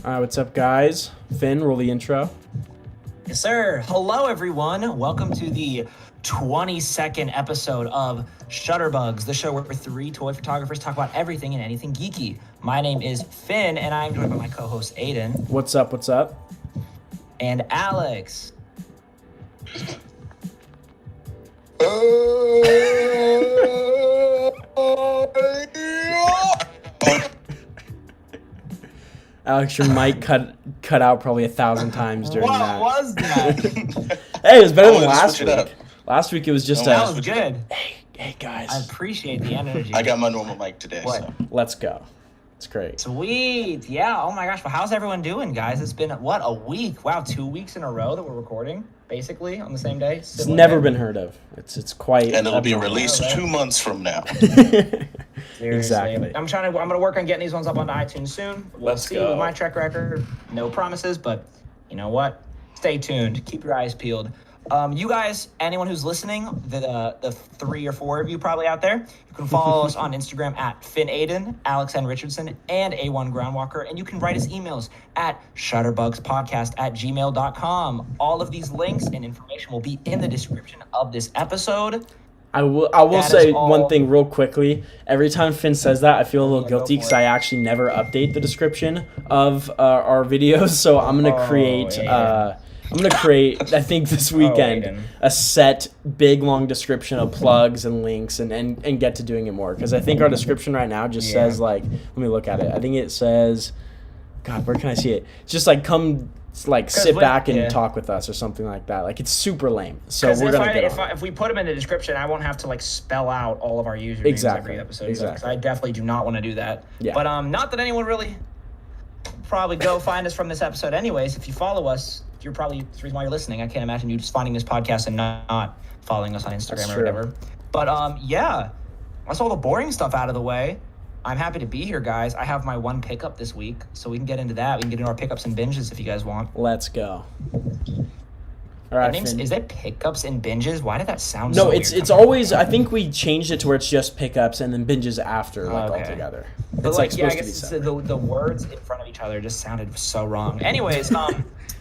All right, what's up, guys? Finn, roll the intro. Yes, sir. Hello, everyone. Welcome to the 22nd episode of ShutterBugs, the show where three toy photographers talk about everything and anything geeky. My name is Finn, and I'm joined by my co-host Aiden. What's up? What's up? And Alex. Alex, your mic cut out probably 1,000 times during that. What was that? Hey, it was better than last week. Last week it was just That was good. Hey guys. I appreciate the energy. I got my normal mic today. What? So. Let's go. It's great. Sweet. Yeah. Oh my gosh. Well, how's everyone doing, guys? It's been, what, a week? Wow, 2 weeks in a row that we're recording, basically, on the same day. It's never been heard of. It's quite. And it'll be released 2 months from now. Exactly. I'm gonna work on getting these ones up onto iTunes soon. We'll Let's see go. with my track record. No promises, but you know what? Stay tuned. Keep your eyes peeled. You guys, anyone who's listening, the 3 or 4 of you probably out there, you can follow us on Instagram at FinnAiden, Alex N. Richardson, and A1 Groundwalker, and you can write us emails at shutterbugspodcast@gmail.com. All of these links and information will be in the description of this episode. I will say one thing real quickly. Every time Finn says that, I feel a little guilty because I actually never update the description of our videos. So I'm gonna create. I think this weekend, a set big long description of plugs and links and get to doing it more, because I think our description right now just says, like, let me look at it. I think it says, God, where can I see it? It's just like, come like sit back and talk with us or something like that. Like, it's super lame. So we're gonna get on. If we put them in the description, I won't have to like spell out all of our usernames every episode. Exactly. I definitely do not want to do that. Yeah. But not that anyone really probably go find us from this episode anyways. If you follow us, you're probably the reason why you're listening. I can't imagine you just finding this podcast and not following us on Instagram or whatever. But yeah, that's all the boring stuff out of the way. I'm happy to be here, guys. I have my one pickup this week, so we can get into that. We can get into our pickups and binges if you guys want. Let's go. All right, is it pickups and binges? Why did that sound so weird? No, it's always, I think we changed it to where it's just pickups and then binges after, like, all together. It's like supposed to be separate. The words in front of each other just sounded so wrong. Anyways,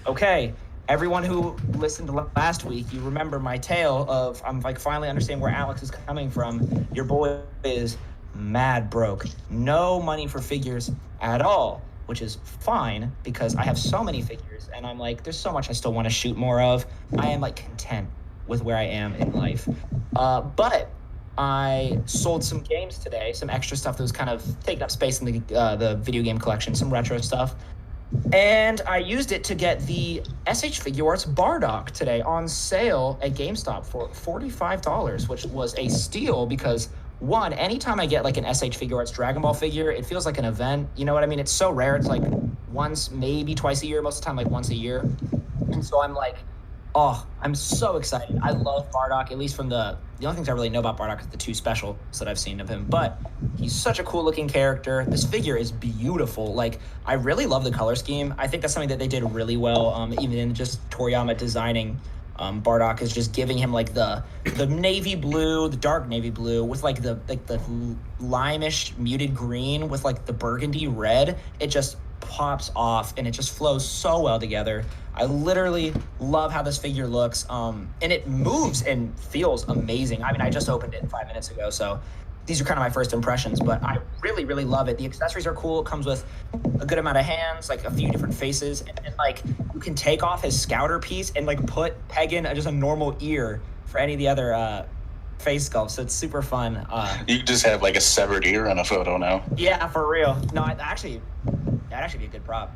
okay. Everyone who listened to last week, you remember my tale of I'm like finally understanding where Alex is coming from. Your boy is mad broke. No money for figures at all, which is fine because I have so many figures and I'm like, there's so much I still want to shoot more of. I am like content with where I am in life. But I sold some games today, some extra stuff that was kind of taking up space in the video game collection, some retro stuff. And I used it to get the SH Figuarts Bardock today on sale at GameStop for $45, which was a steal because, one, anytime I get like an SH Figuarts Dragon Ball figure, it feels like an event. You know what I mean? It's so rare. It's like once, maybe twice a year, most of the time like once a year. And so I'm like, oh, I'm so excited. I love Bardock, at least from the only things I really know about Bardock is the 2 specials that I've seen of him. But he's such a cool looking character. This figure is beautiful. Like, I really love the color scheme. I think that's something that they did really well, even in just Toriyama designing Bardock, is just giving him like the navy blue, the dark navy blue with like the lime-ish muted green with like the burgundy red. It just pops off and it just flows so well together. I literally love how this figure looks, and it moves and feels amazing. I mean, I just opened it 5 minutes ago, so these are kind of my first impressions, but I really, really love it. The accessories are cool. It comes with a good amount of hands, like a few different faces, and like you can take off his scouter piece and like peg in just a normal ear for any of the other face sculpts. So it's super fun. You just have like a severed ear on a photo now. Yeah, for real. No, that'd actually be a good prop.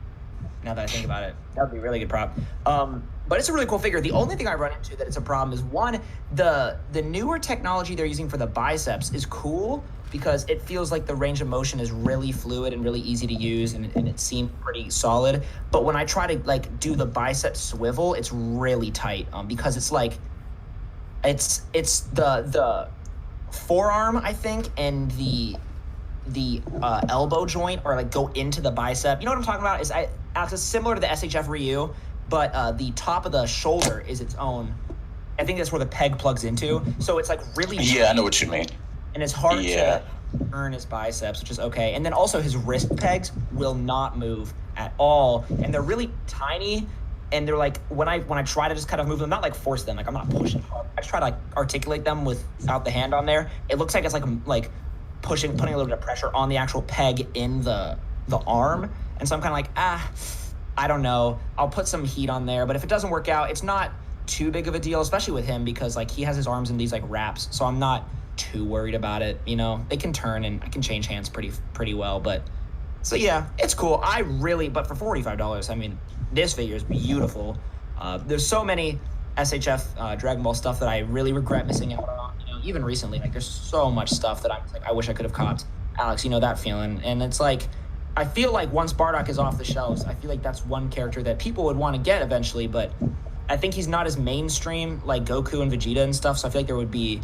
Now that I think about it, that would be a really good prop. But it's a really cool figure. The only thing I run into that it's a problem is, one, the newer technology they're using for the biceps is cool because it feels like the range of motion is really fluid and really easy to use, and it seems pretty solid. But when I try to like do the bicep swivel, it's really tight because it's like it's the forearm, I think, and the elbow joint or like go into the bicep. You know what I'm talking about? It's similar to the SHF Ryu, but the top of the shoulder is its own. I think that's where the peg plugs into. So it's like really I know what you mean. And it's hard turn his biceps, which is okay. And then also his wrist pegs will not move at all, and they're really tiny. And they're like, when I try to just kind of move them, not like force them, like I'm not pushing hard. I just try to like articulate them without the hand on there. It looks like it's like I'm like putting a little bit of pressure on the actual peg in the arm. And so I'm kind of like, I don't know. I'll put some heat on there, but if it doesn't work out, it's not too big of a deal, especially with him, because like he has his arms in these like wraps, so I'm not too worried about it. You know, they can turn and I can change hands pretty well, but so yeah, it's cool. But for $45, I mean, this figure is beautiful. There's so many SHF Dragon Ball stuff that I really regret missing out on. You know, even recently, like there's so much stuff that I'm like, I wish I could have copped. Alex, you know that feeling, and it's like, I feel like once Bardock is off the shelves, I feel like that's one character that people would want to get eventually, but I think he's not as mainstream like Goku and Vegeta and stuff, so I feel like there would be...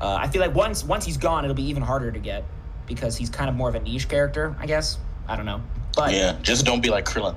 I feel like once he's gone, it'll be even harder to get, because he's kind of more of a niche character, I guess. I don't know. But yeah, just don't be like Krillin.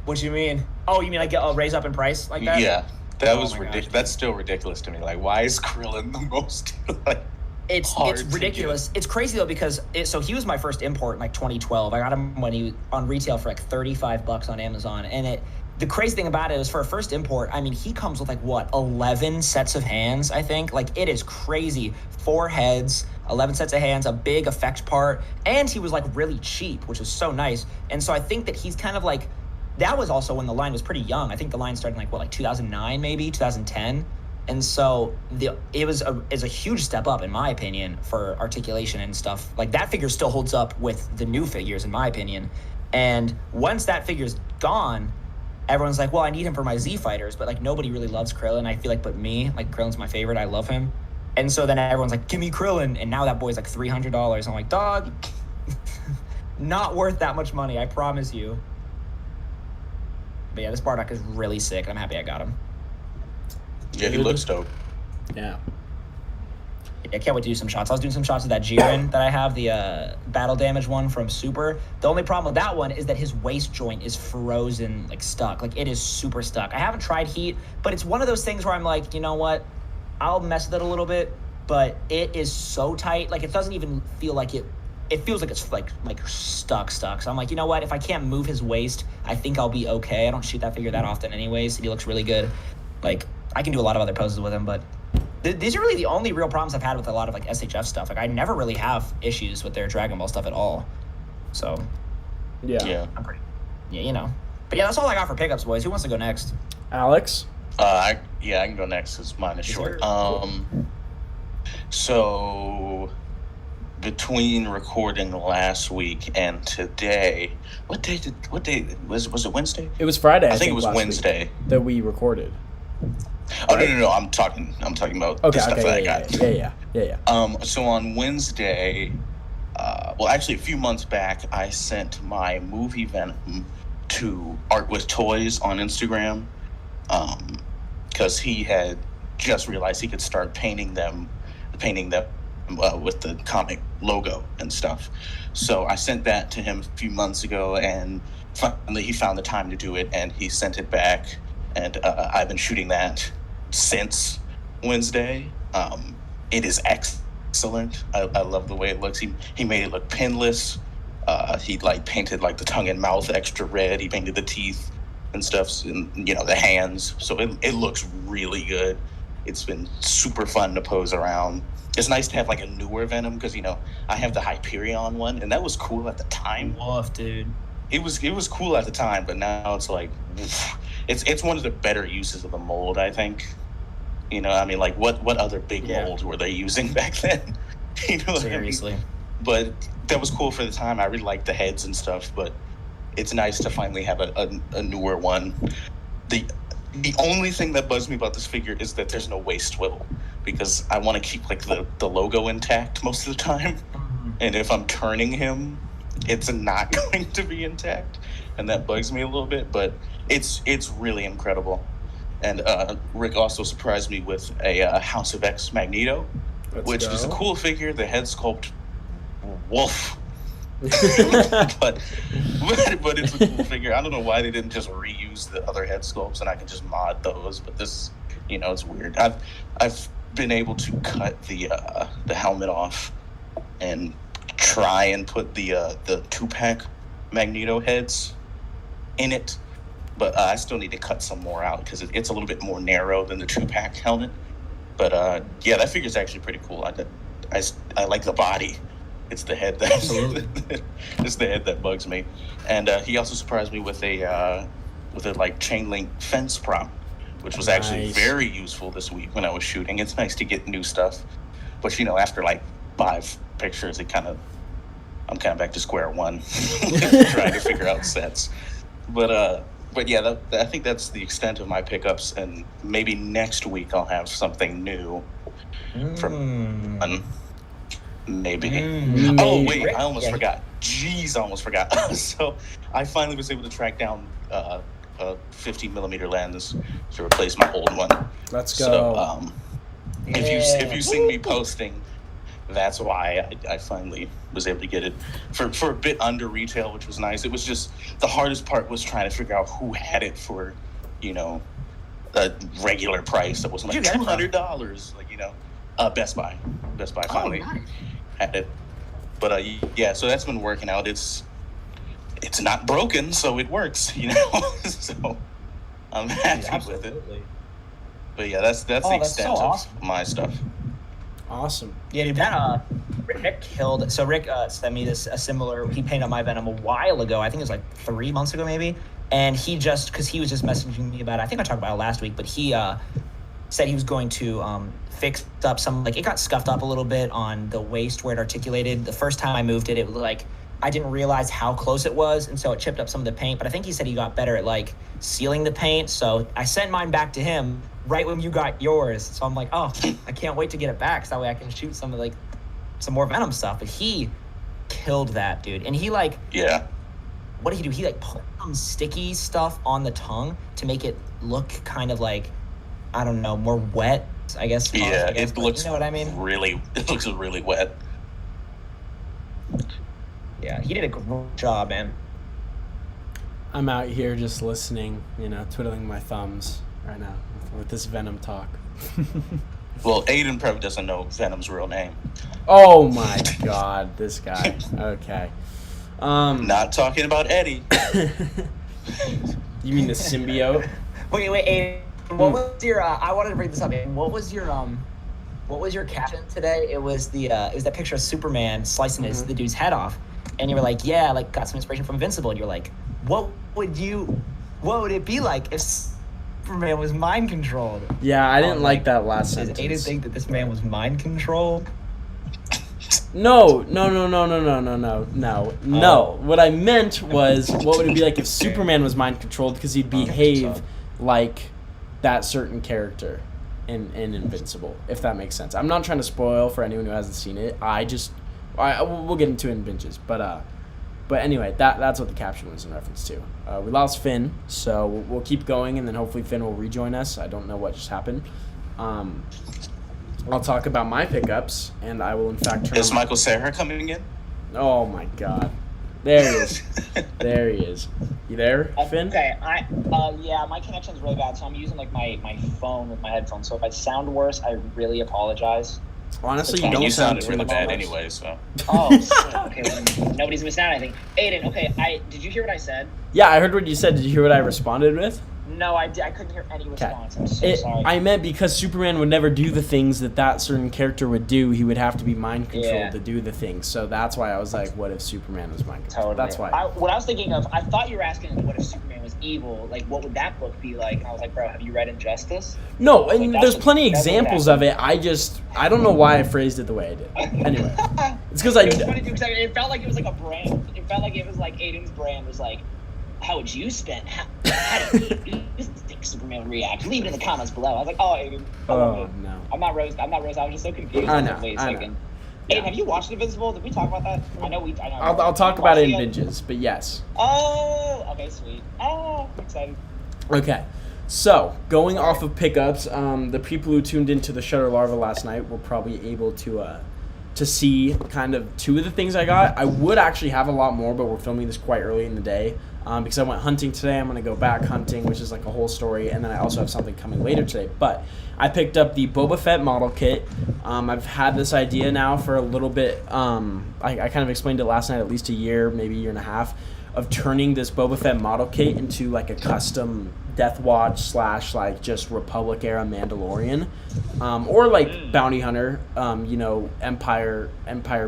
What do you mean? Oh, you mean like raise up in price like that? Yeah, that was ridiculous. That's still ridiculous to me. Like, why is Krillin the most like... It's ridiculous. It's crazy though, because so he was my first import in like 2012. I got him when he was on retail for like $35 on Amazon, and the crazy thing about it is, for a first import, I mean, he comes with like what, 11 sets of hands, I think. Like, it is crazy. 4 heads, 11 sets of hands, a big effect part, and he was like really cheap, which is so nice. And so I think that he's kind of like, that was also when the line was pretty young. I think the line started in like 2009 maybe, 2010. And so it's a huge step up, in my opinion, for articulation and stuff. Like, that figure still holds up with the new figures, in my opinion. And once that figure's gone, everyone's like, well, I need him for my Z fighters, but like nobody really loves Krillin, I feel like, but me. Like, Krillin's my favorite. I love him. And so then everyone's like, give me Krillin. And now that boy's like $300. I'm like, dog, not worth that much money, I promise you. But yeah, this Bardock is really sick. I'm happy I got him. Yeah, he looks dope. Yeah. I can't wait to do some shots. I was doing some shots of that Jiren that I have, the battle damage one from Super. The only problem with that one is that his waist joint is frozen, like stuck. Like, it is super stuck. I haven't tried heat, but it's one of those things where I'm like, you know what? I'll mess with it a little bit, but it is so tight. Like, it doesn't even feel like it. It feels like it's like stuck. So I'm like, you know what? If I can't move his waist, I think I'll be okay. I don't shoot that figure that often anyways. He looks really good. Like, I can do a lot of other poses with him, but these are really the only real problems I've had with a lot of like SHF stuff. Like, I never really have issues with their Dragon Ball stuff at all. So yeah, I'm pretty, you know. But yeah, that's all I got for pickups, boys. Who wants to go next? Alex? I can go next because mine is short. So between recording last week and today, what day was it? Wednesday? It was Friday. I think it was Wednesday that we recorded. Oh, right? No. I'm talking about the stuff that I got. Yeah. So on Wednesday, well, actually a few months back, I sent my movie Venom to Art with Toys on Instagram, because he had just realized he could start painting them with the comic logo and stuff. So I sent that to him a few months ago, and finally he found the time to do it, and he sent it back. And I've been shooting that since Wednesday. It is excellent. I love the way it looks. He made it look pinless. He like painted like the tongue and mouth extra red. He painted the teeth and stuff, and the hands. So it looks really good. It's been super fun to pose around. It's nice to have like a newer Venom, because I have the Hyperion one, and that was cool at the time. Woof, dude. It was cool at the time, but now it's like, it's one of the better uses of the mold, I think. I mean, like what other big molds were they using back then? Seriously. I mean? But that was cool for the time. I really liked the heads and stuff, but it's nice to finally have a newer one. The only thing that bugs me about this figure is that there's no waist swivel, because I want to keep like the logo intact most of the time. Mm-hmm. And if I'm turning him, it's not going to be intact, and that bugs me a little bit, but it's really incredible. And Rick also surprised me with a House of X Magneto, which is a cool figure. The head sculpt, woof. but it's a cool figure. I don't know why they didn't just reuse the other head sculpts and I can just mod those, but this, it's weird. I've been able to cut the helmet off and try and put the 2-pack Magneto heads in it, but I still need to cut some more out because it's a little bit more narrow than the 2-pack helmet. But yeah, that figure's actually pretty cool. I like the body. It's the head that it's the head that bugs me. And he also surprised me with a like chain link fence prop, which was actually very useful this week when I was shooting. It's nice to get new stuff, but after like 5 pictures, I'm kind of back to square one, trying to figure out sets. But yeah, I think that's the extent of my pickups, and maybe next week I'll have something new from one. Maybe. Oh wait, I almost forgot. Jeez, I almost forgot. So I finally was able to track down a 50mm lens to replace my old one. Let's go. So if you've seen me posting, that's why I finally was able to get it for a bit under retail, which was nice. It was just the hardest part was trying to figure out who had it for, a regular price that wasn't like $200. Like, Best Buy finally had it. But yeah, so that's been working out. It's not broken, so it works, So I'm happy with it. But yeah, that's the extent of my stuff. Awesome. Yeah, dude, that Rick killed. So Rick sent me a similar. He painted my Venom a while ago. I think it was like 3 months ago, maybe. And because he was just messaging me about it. I think I talked about it last week, but he said he was going to fix up some, like, it got scuffed up a little bit on the waist where it articulated. The first time I moved it, it was like, I didn't realize how close it was, and so it chipped up some of the paint. But I think he said he got better at, like, sealing the paint. So I sent mine back to him right when you got yours. So I'm like, oh, I can't wait to get it back, so that way I can shoot some more Venom stuff. But he killed that, dude. And he, like... Yeah. What did he do? He, like, put some sticky stuff on the tongue to make it look kind of like, I don't know, more wet, I guess. Yeah, it looks... You know what I mean? It looks really wet. Yeah, he did a great job, man. I'm out here just listening, twiddling my thumbs right now with this Venom talk. Well, Aiden probably doesn't know Venom's real name. Oh my God, this guy. Okay. Not talking about Eddie. You mean the symbiote? Wait, Aiden. What was your? I wanted to bring this up. Aiden. What was your caption today? It was that picture of Superman slicing the dude's head off, and you were like, yeah, like got some inspiration from Invincible. And you're like, what would it be like if Superman was mind controlled? Yeah, I didn't like that last sentence. Does Aiden think that this man was mind controlled? No. What I meant was, what would it be like if Superman was mind controlled, because he'd behave like that certain character in Invincible, if that makes sense. I'm not trying to spoil for anyone who hasn't seen it. We'll get into it in binges, but anyway, that's what the caption was in reference to. We lost Finn, so we'll keep going, and then hopefully Finn will rejoin us. I don't know what just happened. I'll talk about my pickups, and I will in fact turn. Is Michael Cera coming in? Oh my God, there he is. There he is. You there, Finn? Okay, yeah, my connection's really bad, so I'm using like my phone with my headphones. So if I sound worse, I really apologize. Honestly, you don't sound really bad anyway. So. Oh, okay. Well, nobody's missing out on anything. Aiden, okay, did you hear what I said? Yeah, I heard what you said. Did you hear what I responded with? No, I couldn't hear any response. I'm so sorry. I meant because Superman would never do the things that certain character would do. He would have to be mind controlled to do the things. So that's why I was like, what if Superman was mind controlled? Totally. That's why. What I was thinking of, I thought you were asking what if Superman was evil? Like, what would that book be like? And I was like, bro, have you read Injustice? No, and there's plenty of examples of it. I don't know why I phrased it the way I did. Anyway. It's because It was funny, too, because it felt like it was like a brand. It felt like it was like Aiden's brand was like, how would you spend? How do you think Superman would react? Leave it in the comments below. I was like, oh, Aiden. Oh, no. I'm not Rose. I was just so confused. I know. Aiden, have you watched Invincible? Did we talk about that? I know. I'll talk about it in binges, but yes. Oh, okay, sweet. Oh, I'm excited. Okay. So, going off of pickups, the people who tuned into the Shutter Larva last night were probably able to see kind of 2 of the things I got. I would actually have a lot more, but we're filming this quite early in the day. Because I went hunting today. I'm going to go back hunting, which is like a whole story. And then I also have something coming later today. But I picked up the Boba Fett model kit. I've had this idea now for a little bit. I kind of explained it last night, at least a year, maybe a year and a half, of turning this Boba Fett model kit into like a custom Death Watch / like just Republic era Mandalorian, or like Bounty Hunter, Empire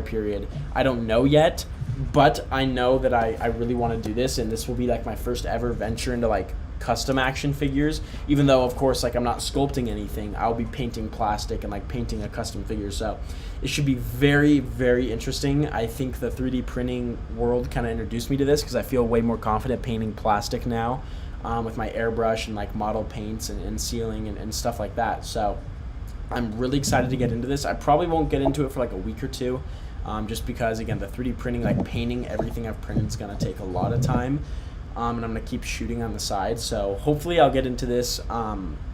period. I don't know yet, but I know that I really want to do this, and this will be like my first ever venture into like custom action figures, even though of course like I'm not sculpting anything. I'll be painting plastic and like painting a custom figure, so it should be very, very interesting. I think the 3D printing world kind of introduced me to this because I feel way more confident painting plastic now, with my airbrush and like model paints and sealing and stuff like that. So I'm really excited to get into this. I probably won't get into it for like a week or two, just because again the 3D printing, like painting everything I've printed, is going to take a lot of time. And I'm going to keep shooting on the side. So hopefully I'll get into this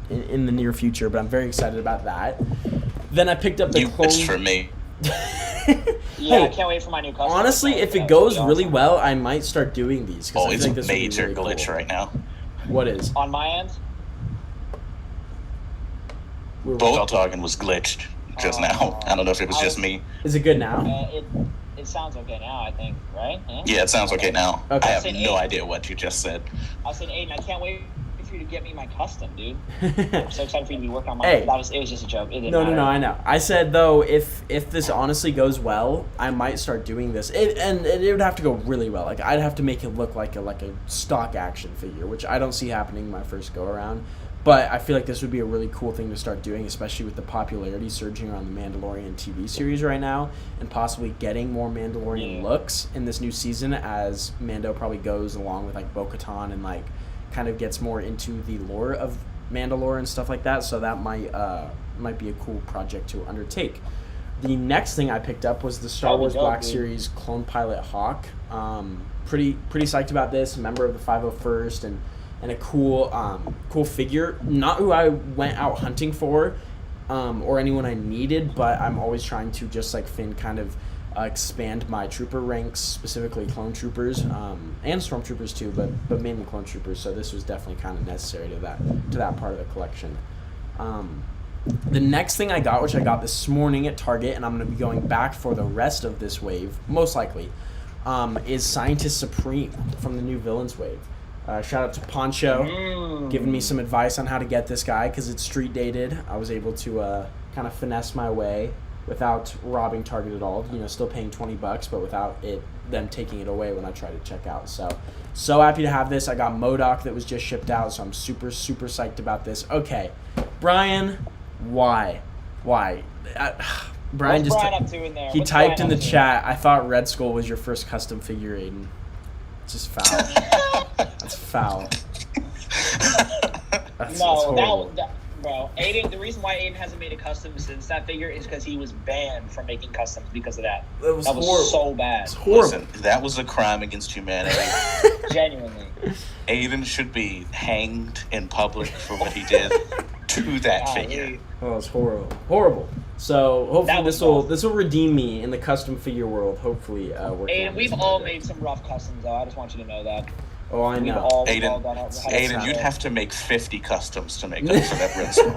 in the near future, but I'm very excited about that. Then I picked up the clone... It's for me. Yeah, I can't wait for my new custom. Honestly, if it goes really well, I might start doing these. Oh, it's a major glitch right now. What is? On my end? Both talking was glitched just now. I don't know if it was just me. Is it good now? It sounds okay now, I think, right? Yeah, it sounds okay now. Okay. I have no idea what you just said. I was saying, Aiden, I can't wait for you to get me my custom, dude. I'm so excited for you to be working on my. Hey. It was just a joke. It didn't No, matter. I know. I said though, if this honestly goes well, I might start doing this. It would have to go really well. Like I'd have to make it look like a stock action figure, which I don't see happening my first go around. But I feel like this would be a really cool thing to start doing, especially with the popularity surging around the Mandalorian TV series right now, and possibly getting more Mandalorian looks in this new season as Mando probably goes along with like Bo-Katan and like kind of gets more into the lore of Mandalore and stuff like that. So that might be a cool project to undertake. The next thing I picked up was the Star Wars Black Series Clone Pilot Hawk. Pretty psyched about this. Member of the 501st and a cool figure. Not who I went out hunting for, or anyone I needed, but I'm always trying to, just like Finn, kind of expand my trooper ranks, specifically clone troopers, and stormtroopers too, but mainly clone troopers. So this was definitely kind of necessary to that part of the collection. The next thing I got, which I got this morning at Target, and I'm going to be going back for the rest of this wave, most likely, is Scientist Supreme from the new Villains wave. Shout out to Poncho, giving me some advice on how to get this guy, because it's street dated. I was able to kind of finesse my way without robbing Target at all. Still paying $20, but without them taking it away when I try to check out. So happy to have this. I got MODOK that was just shipped out, so I'm super, super psyched about this. Okay, Brian, why? Brian What's just Brian up to in there? he What's typed Brian in the up to? chat, I thought Red Skull was your first custom figure, Aiden. Just foul. That's foul. That's horrible. Bro, Aiden. The reason why Aiden hasn't made a custom since that figure is because he was banned from making customs because of that. That was horrible. So bad. It's horrible. Listen, that was a crime against humanity. Genuinely. Aiden should be hanged in public for what he did to that figure. Oh, it's horrible. So hopefully this will redeem me in the custom figure world. Hopefully, Aiden, we've all made some rough customs though. I just want you to know that. Oh, I know. Aiden, you'd have to make 50 customs to make up for that Red Skull.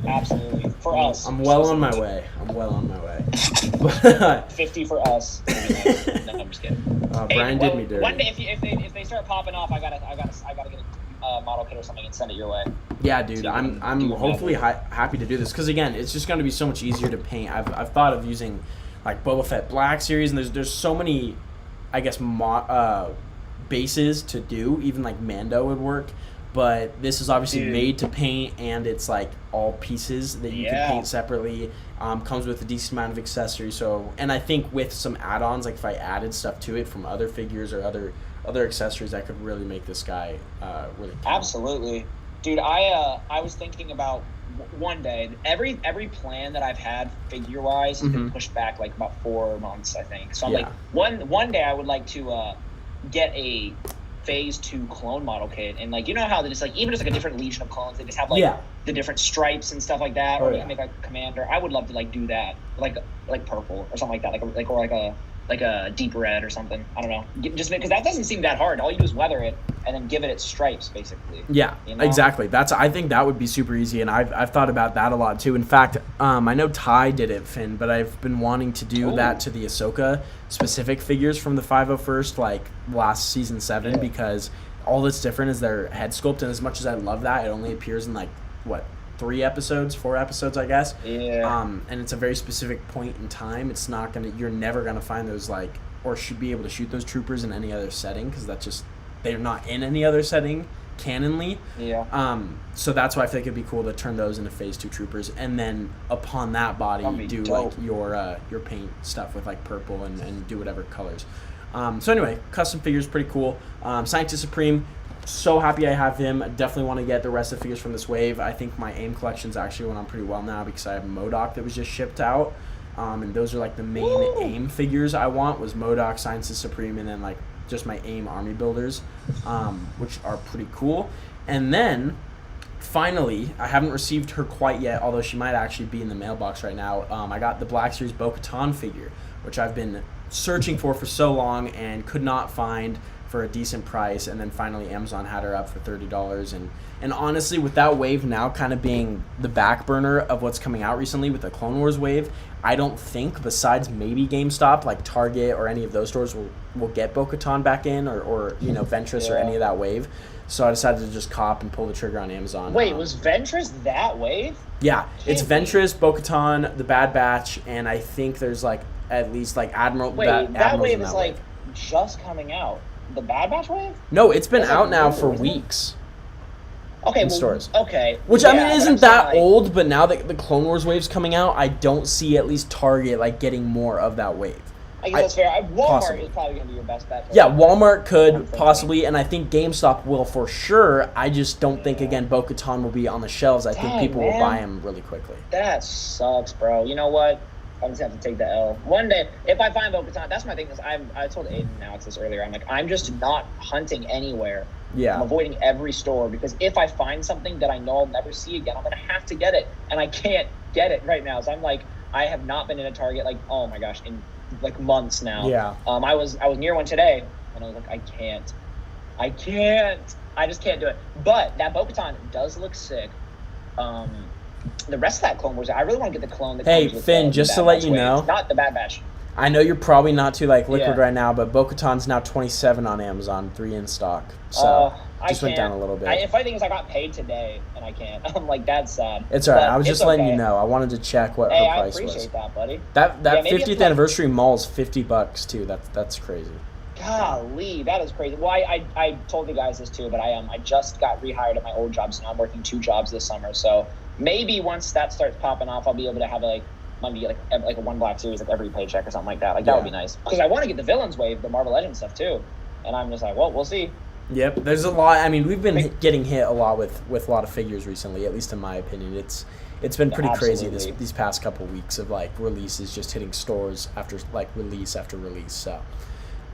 Absolutely, for us. I'm well on my way. 50 for us. No, I'm just kidding. Brian did me dirty. One day, if they start popping off, I gotta get a model kit or something and send it your way. Yeah, dude. I'm hopefully happy to do this, because again, it's just going to be so much easier to paint. I've thought of using like Boba Fett Black Series, and there's so many, I guess, bases to do. Even like Mando would work, but this is obviously made to paint, and it's like all pieces that you can paint separately. Comes with a decent amount of accessories. So, and I think with some add-ons, like if I added stuff to it from other figures or other accessories, I could really make this guy really count. Absolutely, dude. I was thinking about one day, every plan that I've had figure wise has been pushed back like about 4 months, I think. So I'm like, one day I would like to get a phase 2 clone model kit, and like, how they just like, even just like a different legion of clones, they just have like the different stripes and stuff like that, or they can make like a commander. I would love to like do that, like purple or something like that, like like a deep red or something. I don't know. Just because that doesn't seem that hard. All you do is weather it and then give it its stripes, basically. Yeah, you know? Exactly. I think that would be super easy, and I've thought about that a lot too. In fact, I know Ty did it, Finn, but I've been wanting to do that to the Ahsoka specific figures from the 501st, like last season 7, because all that's different is their head sculpt, and as much as I love that, it only appears in 4 episodes, I guess. Yeah. And it's a very specific point in time. It's not you're never gonna find those or should be able to shoot those troopers in any other setting, because they're not in any other setting canonly. Yeah. So that's why I think it'd be cool to turn those into Phase 2 troopers, and then upon that body do dope. your paint stuff with purple and do whatever colors. So anyway, custom figures, pretty cool. Scientist Supreme, so happy I have him. I definitely want to get the rest of the figures from this wave. I think my AIM collection's actually went on pretty well now, because I have MODOK that was just shipped out. And those are the main AIM figures I want, was MODOK, Scientist Supreme, and then just my AIM army builders, which are pretty cool. And then finally, I haven't received her quite yet, although she might actually be in the mailbox right now. I got the Black Series Bo-Katan figure, which I've been searching for so long and could not find for a decent price, and then finally Amazon had her up for $30. And honestly, with that wave now kind of being the back burner of what's coming out recently with the Clone Wars wave, I don't think, besides maybe GameStop, Target or any of those stores will get Bo-Katan back in, or Ventress or any of that wave. So I decided to just cop and pull the trigger on Amazon. Wait, was Ventress that wave? Yeah, it's Ventress, Bo-Katan, the Bad Batch, and I think there's at least Admiral. Wait, that wave is just coming out. The Bad Batch wave? No, it's been out now for weeks. Okay, in stores. Okay. Which, I mean, isn't that old, but now that the Clone Wars wave's coming out, I don't see at least Target getting more of that wave. I guess that's fair. Walmart is probably going to be your best bet. Yeah, Walmart could possibly, and I think GameStop will for sure. I just don't think, again, Bo-Katan will be on the shelves. I think people will buy them really quickly. That sucks, bro. You know what? I'm just have to take the L. One day, if I find Bo-Katan, that's my thing. Is I told Aiden and Alex this earlier. I'm just not hunting anywhere. Yeah. I'm avoiding every store, because if I find something that I know I'll never see again, I'm gonna have to get it, and I can't get it right now. So I have not been in a Target oh my gosh, in months now. Yeah. I was near one today, and I was I just can't do it. But that Bo-Katan does look sick. The rest of that Clone Wars, I really want to get the clone that comes with Finn, just to let you know, not the Bad Batch. I know you're probably not too liquid right now, but Bo-Katan's now $27 on Amazon, 3 in stock. So just went down a little bit. The funny thing is, I got paid today and I can't. I'm that's sad. It's alright. I was just letting you know. I wanted to check what her price was. I appreciate that, buddy. That 50th anniversary mall is $50 too. That's crazy. Golly, that is crazy. Well, I told you guys this too, but I just got rehired at my old job, so now I'm working 2 jobs this summer. So maybe once that starts popping off, I'll be able to have maybe a one Black Series every paycheck or something like that. That would be nice, because I want to get the Villains wave, the Marvel Legends stuff too, and I'm just well, we'll see. Yep, there's a lot. I mean, we've been getting hit a lot with a lot of figures recently, at least in my opinion. It's been pretty crazy these past couple weeks of releases just hitting stores after release after release. So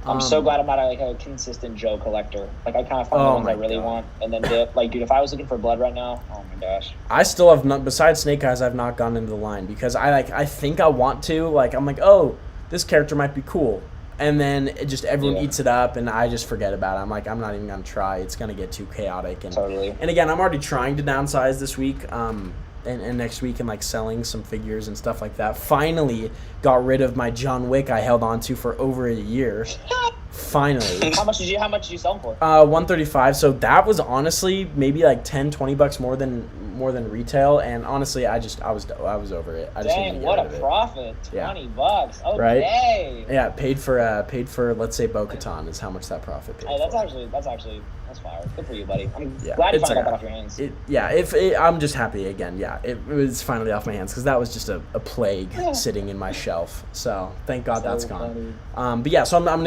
I'm so glad I'm not a consistent Joe collector. I kind of find the ones I really want, and then dip. Dude, if I was looking for blood right now, oh my gosh. I still have not. Besides Snake Eyes, I've not gone into the line because I think I want to. I'm oh, this character might be cool, and then everyone eats it up, and I just forget about it. I'm not even gonna try. It's gonna get too chaotic. And totally. And again, I'm already trying to downsize this week. And next week, and selling some figures and stuff like that. Finally got rid of my John Wick I held on to for over a year. Finally. How much did you sell them for? $135. So that was honestly maybe $10-$20 more than retail. And honestly, I was over it. I just Dang, what a profit! $20. Okay. Right? Yeah, paid for let's say Bo-Katan is how much that profit paid. Hey, that's fire. Good for you, buddy. I'm glad you finally got that off your hands. I'm just happy again. Yeah, it was finally off my hands because that was just a plague sitting in my shelf. So thank God that's gone. But yeah, so I'm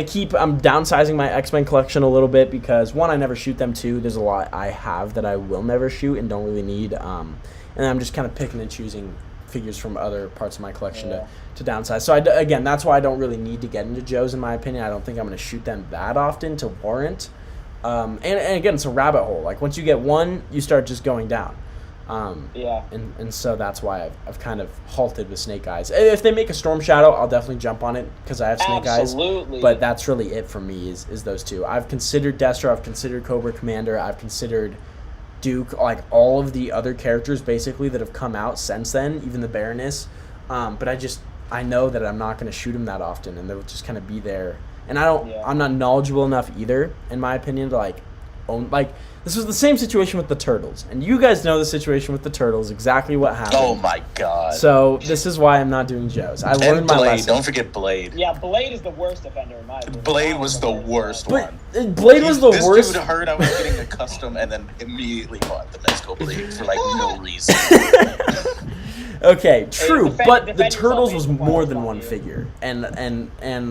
downsizing my X-Men collection a little bit because 1, I never shoot them. 2, there's a lot I have that I will never shoot and don't really need. And I'm just kind of picking and choosing figures from other parts of my collection to downsize. So again, that's why I don't really need to get into Joe's in my opinion. I don't think I'm going to shoot them that often to warrant. And again, it's a rabbit hole. Once you get one, you start just going down. And so that's why I've kind of halted with Snake Eyes. If they make a Storm Shadow, I'll definitely jump on it because I have Snake Eyes. But that's really it for me is those two. I've considered Destro, I've considered Cobra Commander, I've considered Duke, like all of the other characters basically that have come out since then, even the Baroness. But I know that I'm not going to shoot them that often, and they'll just kind of be there. And I'm not knowledgeable enough either, in my opinion, to like own this was the same situation with the Turtles, and you guys know the situation with the Turtles, exactly what happened. Oh my god! So this is why I'm not doing Joe's. I learned my lesson. Don't forget Blade. Yeah, Blade is the worst offender in my opinion. Blade was the worst one. Blade was the worst. This dude heard I was getting a custom, and then immediately bought the Mezco Blade for like no reason. Okay, true, but the Turtles was more than one figure, and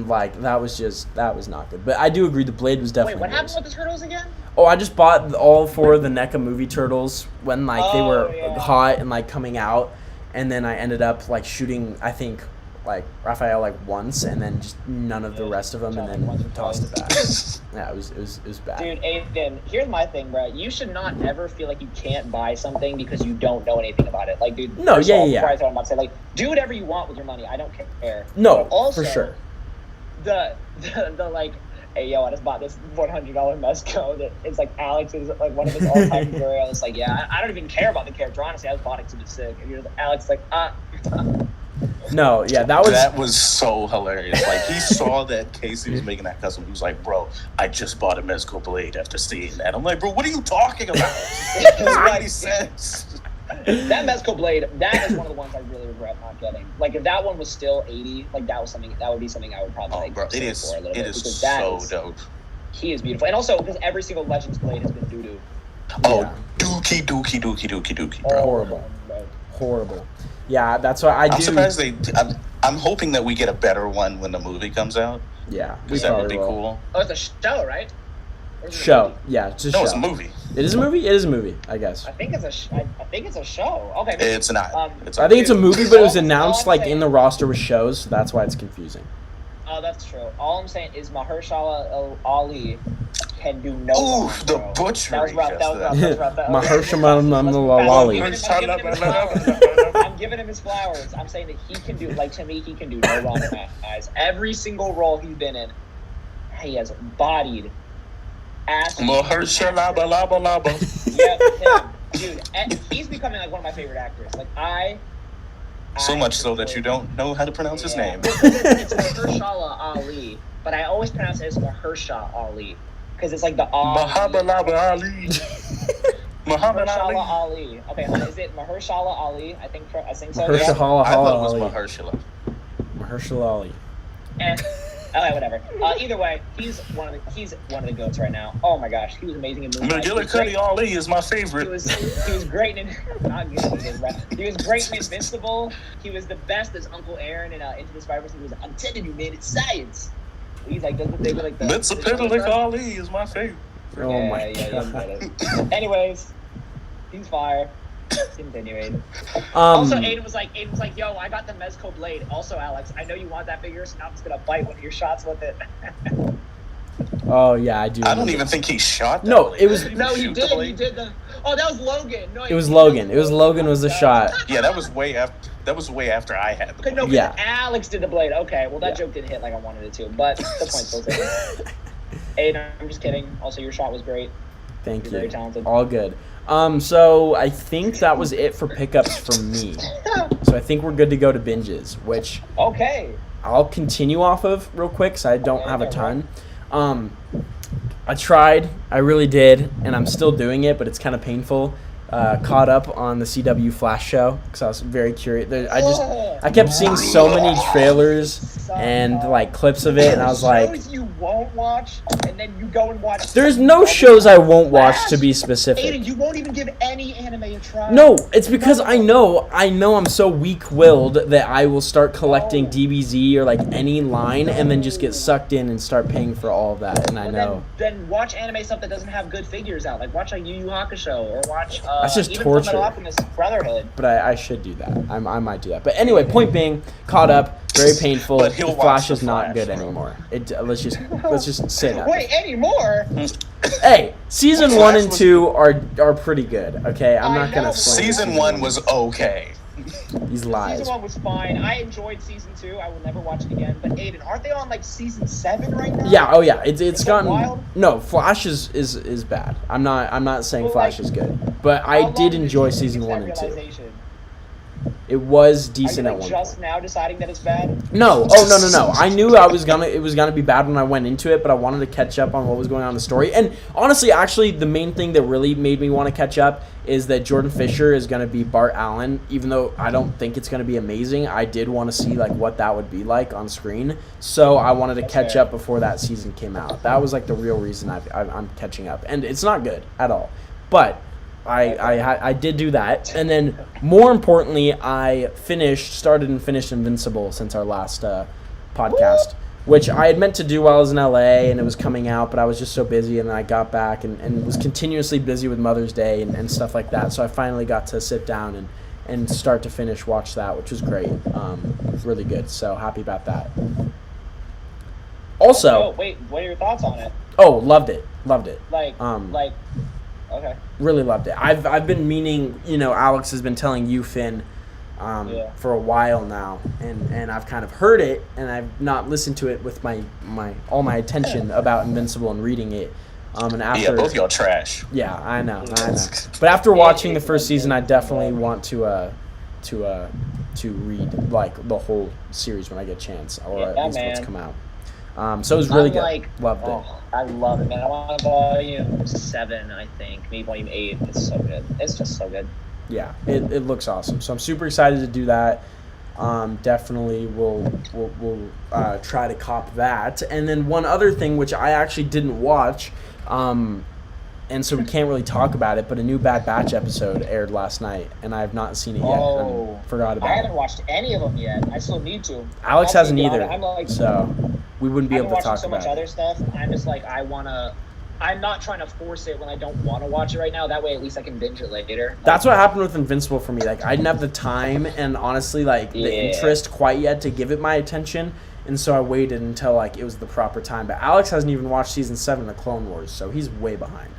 like that was not good. But I do agree, the Blade was definitely. Wait, what happened with the Turtles again? Oh, I just bought all 4 of the NECA movie Turtles when like they were hot and like coming out, and then I ended up like shooting I think like Raphael like once, and then just none of the rest of them, and then tossed it back. Yeah, it was bad. Dude, Aiden, here's my thing, bro. You should not ever feel like you can't buy something because you don't know anything about it. Like, dude, no, before I throw them up, say like, do whatever you want with your money. I don't care. No, but also, for sure. The like, hey yo, I just bought this $100 Mezco that it's like Alex's like one of his all-time heroes. Like, yeah, I don't even care about the character. Honestly, I just bought it to be sick. And you're Alex like, No, yeah, that was so hilarious. Like, he saw that Casey was making that custom. He was like, bro, I just bought a Mezco Blade after seeing that. I'm like, bro, what are you talking about? It doesn't make any sense. That Mezco Blade, that is one of the ones I really regret not getting. Like, if that one was still 80, like that would be something I would probably bro, it is for a little bit. It is so dope. He is beautiful. And also, because every single Legends Blade has been doo-doo. Oh, yeah. Dookie, bro. Horrible. Yeah, that's what I do. I'm surprised I'm hoping that we get a better one when the movie comes out. Yeah, that would be cool. Oh, it's a show, right? Show. Yeah, it's a show. No, it's a movie. It is a movie? It is a movie, I guess. I think it's a show. Okay. It's not. I think it's a movie, but it was announced like in the roster with shows, so that's why it's confusing. Oh, that's true. All I'm saying is Mahershala Ali can do no wrong. Ooh, the butchery. That was rough. Mahershala Ali. I'm giving him his flowers. I'm saying that he can do, like, to me, he can do no wrong in my eyes. Every single role he's been in, he has bodied ass. Mahershala Balaba. Yeah, dude, he's becoming like one of my favorite actors. Like so much so that you don't know how to pronounce his name. It's Mahershala Ali, but I always pronounce it as Mahershala Ali because it's like the Muhammad Ali. Mahershala Ali. Okay, is it Mahershala Ali? I think so. Mahershala Ali. Mahershala Ali. Okay, whatever. Either way, he's one of the goats right now. Oh my gosh, he was amazing in movies. McGillicuddy Ali is my favorite. He was great in not good. He was great in Invincible. He was the best as Uncle Aaron in Into the Spider-Verse. He was, I'm telling you, man, it's science. He's like, doesn't they like the McGillicuddy Ali is my favorite. Oh my god. Anyways, he's fire. Continuing. Also, Aiden was like, yo, I got the Mezco Blade. Also, Alex, I know you want that figure, so I'm just gonna bite one of your shots with it. Oh yeah, I do. I don't even think he shot that. No, blade. it was. No, he did. He did the. Oh, that was Logan. No, it was Logan. It was Logan was the shot. Yeah, that was way after I had the blade. No, yeah. Alex did the blade. Okay, well that joke didn't hit like I wanted it to, but the point still stands. Aiden, I'm just kidding. Also, your shot was great. Thank you. Very talented. All good. So I think that was it for pickups for me. So I think we're good to go to binges, which I'll continue off of real quick because I don't have a ton. I tried, I really did, and I'm still doing it, but it's kind of painful. Caught up on the CW Flash show because I was very curious. I kept seeing so many trailers and like clips of it, and I was like, shows you won't watch, and then you go and watch. There's no shows I won't watch, to be specific. Aiden, you won't even give any anime a try. No, it's because I know I'm so weak-willed that I will start collecting DBZ or like any line and then just get sucked in and start paying for all of that, and I know. Then watch anime stuff that doesn't have good figures out. Like watch like Yu Yu Hakusho or watch That's just even torture. Fullmetal Alchemist Brotherhood. But I should do that. I might do that. But anyway, point being, caught up, very painful. But he'll the Flash watch The is not Flash, good so. anymore. Let's just say that. Wait, anymore? Hey, season Flash 1 and was- 2 are pretty good. Okay, I'm not gonna know. say Season 1 was okay. These lies. Season 1 was fine. I enjoyed season 2. I will never watch it again. But Aiden, aren't they on like season 7 right now? Yeah. Oh yeah. It's gotten wild? no. Flash is bad. I'm not saying Well, Flash like, is good, but How I long did it enjoy take you to season get 1 that and 2. realization? It was Are you decent at like one just point. now deciding that it's bad? No. Oh no. I knew it was gonna be bad when I went into it, but I wanted to catch up on what was going on in the story. And honestly, actually, the main thing that really made me want to catch up is that Jordan Fisher is gonna be Bart Allen. Even though I don't think it's gonna be amazing, I did want to see like what that would be like on screen. So I wanted to catch up before that season came out. That was like the real reason I'm catching up, and it's not good at all. But I did do that, and then more importantly, I started and finished Invincible since our last podcast, which I had meant to do while I was in LA and it was coming out, but I was just so busy, and then I got back and was continuously busy with Mother's Day and stuff like that. So I finally got to sit down and start to finish watch that, which was great, really good. So happy about that. Also, wait, what are your thoughts on it? oh, loved it. Like, okay. Really loved it. I've been meaning, Alex has been telling you, Finn, for a while now, and I've kind of heard it, and I've not listened to it with all my attention about Invincible and reading it. And after, Yeah, both y'all trash. Yeah, I know. But after watching the first season, I definitely want to read like the whole series when I get a chance, or at least what's come out. So it was really good. Loved it. I love it, man. I'm on volume 7, I think, maybe volume 8. It's so good. It's just so good. Yeah, it looks awesome. So I'm super excited to do that. Definitely we'll try to cop that. And then one other thing which I actually didn't watch, and so we can't really talk about it, but a new Bad Batch episode aired last night, and I have not seen it yet. Oh, I forgot about it. I haven't watched any of them yet. I still need to. Alex hasn't either, I'm like, so we wouldn't be able to talk watching so about much it. other stuff. I'm just like, I'm not trying to force it when I don't want to watch it right now. That way, at least I can binge it later. That's what happened with Invincible for me. Like, I didn't have the time and honestly, like, the interest quite yet to give it my attention. And so I waited until, like, it was the proper time. But Alex hasn't even watched Season 7 of Clone Wars, so he's way behind.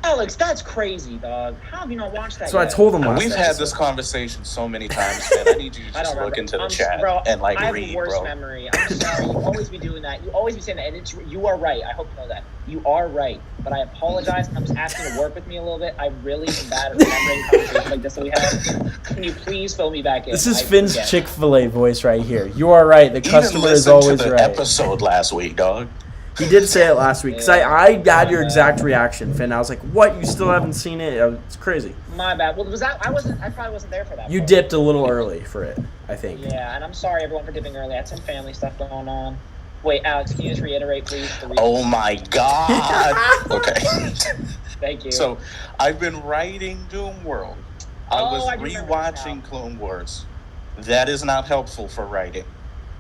Alex, that's crazy, dog. How have you not watched that So yet? I told him last We've had episode. this conversation so many times, man. I need you to just look into the chat and, like, I have read, a worse bro. memory. I'm sorry. You always be doing that. You always be saying that. And you are right. I hope you know that. You are right. But I apologize. I'm just asking to work with me a little bit. I really am bad at remembering conversations like this that we have. Can you please fill me back in? This is Finn's Chick-fil-A voice right here. You are right. The customer is always to the right. episode last week, dog. He did say it last week, because I had your exact reaction, Finn. I was like, what? You still haven't seen it? It's crazy. My bad. Well, I probably wasn't there for that. You part. dipped a little early for it, I think. Yeah, and I'm sorry everyone for dipping early. I had some family stuff going on. Wait, Alex, can you just reiterate, please? Oh my God. Okay. Thank you. So, I've been writing Doom World. I was I do remember rewatching this Clone Wars. That is not helpful for writing.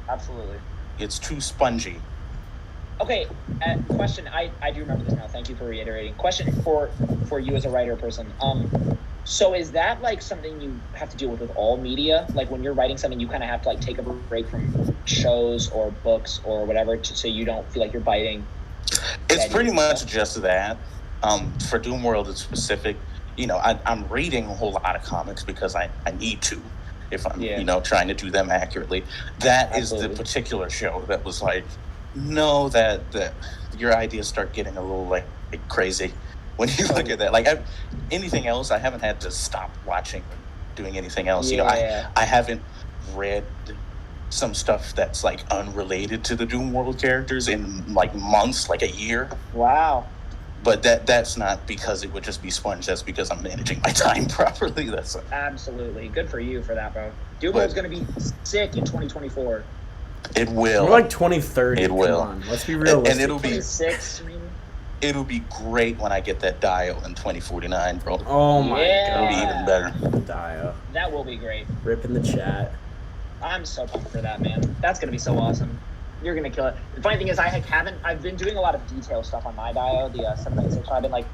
Absolutely. It's too spongy. Okay, question. I do remember this now. Thank you for reiterating. Question for you as a writer person. So is that like something you have to deal with all media? Like when you're writing something, you kind of have to like take a break from shows or books or whatever, so you don't feel like you're biting. It's pretty much just that. For Doom World in specific, I'm reading a whole lot of comics because I need to, if I'm trying to do them accurately. That Absolutely. Is the particular show that was like, no, that your ideas start getting a little like crazy when you look at that. Like anything else, I haven't had to stop watching, doing anything else. I haven't read some stuff that's like unrelated to the Doom World characters in like months, like a year. Wow. But that's not because it would just be sponge. That's because I'm managing my time properly. Absolutely. Good for you for that, bro. Doom World's going to be sick in 2024. It will. We're like 2030. It will. Come on. Let's be realistic. And it'll be 26. It'll be great when I get that dial in 2049, bro. Oh my God. It'll be even better. Dial. That will be great. Rip in the chat. I'm so pumped for that, man. That's gonna be so awesome. You're gonna kill it. The funny thing is, I've been doing a lot of detail stuff on my dial, the 796. I've been like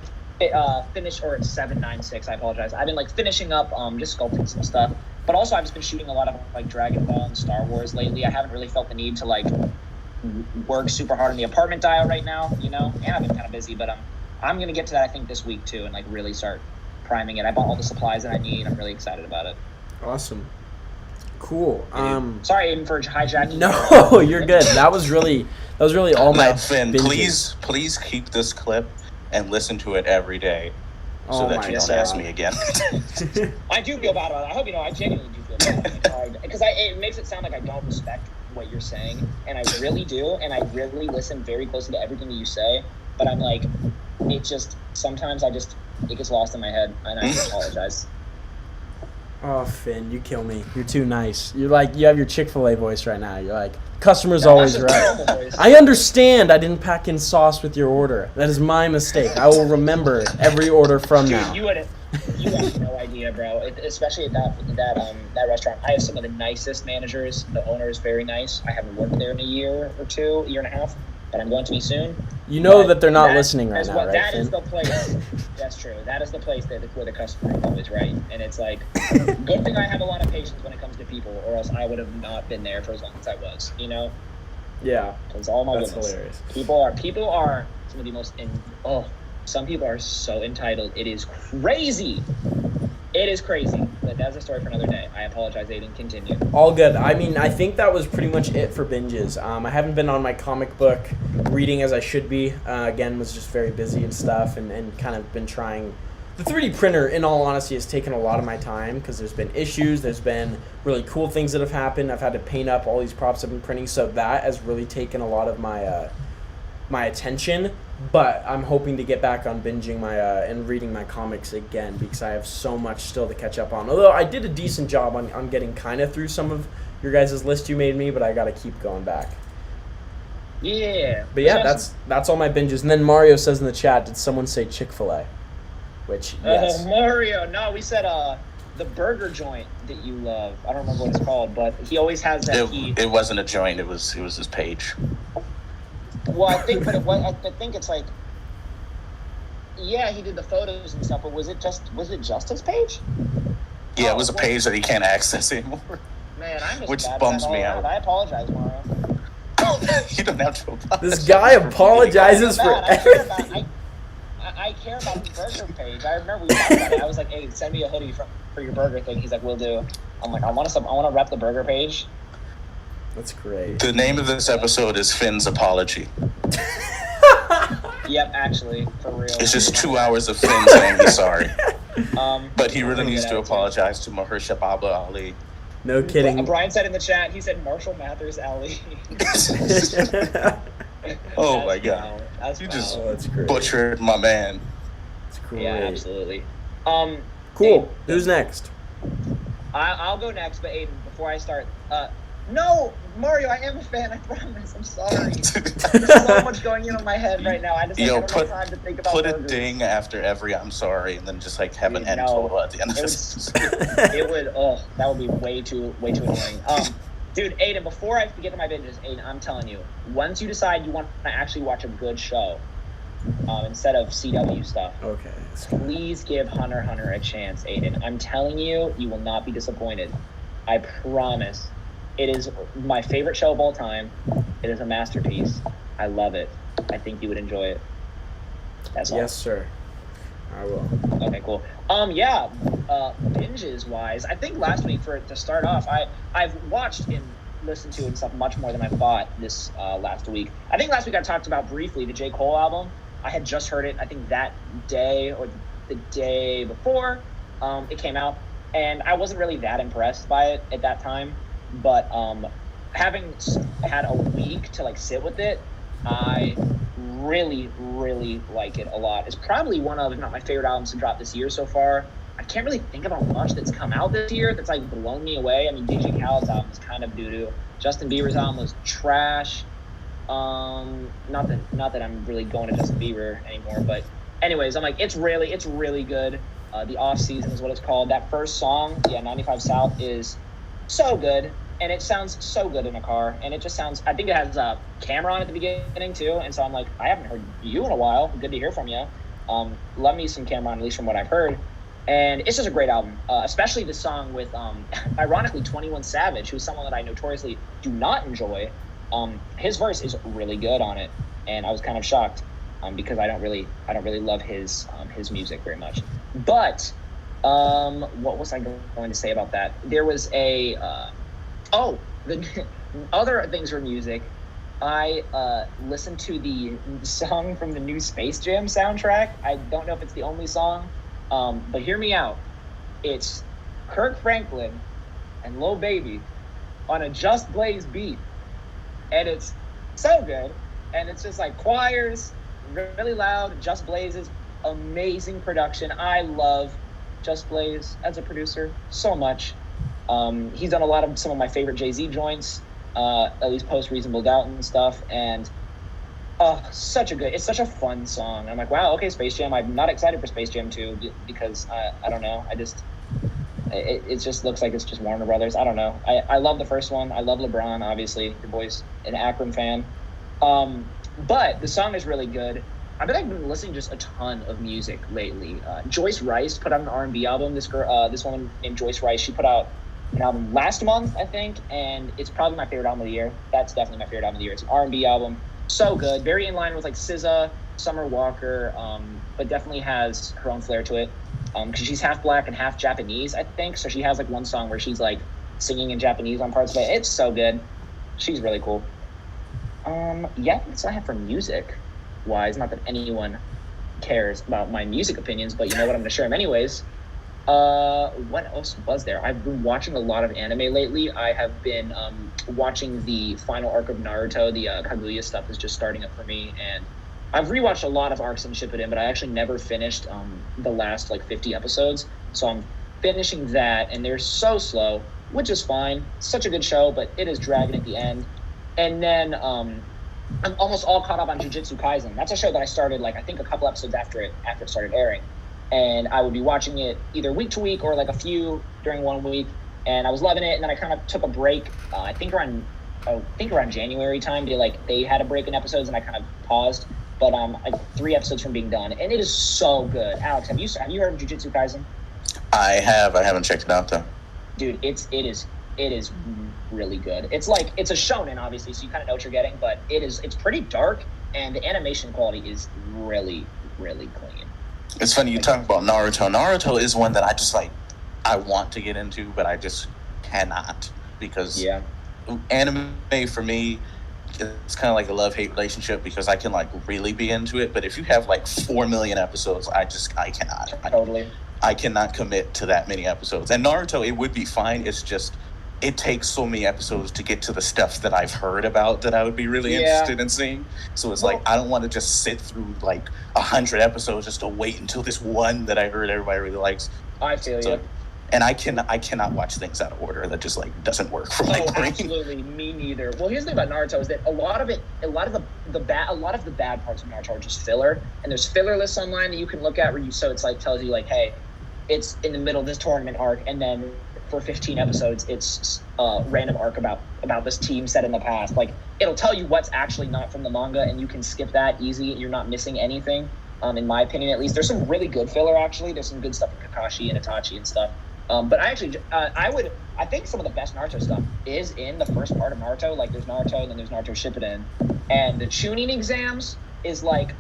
finish, or it's 796. I apologize. I've been like finishing up, just sculpting some stuff. But also, I've just been shooting a lot of like Dragon Ball and Star Wars lately. I haven't really felt the need to like work super hard on the apartment dial right now, you know. And I've been kind of busy, but I'm gonna get to that I think this week too, and like really start priming it. I bought all the supplies that I need. I'm really excited about it. Awesome. Cool. Sorry, Aiden, for hijacking. No, you're good. That was really all my. Finn, please keep this clip and listen to it every day, so that you don't ask me again. I do feel bad about it. I hope you know. I genuinely do feel bad about it because it makes it sound like I don't respect what you're saying, and I really do, and I really listen very closely to everything that you say. But I'm like, it just sometimes it gets lost in my head, and I apologize. Oh, Finn, you kill me. You're too nice. You're like, you have your Chick-fil-A voice right now. You're like, customer's always right. I understand I didn't pack in sauce with your order. That is my mistake. I will remember every order from now. You have no idea, bro. Especially at that restaurant. I have some of the nicest managers. The owner is very nice. I haven't worked there in a year or two, year and a half, but I'm going to be soon. You know that they're not listening right now, right? That is the place. That's true. That is the place where the customer is always right. And it's like, good thing I have a lot of patience when it comes to people, or else I would have not been there for as long as I was. You know? Yeah. It's all my That's goodness. Hilarious. People are some of the most some people are so entitled. It is crazy. It is crazy. But that's a story for another day. I apologize, Aiden. Continue. All good. I mean, I think that was pretty much it for binges. I haven't been on my comic book reading as I should be. Again, was just very busy and stuff, and kind of been trying. The 3D printer, in all honesty, has taken a lot of my time because there's been issues. There's been really cool things that have happened. I've had to paint up all these props I've been printing, so that has really taken a lot of my attention. But I'm hoping to get back on binging and reading my comics again because I have so much still to catch up on. Although I did a decent job on getting kind of through some of your guys' list you made me, but I got to keep going back. Yeah. But yeah, that's all my binges. And then Mario says in the chat, did someone say Chick-fil-A? Which, yes. Oh, Mario. No, we said the burger joint that you love. I don't remember what it's called, but he always has that. It wasn't a joint. It was his page. Well, I think it's like, yeah, he did the photos and stuff, but was it just his page? Yeah, it was a page that he can't access anymore. Man, I'm just which bad bums all me around. out. I apologize, Mario. You don't have to apologize. This guy apologizes for everything. I care about the burger page. I remember we talked about it. I was like, hey, send me a hoodie for your burger thing. He's like, will do. I'm like, I want to rep the burger page. That's great. The name of this episode is Finn's Apology. Yep, actually, for real. It's just 2 hours of Finn saying he's sorry. But he really needs to apologize to Mahershala Ali. No kidding. Brian said in the chat, he said Marshall Mathers Ali. Oh my God. You just butchered my man. That's great. Yeah, absolutely. Cool. Aiden, who's next? I'll go next, but Aiden, before I start, no, Mario, I am a fan, I promise. I'm sorry. There's so much going in my head right now. I just don't have time to think about burgers. Put a ding after every I'm sorry, and then just like have an end total at the end of this. That would be way too annoying. Dude, Aiden, before I get to my binges, Aiden, I'm telling you, once you decide you want to actually watch a good show, instead of CW stuff, okay, please give Hunter x Hunter a chance, Aiden. I'm telling you, you will not be disappointed. I promise. It is my favorite show of all time. It is a masterpiece. I love it. I think you would enjoy it. That's all. Yes, sir. I will. Okay, cool. Binges wise, I think last week to start off, I've watched and listened to and stuff much more than I thought this last week. I think last week I talked about briefly the J. Cole album. I had just heard it, I think that day or the day before it came out, and I wasn't really that impressed by it at that time. But having had a week to like sit with it, I really, really like it a lot. It's probably one of, if not my favorite albums to drop this year so far. I can't really think about much that's come out this year that's like blown me away. I mean, DJ Khaled's album is kind of doo-doo. Justin Bieber's album was trash. Not that I'm really going to Justin Bieber anymore, but anyways, I'm like, it's really good. The Off Season is what it's called. That first song, 95 South, is so good, and it sounds so good in a car, and it just sounds, I think it has a camera on at the beginning too, and so I'm like, I haven't heard you in a while, good to hear from you. Love me some Cameron, at least from what I've heard. And it's just a great album, especially the song with, ironically, 21 Savage, who's someone that I notoriously do not enjoy. His verse is really good on it, and I was kind of shocked because I don't really love his music very much. But what was I going to say about that? There was the other things for music. I listened to the song from the new Space Jam soundtrack. I don't know if it's the only song, but hear me out. It's Kirk Franklin and Lil Baby on a Just Blaze beat, and it's so good. And it's just like choirs, really loud. Just Blaze's amazing production. I love Just Blaze as a producer so much. He's done a lot of some of my favorite Jay-Z joints. At least post Reasonable Doubt and stuff, and it's such a fun song. I'm like, wow, okay, Space Jam. I'm not excited for Space Jam 2 because I don't know. It just looks like it's just Warner Brothers. I don't know. I love the first one. I love LeBron, obviously. Your boy's an Akron fan. But the song is really good. I've been listening just a ton of music lately. Joyce Rice put out an R&B album. This woman named Joyce Rice, she put out an album last month, I think, and it's probably my favorite album of the year. That's definitely my favorite album of the year. It's an R&B album. So good. Very in line with like SZA, Summer Walker, but definitely has her own flair to it. Because she's half black and half Japanese, I think. So she has like one song where she's like singing in Japanese on parts of it. It's so good. She's really cool. I think that's all I have for music wise. Not that anyone cares about my music opinions, but you know what? I'm going to share them anyways. What else was there? I've been watching a lot of anime lately. I have been watching the final arc of Naruto. The Kaguya stuff is just starting up for me, and I've rewatched a lot of arcs in Shippuden, but I actually never finished the last like 50 episodes. So I'm finishing that, and they're so slow, which is fine. Such a good show, but it is dragging at the end. And then I'm almost all caught up on Jujutsu Kaisen. That's a show that I started like I think a couple episodes after it started airing. And I would be watching it either week to week or like a few during 1 week, and I was loving it. And then I kind of took a break. I think around January time, they had a break in episodes, and I kind of paused. But like 3 episodes from being done, and it is so good. Alex, have you heard of Jujutsu Kaisen? I have. I haven't checked it out though. Dude, it is really good. It's like it's a shonen, obviously, so you kind of know what you're getting. But it's pretty dark, and the animation quality is really, really clean. It's funny you talk about Naruto. Naruto is one that I just like. I want to get into, but I just cannot because anime for me, it's kind of like a love-hate relationship because I can like really be into it, but if you have like 4 million episodes, I cannot. Totally. I cannot commit to that many episodes. And Naruto, it would be fine. It's just it takes so many episodes to get to the stuff that I've heard about that I would be really interested in seeing. So it's like I don't want to just sit through like 100 episodes just to wait until this one that I heard everybody really likes. I feel you. And I cannot watch things out of order. That just like doesn't work for my brain. Absolutely, me neither. Well, here's the thing about Naruto is that a lot of the bad parts of Naruto are just filler, and there's filler lists online that you can look at where it's like tells you like, hey, it's in the middle of this tournament arc, and then for 15 episodes it's a random arc about this team set in the past. Like it'll tell you what's actually not from the manga, and you can skip that easy. You're not missing anything. In my opinion, at least, there's some really good filler. Actually, there's some good stuff with Kakashi and Itachi and stuff. But I think some of the best Naruto stuff is in the first part of Naruto. Like there's Naruto, and then there's Naruto Shippuden, and the Chunin exams is like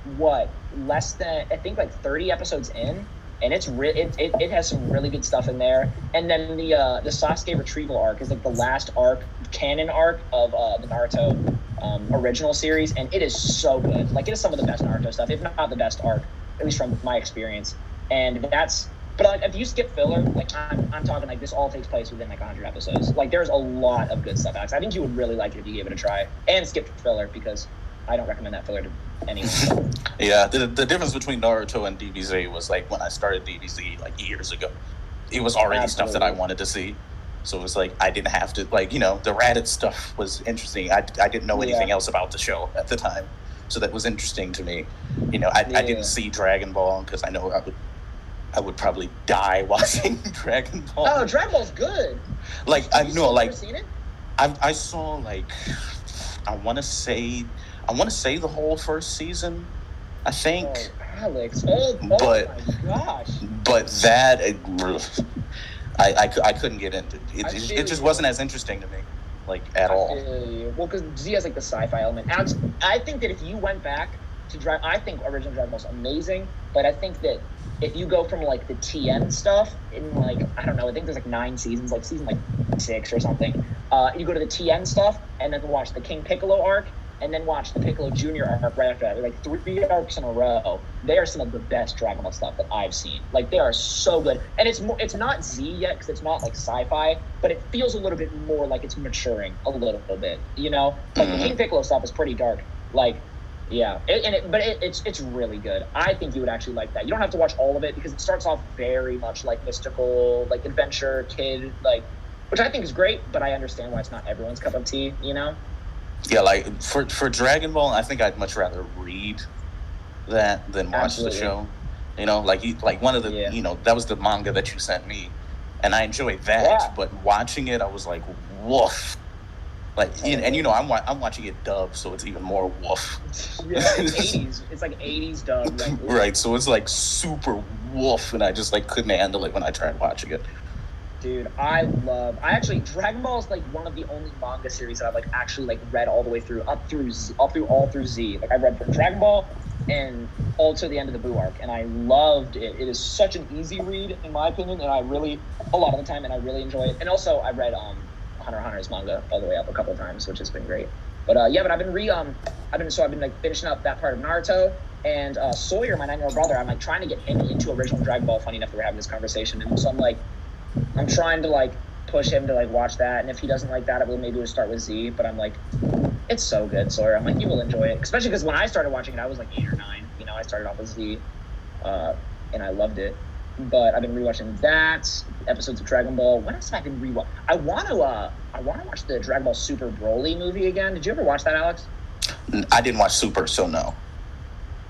less than I think like 30 episodes in, and it's it has some really good stuff in there. And then the Sasuke retrieval arc is like the last canon arc of the Naruto original series, and it is so good. Like it is some of the best Naruto stuff, if not the best arc, at least from my experience. And but like, if you skip filler, like I'm talking like this all takes place within like 100 episodes. Like there's a lot of good stuff, Alex. I think you would really like it if you gave it a try and skip filler, because I don't recommend that filler to anyone. Yeah, the difference between Naruto and DBZ was like when I started DBZ like years ago, it was already stuff that I wanted to see. So it was like I didn't have to like, the Raditz stuff was interesting. I didn't know anything else about the show at the time, so that was interesting to me. I didn't see Dragon Ball because I know I would probably die watching Dragon Ball. Oh, Dragon Ball's good. Like I know, like seen it? I saw like I want to say the whole first season, I think. Oh, Alex. Oh my gosh. But that, I couldn't get into it. It just wasn't as interesting to me, like, at all. Well, because Z has, like, the sci-fi element. Alex, I think that if you went back to I think original Dragon Ball's amazing, but I think that if you go from, like, the TN stuff in, like, I don't know, I think there's, like, 9 seasons, like season, like, 6 or something. You go to the TN stuff and then watch the King Piccolo arc and then watch the Piccolo Jr. arc right after that. They're, like, 3 arcs in a row. They are some of the best Dragon Ball stuff that I've seen. Like, they are so good. And it's not Z yet because it's not, like, sci-fi, but it feels a little bit more like it's maturing a little bit, you know? Like, the King Piccolo stuff is pretty dark. Like, yeah, but it's really good. I think you would actually like that. You don't have to watch all of it because it starts off very much like mystical, like adventure, kid, like, which I think is great. But I understand why it's not everyone's cup of tea. You know? Yeah, like for Dragon Ball, I think I'd much rather read that than watch the show. You know, like one of the that was the manga that you sent me, and I enjoyed that. Yeah. But watching it, I was like, woof. Like, and I'm watching it dubbed, so it's even more woof. Yeah, it's 80s. It's like 80s dubbed. Like, right, so it's like super woof, and I just like couldn't handle it when I tried watching it. Dude, Dragon Ball is like one of the only manga series that I've like actually like read all the way through, all through Z. Like I read from Dragon Ball and all to the end of the Buu arc, and I loved it. It is such an easy read in my opinion, and I really enjoy it. And also I read Hunter x Hunter's manga all the way up a couple of times, which has been great. But I've been like finishing up that part of Naruto, and Sawyer, my 9-year-old brother, I'm like trying to get him into original Dragon Ball. Funny enough, we're having this conversation, and so I'm trying to like push him to like watch that, and if he doesn't like that, we'll start with Z. But I'm like, it's so good, Sawyer. I'm like, you will enjoy it, especially because when I started watching it, I was like 8 or 9. You know, I started off with Z, and I loved it. But I've been rewatching that, episodes of Dragon Ball. What else have I been rewatching? I want to watch the Dragon Ball Super Broly movie again. Did you ever watch that, Alex? I didn't watch Super, so no.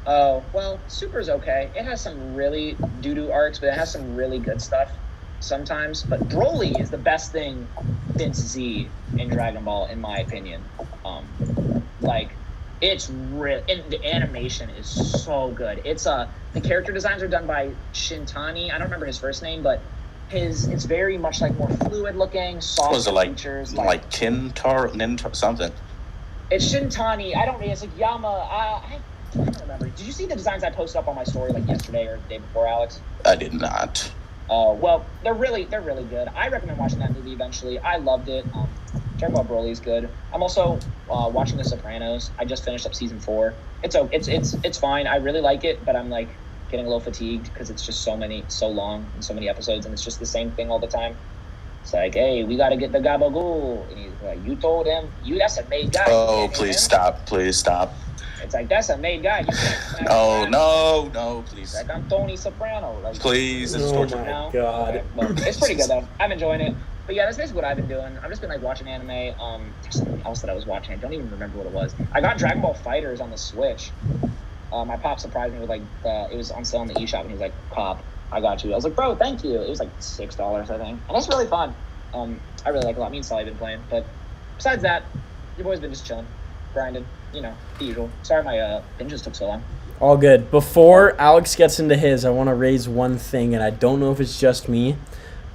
Oh, well, Super's okay. It has some really doo-doo arcs, but it has some really good stuff sometimes. But Broly is the best thing since Z in Dragon Ball, in my opinion. It's real, and the animation is so good. It's the character designs are done by Shintani. I don't remember his first name, but it's very much like more fluid looking, soft features. Like Nintar something. It's Shintani. It's like Yama. I don't remember. Did you see the designs I posted up on my story like yesterday or the day before, Alex? I did not. Well, they're really good. I recommend watching that movie eventually. I loved it. Dragon Ball Broly is good. I'm also watching The Sopranos. I just finished up season 4. It's fine. I really like it, but I'm like getting a little fatigued because it's just so long and so many episodes, and it's just the same thing all the time. It's like, hey, we got to get the gabagool. And he's like, you told him, that's a made guy. Oh, please stop. It's like, that's a made guy. Oh, no, please. Like, I'm Tony Soprano. Like, please, it's torture. Oh, my God. Okay, well, it's pretty good, though. I'm enjoying it. But yeah, that's basically what I've been doing. I've just been like watching anime. There's something else that I was watching. I don't even remember what it was. I got Dragon Ball FighterZ on the Switch. My pop surprised me with like it was on sale in the eShop, and he was like, "Pop, I got you." I was like, "Bro, thank you." It was like $6, I think, and it's really fun. I really like it a lot. Me and Sally have been playing, but besides that, your boy's been just chilling, grinding. You know, the usual. Sorry, my binges took so long. All good. Before Alex gets into his, I want to raise one thing, and I don't know if it's just me.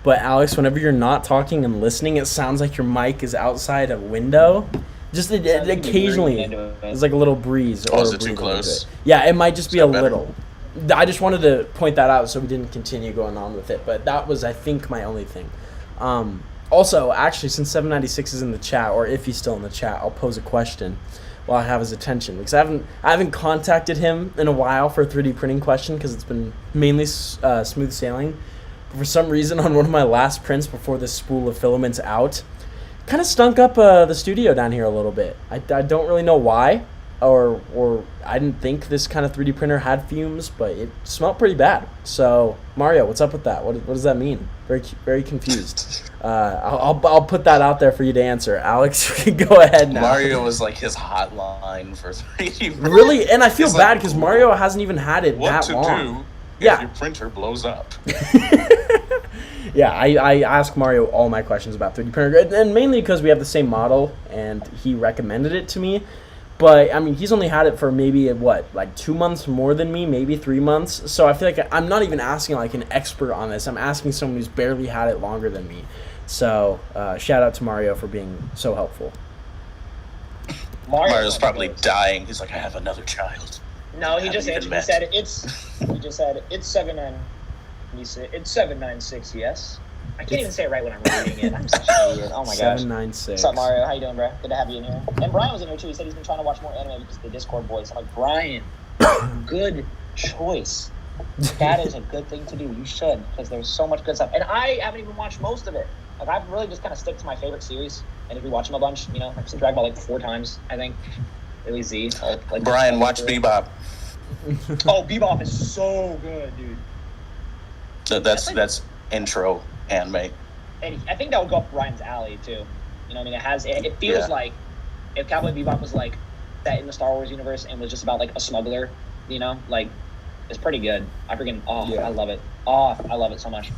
But Alex, whenever you're not talking and listening, it sounds like your mic is outside a window. Just occasionally, it's like a little breeze. Or is it too close? Yeah, it might just be a little. I just wanted to point that out so we didn't continue going on with it. But that was, I think, my only thing. Also, actually, since 796 is in the chat, or if he's still in the chat, I'll pose a question while I have his attention, because I haven't contacted him in a while for a 3D printing question because it's been mainly smooth sailing. For some reason, on one of my last prints before this spool of filaments out, kind of stunk up the studio down here a little bit. I don't really know why, or I didn't think this kind of 3D printer had fumes, but it smelled pretty bad. So, Mario, what's up with that? What does that mean? Very, very confused. I'll put that out there for you to answer. Alex, go ahead now. Mario was like his hotline for 3D. Really? And I feel bad because Mario hasn't even had it that long. What to do if your printer blows up? Yeah, I ask Mario all my questions about 3D printer, and mainly because we have the same model, and he recommended it to me. But, I mean, he's only had it for maybe, 2 months more than me, maybe 3 months. So I feel like I'm not even asking, like, an expert on this. I'm asking someone who's barely had it longer than me. So, shout out to Mario for being so helpful. Mario's probably dying. He's like, I have another child. No, he just answered. He said it's 796. It's 796. Yes. I can't even say it right when I'm reading it. I'm such an idiot. Oh my gosh. 796. What's up, Mario? How you doing, bro? Good to have you in here. And Brian was in here too. He said he's been trying to watch more anime because of the Discord boys. I'm like, Brian, good choice. That is a good thing to do. You should, because there's so much good stuff. And I haven't even watched most of it. Like, I've really just kind of stick to my favorite series and if we watch them a bunch. You know, I've seen Dragon Ball like 4 times, I think. At least Z. Like, Brian, watch Bebop. Oh, Bebop is so good, dude. That's intro anime. And I think that would go up Ryan's alley too. You know what I mean? It feels like if Cowboy Bebop was like set in the Star Wars universe and was just about like a smuggler, you know, like it's pretty good. I love it. Oh, I love it so much.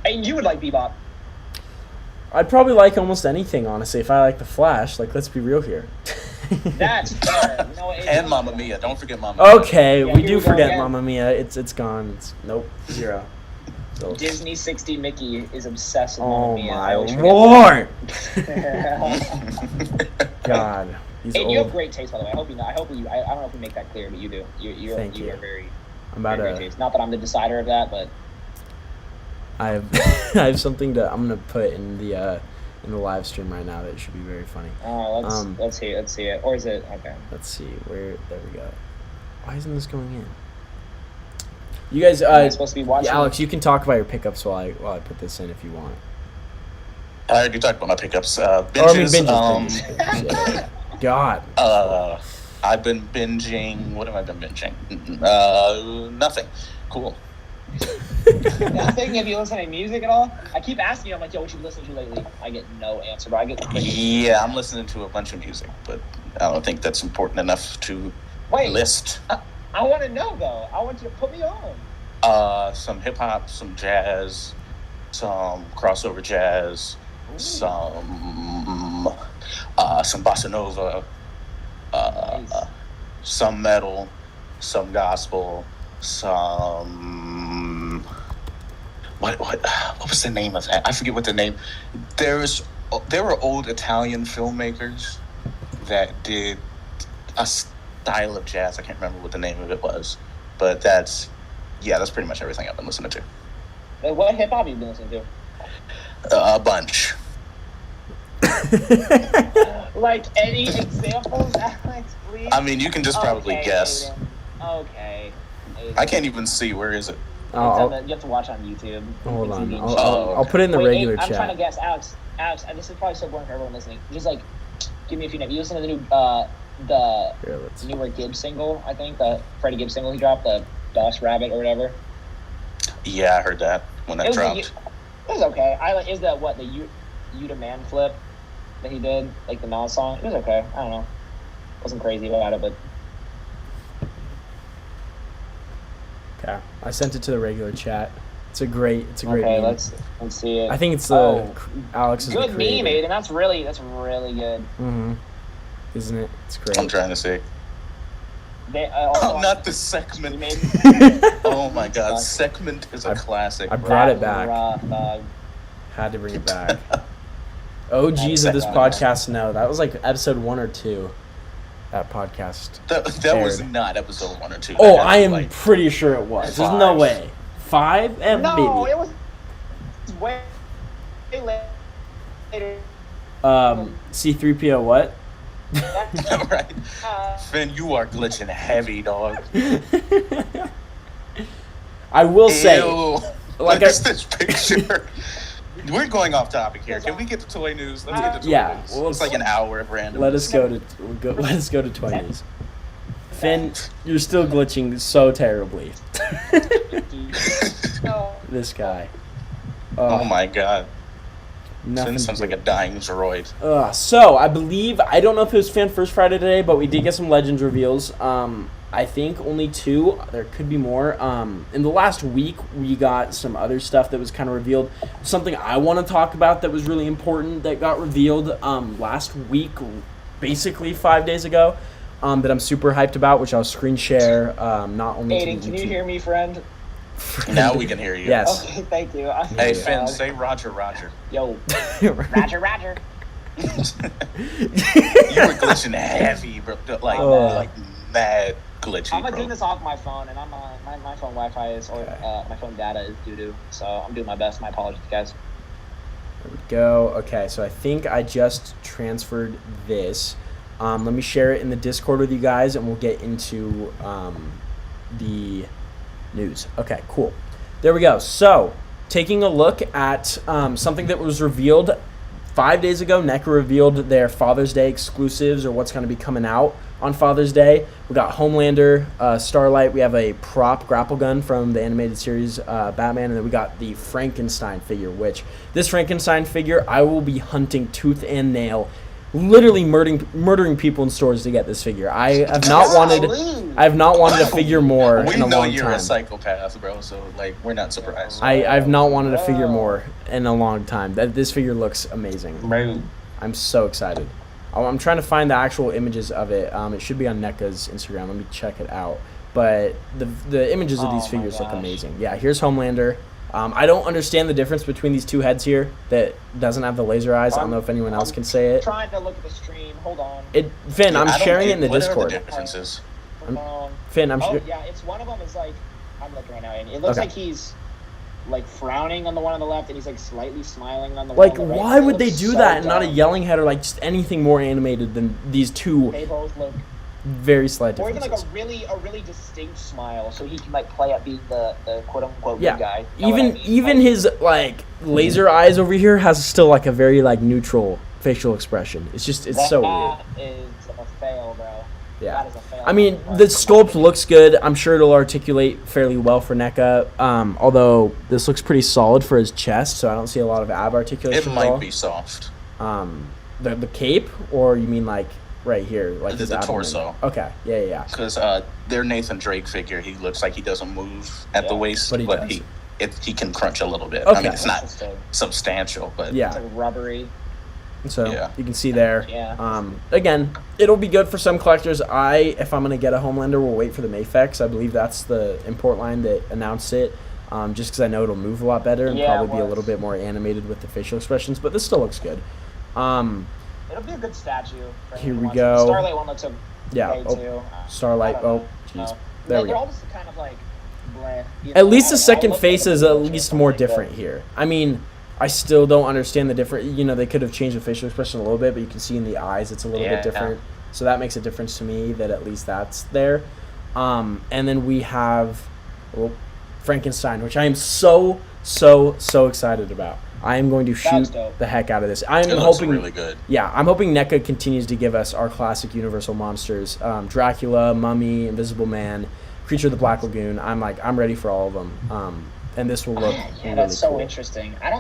And you would like Bebop. I'd probably like almost anything, honestly, if I like The Flash. Like, let's be real here. That's fair. You know, and Mamma Mia. Don't forget Mamma Mia. Okay, we do forget Mamma Mia. It's gone. Nope, 0. So. Disney 60 Mickey is obsessed with Mamma Mia. Oh my lord! God, he's and old. you have great taste, by the way. I hope you know. I don't know if we make that clear, but you do. You are very. I'm about very great taste. Not that I'm the decider of that, but I have I have something I'm gonna put in the live stream right now that should be very funny. Oh, let's see it. Or is it okay? Let's see where. There we go. Why isn't this going in? You guys, supposed to be watching. Alex, you can talk about your pickups while I put this in if you want. I already talked about my pickups. Binges. Binges. God. I've been binging. What have I been binging? Nothing. Cool. Nothing. Have you listened to music at all? I keep asking you. I'm like, yo, what you listening to lately? I get no answer, but I get. Yeah, I'm listening to a bunch of music, but I don't think that's important enough to list. I want to know though. I want you to put me on. Some hip hop, some jazz, some crossover jazz, some bossa nova, Nice. some metal, some gospel, some what was the name of that? I forget what the name. There were old Italian filmmakers that did a style of jazz. I can't remember what the name of it was, but that's pretty much everything I've been listening to. What hip hop have you been listening to? A bunch. Like any examples, Alex, please? I mean, you can just probably guess. Aiden. Okay. Aiden. I can't even see. Where is it? You have to watch on YouTube. Hold on. I'll put it in the regular Aiden, chat. I'm trying to guess. Alex, and this is probably so boring for everyone listening. Just like, give me a few names. You listen to the new, newer Gibbs single, I think, the Freddie Gibbs single he dropped, the Boss Rabbit or whatever. Yeah, I heard that when that dropped. It was okay. Is that what the Yuta Man flip that he did, like the Nas song? It was okay. I don't know. Wasn't crazy about it, but. Okay, I sent it to the regular chat. It's a great meme. Okay, let's see it. I think it's Alex's good meme, Aiden. That's really good. Mm-hmm. Isn't it? It's great. I'm trying to see. Not the segment. Oh my god, segment is a classic. I brought it back. Had to bring it back. OGs of this podcast know that was like episode 1 or 2. That podcast. That was not episode 1 or 2. Oh, I am pretty sure it was. 5. There's no way. 5? No, maybe. It was way later. C3PO what? Right. Finn, you are glitching heavy, dog. I will say, like this picture. We're going off topic here. Can we get to toy news? Let's get to toy news. Well, it's like an hour of random. Let us go to toy news. Finn, you're still glitching so terribly. This guy. Oh my god. Nothing. Finn sounds like a dying droid. So, I don't know if it was Fan First Friday today, but we did get some Legends reveals. I think only 2. There could be more. In the last week, we got some other stuff that was kind of revealed. Something I want to talk about that was really important that got revealed last week, basically 5 days ago, that I'm super hyped about, which I'll screen share. Not only Aiden, to can you hear me, friend? Now we can hear you. Yes. Okay, thank you. Hey, Finn, say Roger, Roger. Yo. Roger, Roger. You were glitching heavy, bro. Like mad glitchy, I'm bro. doing this off my phone, and I'm my phone Wi-Fi is, or my phone data is doo-doo. So I'm doing my best. My apologies, guys. There we go. Okay, so I think I just transferred this. Let me share it in the Discord with you guys, and we'll get into the news. Okay, cool. There we go. So, taking a look at something that was revealed 5 days ago. NECA revealed their Father's Day exclusives, or what's going to be coming out on Father's Day. We got Homelander, Starlight. We have a prop grapple gun from the animated series Batman, and then we got the Frankenstein figure, which this Frankenstein figure I will be hunting tooth and nail, literally murdering people in stores to get this figure. I have not wanted a figure more in a long time. We know you're a psychopath, bro, so like we're not surprised. I've not wanted a figure more in a long time. This figure looks amazing. Right. I'm so excited. I'm trying to find the actual images of it. It should be on NECA's Instagram. Let me check it out. But the images of these figures look amazing. Yeah, here's Homelander. I don't understand the difference between these two heads here that doesn't have the laser eyes. I don't know if anyone else can say it. Trying to look at the stream. Hold on. Finn, I'm sharing it in the Discord. What are the differences? Finn, I'm sure. Yeah, it's one of them is like, I'm looking right now, and it looks like he's like frowning on the one on the left, and he's like slightly smiling on the one on the right. Why would they do that and not a yelling head or like just anything more animated than these two? They both look very slight differences. Or even like a really distinct smile, so he can like play at being the quote unquote good guy. Even his like laser eyes over here has still like a very like neutral facial expression. It's so weird. That is a fail, bro. Yeah. That is a fail. I mean, the sculpt looks good. I'm sure it'll articulate fairly well for NECA. Although this looks pretty solid for his chest, so I don't see a lot of ab articulation. It might be soft. The cape, or you mean like right here, like the torso? Okay, yeah. Because their Nathan Drake figure, he looks like he doesn't move at the waist, but he can crunch a little bit. Okay. I mean, it's not substantial, but yeah, it's like rubbery. So you can see there. Again, it'll be good for some collectors. If I'm gonna get a Homelander, will wait for the Mafex. I believe that's the import line that announced it. Just because I know it'll move a lot better and probably be a little bit more animated with the facial expressions. But this still looks good. It'll be a good statue. Here we go. The Starlight one looks okay too. Starlight. Jeez. There we They're go. all just kind of like bleh. At least the second face is at least more different here. I mean, I still don't understand the different. They could have changed the facial expression a little bit, but you can see in the eyes it's a little bit different. So that makes a difference to me that at least that's there. And then we have Frankenstein, which I am so excited about. I am going to shoot the heck out of this. I'm hoping really good. Yeah, I'm hoping NECA continues to give us our classic Universal monsters: Dracula, Mummy, Invisible Man, Creature of the Black Lagoon. I'm ready for all of them. And this will look really that's so cool. Interesting. I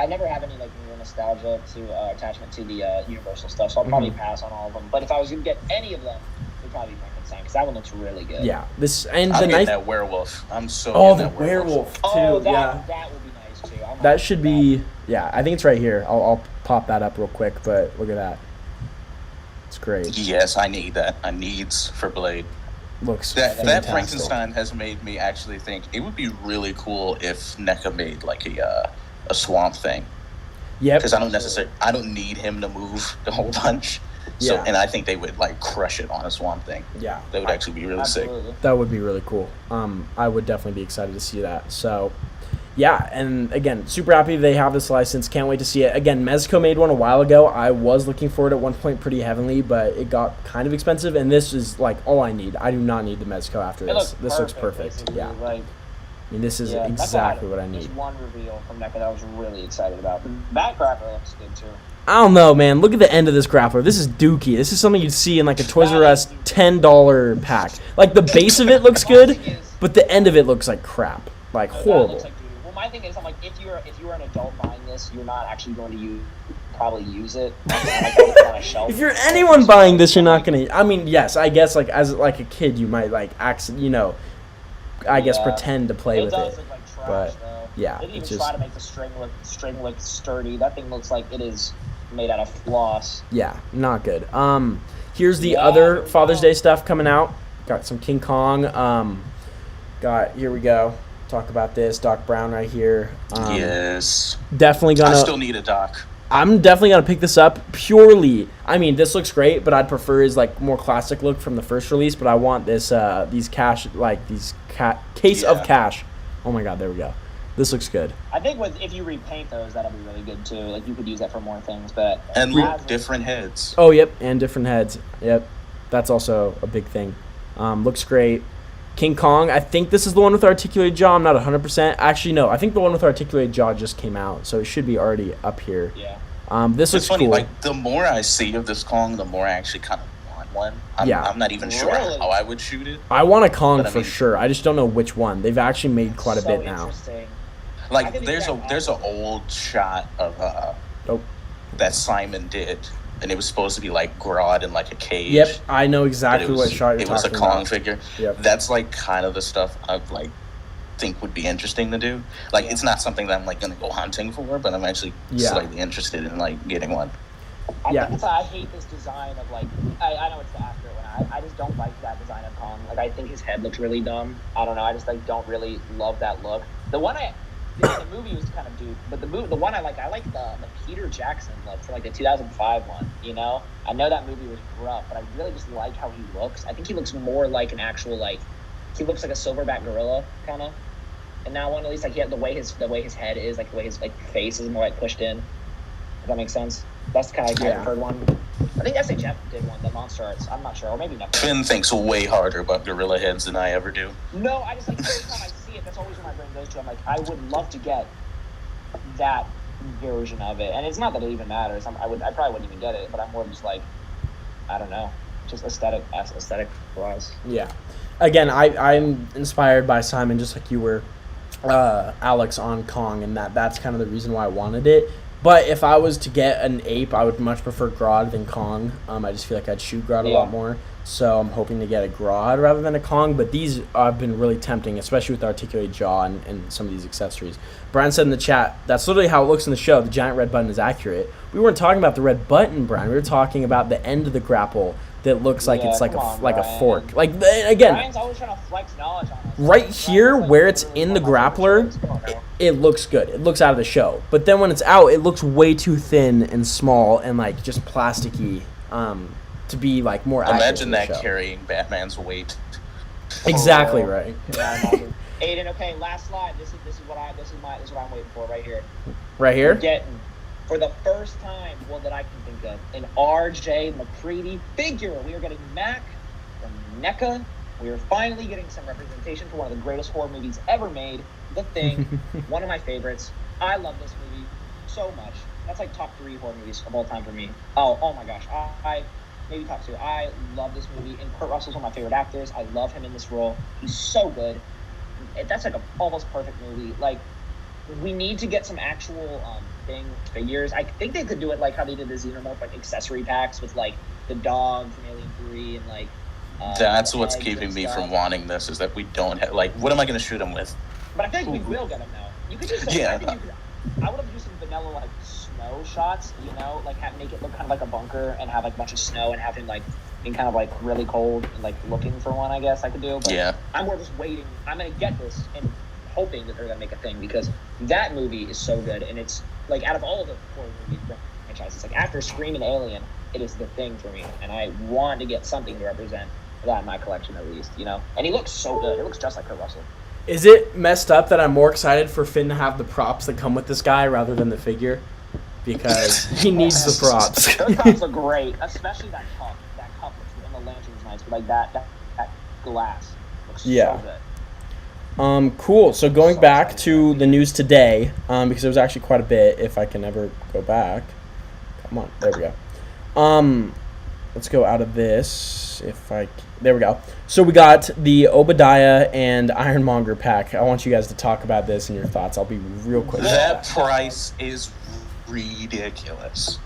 never have any like real nostalgia to attachment to the Universal stuff, so I'll probably pass on all of them. But if I was gonna get any of them, it would probably be Frankenstein because that one looks really good. Yeah, that werewolf. I'm so. The werewolf too. That would be nice too. That should be. Yeah, I think it's right here. I'll pop that up real quick, but look at that. It's great. Yes, I need that. I needs for Blade. Looks that Frankenstein has made me actually think it would be really cool if NECA made like a Swamp Thing. Yeah. Because I don't need him to move the whole bunch. So and I think they would like crush it on a Swamp Thing. Yeah. That would actually be really sick. That would be really cool. I would definitely be excited to see that. So yeah, and again, super happy they have this license. Can't wait to see it. Again, Mezco made one a while ago. I was looking for it at one point pretty heavily, but it got kind of expensive, and this is like all I need. I do not need the Mezco after this. This looks perfect. Yeah. I mean, this is exactly what I need. There's one reveal from NECA that I was really excited about. That grappler looks good too. I don't know, man. Look at the end of this grappler. This is dookie. This is something you'd see in like a Toys R Us $10 pack. Like the base of it looks good, but the end of it looks like crap. Like horrible. My thing is, I'm like, if you're an adult buying this, you're not actually going to probably use it. On a shelf. If you're anyone buying this, you're not gonna. I mean, yes, I guess like as like a kid, you might like pretend to play with it. Look like trash, but though. yeah, they didn't even try to make the string look sturdy. That thing looks like it is made out of floss. Yeah, not good. Here's the other Father's Day stuff coming out. Got some King Kong. Here we go. Talk about this. Doc Brown right here. Yes. Definitely gonna. I still need a Doc. I'm definitely gonna pick this up purely. I mean, this looks great, but I'd prefer his like more classic look from the first release. But I want this case of cash. Oh my God, there we go. This looks good. I think if you repaint those, that'll be really good too. Like you could use that for more things, but different heads. Oh, yep, and different heads. Yep, that's also a big thing. Looks great. King Kong. I think this is the one with articulated jaw. I'm not 100%. Actually, no. I think the one with articulated jaw just came out, so it should be already up here. Yeah. This looks funny. Cool. Like the more I see of this Kong, the more I actually kind of want one. I'm not even sure how I would shoot it. I want a Kong for sure. I just don't know which one. They've actually made quite a bit now. Like there's an old shot of that Simon did, and it was supposed to be like Grodd in like a cage. Yep, I know exactly what shot you're talking about. It was a Kong figure. Yep. That's like kind of the stuff I like think would be interesting to do. Like it's not something that I'm like gonna go hunting for, but I'm actually slightly interested in like getting one. I hate this design of like I know it's the accurate one. I just don't like that design of Kong. Like I think his head looks really dumb. I don't know. I just like don't really love that look. The movie was kind of duped, but the one I like the Peter Jackson look for like the 2005 one. You know, I know that movie was rough, but I really just like how he looks. I think he looks more like an actual he looks like a silverback gorilla kind of. And that one, at least, like the way his head is, like the way his face is more like pushed in. If that makes sense. That's kind of like the third one. I think SHF did one, the Monster Arts. I'm not sure, or maybe not. Finn thinks way harder about gorilla heads than I ever do. No, I just like every time I see it, that's always where my brain goes to. I'm like, I would love to get that version of it, and it's not that it even matters. I probably wouldn't even get it, but I'm more just like, I don't know, just aesthetic wise. Yeah. Again, I'm inspired by Simon, just like you were, Alex, on Kong, and that's kind of the reason why I wanted it. But if I was to get an ape, I would much prefer Grodd than Kong. I just feel like I'd shoot Grodd a lot more. So I'm hoping to get a Grodd rather than a Kong. But these have been really tempting, especially with the articulated jaw and some of these accessories. Brian said in the chat, that's literally how it looks in the show. The giant red button is accurate. We weren't talking about the red button, Brian. We were talking about the end of the grapple that looks like it's like a fork. Like, again, Brian's always trying to flex knowledge on us. Right here, where it's in the grappler, it looks good. It looks out of the show. But then when it's out, it looks way too thin and small and like just plasticky to be like more accurate. Imagine that carrying Batman's weight. Exactly right. Aiden, okay, last slide. This is what I'm waiting for right here. Right here? We're getting, for the first time, that I can think of, an RJ McCready figure. We are getting Mac from NECA. We are finally getting some representation for one of the greatest horror movies ever made, The Thing. One of my favorites. I love this movie so much. That's like top 3 horror movies of all time for me. Oh my gosh. I maybe top 2. I love this movie, and Kurt Russell's one of my favorite actors. I love him in this role. He's so good. That's like an almost perfect movie. Like, we need to get some actual figures. I think they could do it like how they did the Xenomorph, like accessory packs with like the dog from Alien 3 and like. That's what's keeping me from wanting this, is that we don't have, like, what am I going to shoot him with? But I think we will get him now. You could do some. Yeah. I would have do some vanilla like snow shots. You know, like make it look kind of like a bunker and have like a bunch of snow and have him like being kind of like really cold and like looking for one. I guess I could do. But yeah. I'm more just waiting. I'm gonna get this and hoping that they're gonna make a thing, because that movie is so good, and it's like out of all of the horror movie franchises, like after Scream and Alien, it is The Thing for me, and I want to get something to represent that in my collection at least, you know. And he looks so good. It looks just like Kurt Russell. Is it messed up that I'm more excited for Finn to have the props that come with this guy rather than the figure? Because he needs the props. Those props are great, especially that cup. That cup looks good, and the lantern's nice, but like that glass looks so good. Cool. So going back to the news today, because there was actually quite a bit, if I can ever go back. Come on, there we go. Let's go out of this. There we go. So we got the Obadiah and Ironmonger pack. I want you guys to talk about this and your thoughts. I'll be real quick. That price is ridiculous.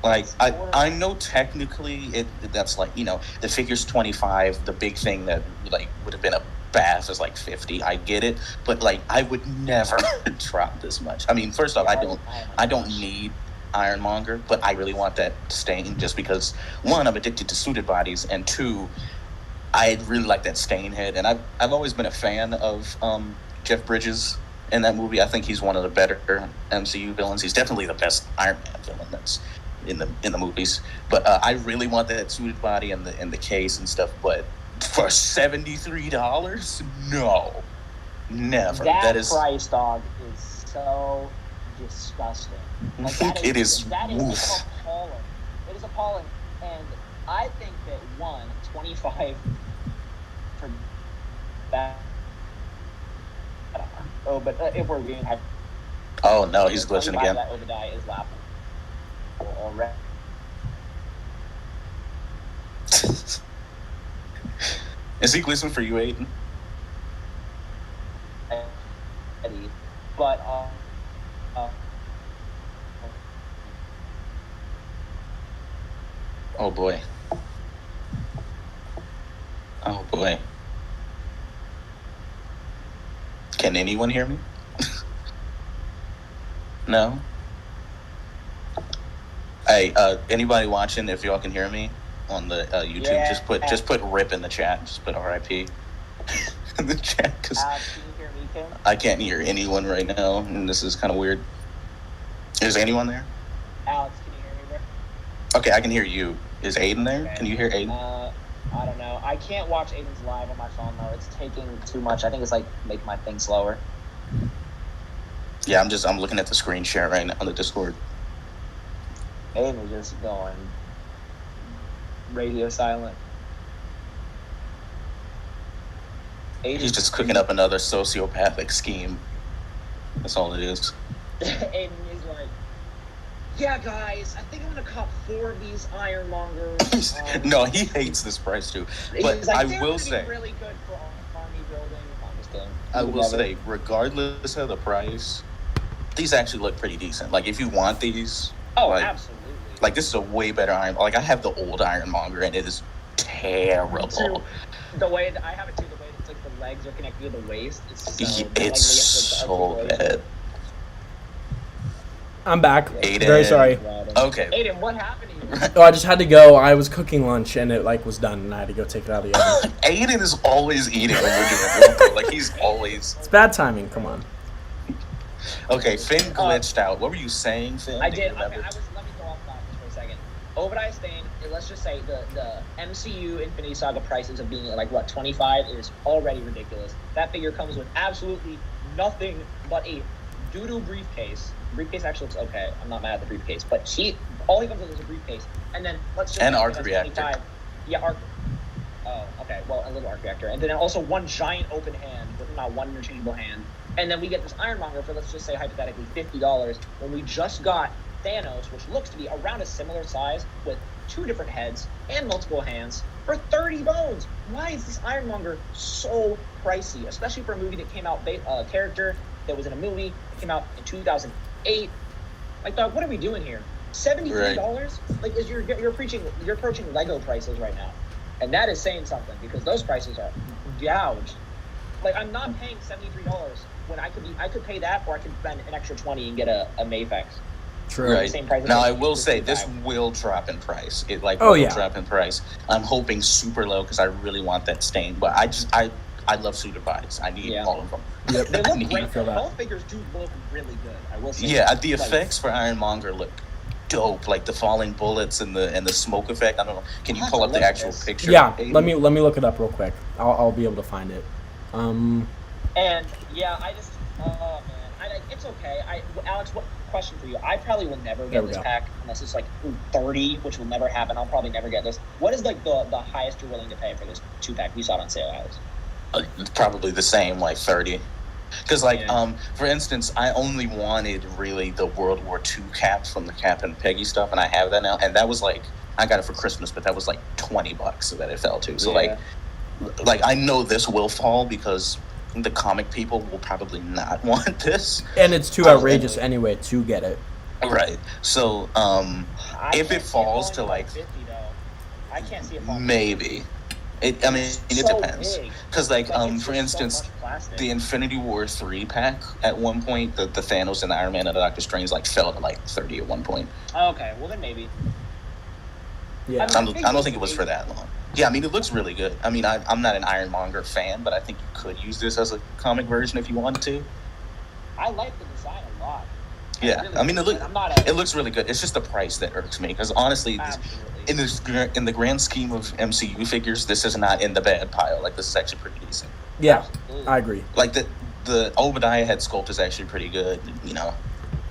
Like, I know technically that's like, you know, the figure's 25. The big thing that like would have been a bath is like 50. I get it, but like I would never drop this much. I mean, first off, I don't need Ironmonger, but I really want that Stain just because, one, I'm addicted to suited bodies, and two, I really like that Stain head. And I've always been a fan of Jeff Bridges in that movie. I think he's one of the better MCU villains. He's definitely the best Iron Man villain that's in the movies. But I really want that suited body and the case and stuff. But for $73, no, never. That is price, dog, is so disgusting. Like, it is appalling. It is appalling, and I think that 25 for that. Oh, but if we're being hyper. Oh no, he's glitching again. That Obadiah is laughing already. Is he glitching for you, Aiden? But oh boy. Oh boy. Can anyone hear me? No? Hey, anybody watching, if y'all can hear me on the YouTube, Yeah. just put RIP in the chat. Just put RIP in the chat, because can you hear me, Tim? I can't hear anyone right now, and this is kind of weird. Is anyone there? Alex, can you hear me there? Okay, I can hear you. Is Aiden there? Okay. Can you hear Aiden? I don't know. I can't watch Aiden's live on my phone, though. It's taking too much. I think it's like making my thing slower. Yeah, I'm looking at the screen share right now on the Discord. Aiden is just going radio silent. He's just cooking up another sociopathic scheme. That's all it is. Aiden is like, yeah, guys, I think I'm gonna cop 4 of these Ironmongers. No, he hates this price too. But like, I will say, really good for army building. I'm just kidding. I will say, regardless of the price, these actually look pretty decent. Like, if you want these, Absolutely. Like, this is a way better Iron. Like, I have the old Ironmonger, and it is terrible. The way that I have it too, the way it's like the legs are connected to the waist, It's so bad. I'm back. Aiden. Very sorry. Okay. Aiden, what happened to you? Oh, I just had to go. I was cooking lunch and it was done, and I had to go take it out of the oven. Aiden is always eating when we're doing it. Like, he's always. It's bad timing. Come on. Okay, Finn glitched out. What were you saying, Finn? I did. Let me go off that for a second. Obadiah Stane, let's just say the MCU Infinity Saga prices of being like, what, 25 is already ridiculous. That figure comes with absolutely nothing but a doo-doo briefcase. Briefcase actually looks okay. I'm not mad at the briefcase. But all he comes with is a briefcase. And then let's just and say arc that's reactor. 25. Yeah, arc. Oh, okay. Well, a little arc reactor. And then also one giant open hand, but not one interchangeable hand. And then we get this Ironmonger for, let's just say, hypothetically, $50, when we just got Thanos, which looks to be around a similar size, with 2 different heads and multiple hands, for 30 bones. Why is this Ironmonger so pricey? Especially for a movie that came out, a character that was in a movie that came out in 2008. Like, dog, what are we doing here? $73? Right. Like, you're approaching Lego prices right now. And that is saying something, because those prices are gouged. Like, I'm not paying $73 when I could pay that, or I could spend an extra $20 and get a Mafex. True. Right. Same price. Now, I will say, this will drop in price. It will drop in price. I'm hoping super low, because I really want that Stain. But I love suited bodies. I need all of them. Yep. They look great. Both figures do look really good, I will say. Yeah, the effects for Ironmonger look dope. Like the falling bullets and the smoke effect. I don't know. Can you pull up the actual picture? Yeah, let me look it up real quick. I'll be able to find it. And yeah, it's okay. Alex, what question for you? I probably will never get this pack unless it's like 30, which will never happen. I'll probably never get this. What is like the highest you're willing to pay for this 2-pack? We saw it on sale, Alex. Probably the same, like 30. Because, for instance, I only wanted really the World War II cap from the Cap and Peggy stuff, and I have that now. And that was like, I got it for Christmas, but that was like $20 that it fell to. So like I know this will fall because the comic people will probably not want this. And it's too outrageous anyway to get it. Right. So if it falls to like 50, though. I can't see it falling. Maybe. I mean, it depends. Because, like, for instance, the Infinity War 3 pack, at one point, the Thanos and the Iron Man and the Doctor Strange, like, fell to, like, 30 at one point. Oh, okay, well, then maybe. Yeah. I don't think it was for that long. Yeah, I mean, it looks really good. I mean, I'm not an Ironmonger fan, but I think you could use this as a comic version if you wanted to. I like the design a lot. Yeah, really I mean, it looks really good. It's just the price that irks me, because honestly, in the grand scheme of MCU figures, this is not in the bad pile. Like, this is actually pretty decent. Yeah, absolutely. I agree. Like, the Obadiah head sculpt is actually pretty good, you know.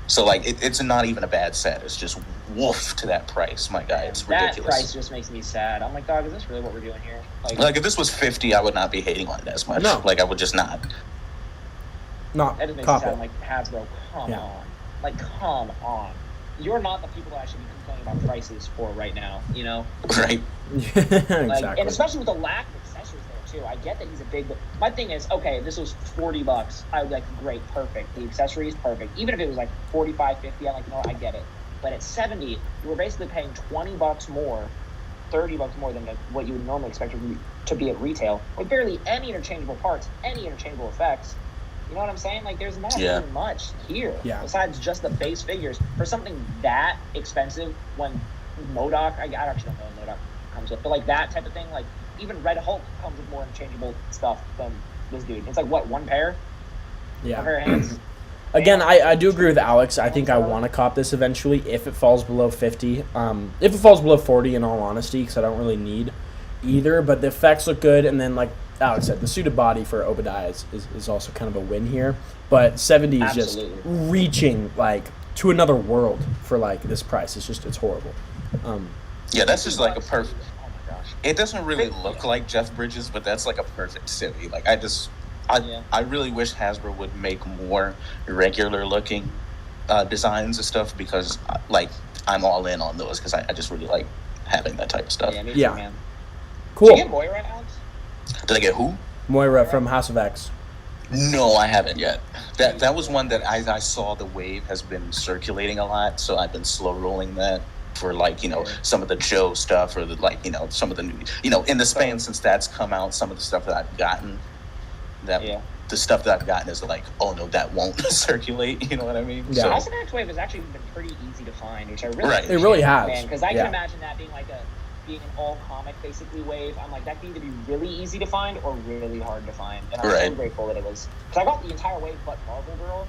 So, like, it's not even a bad set. It's just woof to that price, my guy. It's ridiculous. That price just makes me sad. I'm like, dog, is this really what we're doing here? Like if this was $50, I would not be hating on it as much. No. Like, I would just not. Not that just makes me sad. I'm like, Hasbro, come on. Like, come on. You're not the people that I should be complaining about prices for right now, you know? Right. Exactly. And especially with the lack of accessories there, too. I get that he's a big... My thing is, okay, this was $40. I would be like, great, perfect. The accessories, perfect. Even if it was like $45, $50, I'm like, you know what, I get it. But at $70, you were basically paying $20 more, $30 more than what you would normally expect to be at retail, with barely any interchangeable parts, any interchangeable effects. You know what I'm saying? Like, there's not really much here besides just the base figures for something that expensive. When MODOK, I actually don't know what MODOK comes with, but like that type of thing, like even Red Hulk comes with more interchangeable stuff than this dude. It's like what, one pair? Yeah. One pair of hands. Again, I do agree with Alex. I think I want to cop this eventually if it falls below 50. If it falls below 40, in all honesty, because I don't really need either. But the effects look good, and then like Alex said, the suited body for Obadiah is also kind of a win here. But 70 is just reaching like to another world for like this price. It's horrible. Yeah, that's just like a perfect. Oh my gosh! It doesn't really look like Jeff Bridges, but that's like a perfect city. Like I really wish Hasbro would make more regular looking designs and stuff, because like I'm all in on those, because I just really like having that type of stuff. Yeah, me too, man. Cool. Did you get Moira, Alex? Did I get who? Moira from House of X. No, I haven't yet. That was one that I saw the wave has been circulating a lot, so I've been slow rolling that for like, you know, some of the Joe stuff, or the like, you know, some of the new, you know, in the span since that's come out, some of the stuff that I've gotten, the stuff that I've gotten is like, oh no, that won't circulate. You know what I mean? Yeah. House of X wave has actually been pretty easy to find, which I really it really has. Because I can imagine that being like being an all comic basically wave. I'm like, that can either be really easy to find or really hard to find, and I'm so grateful that it was, because I got the entire wave but Marvel Girl,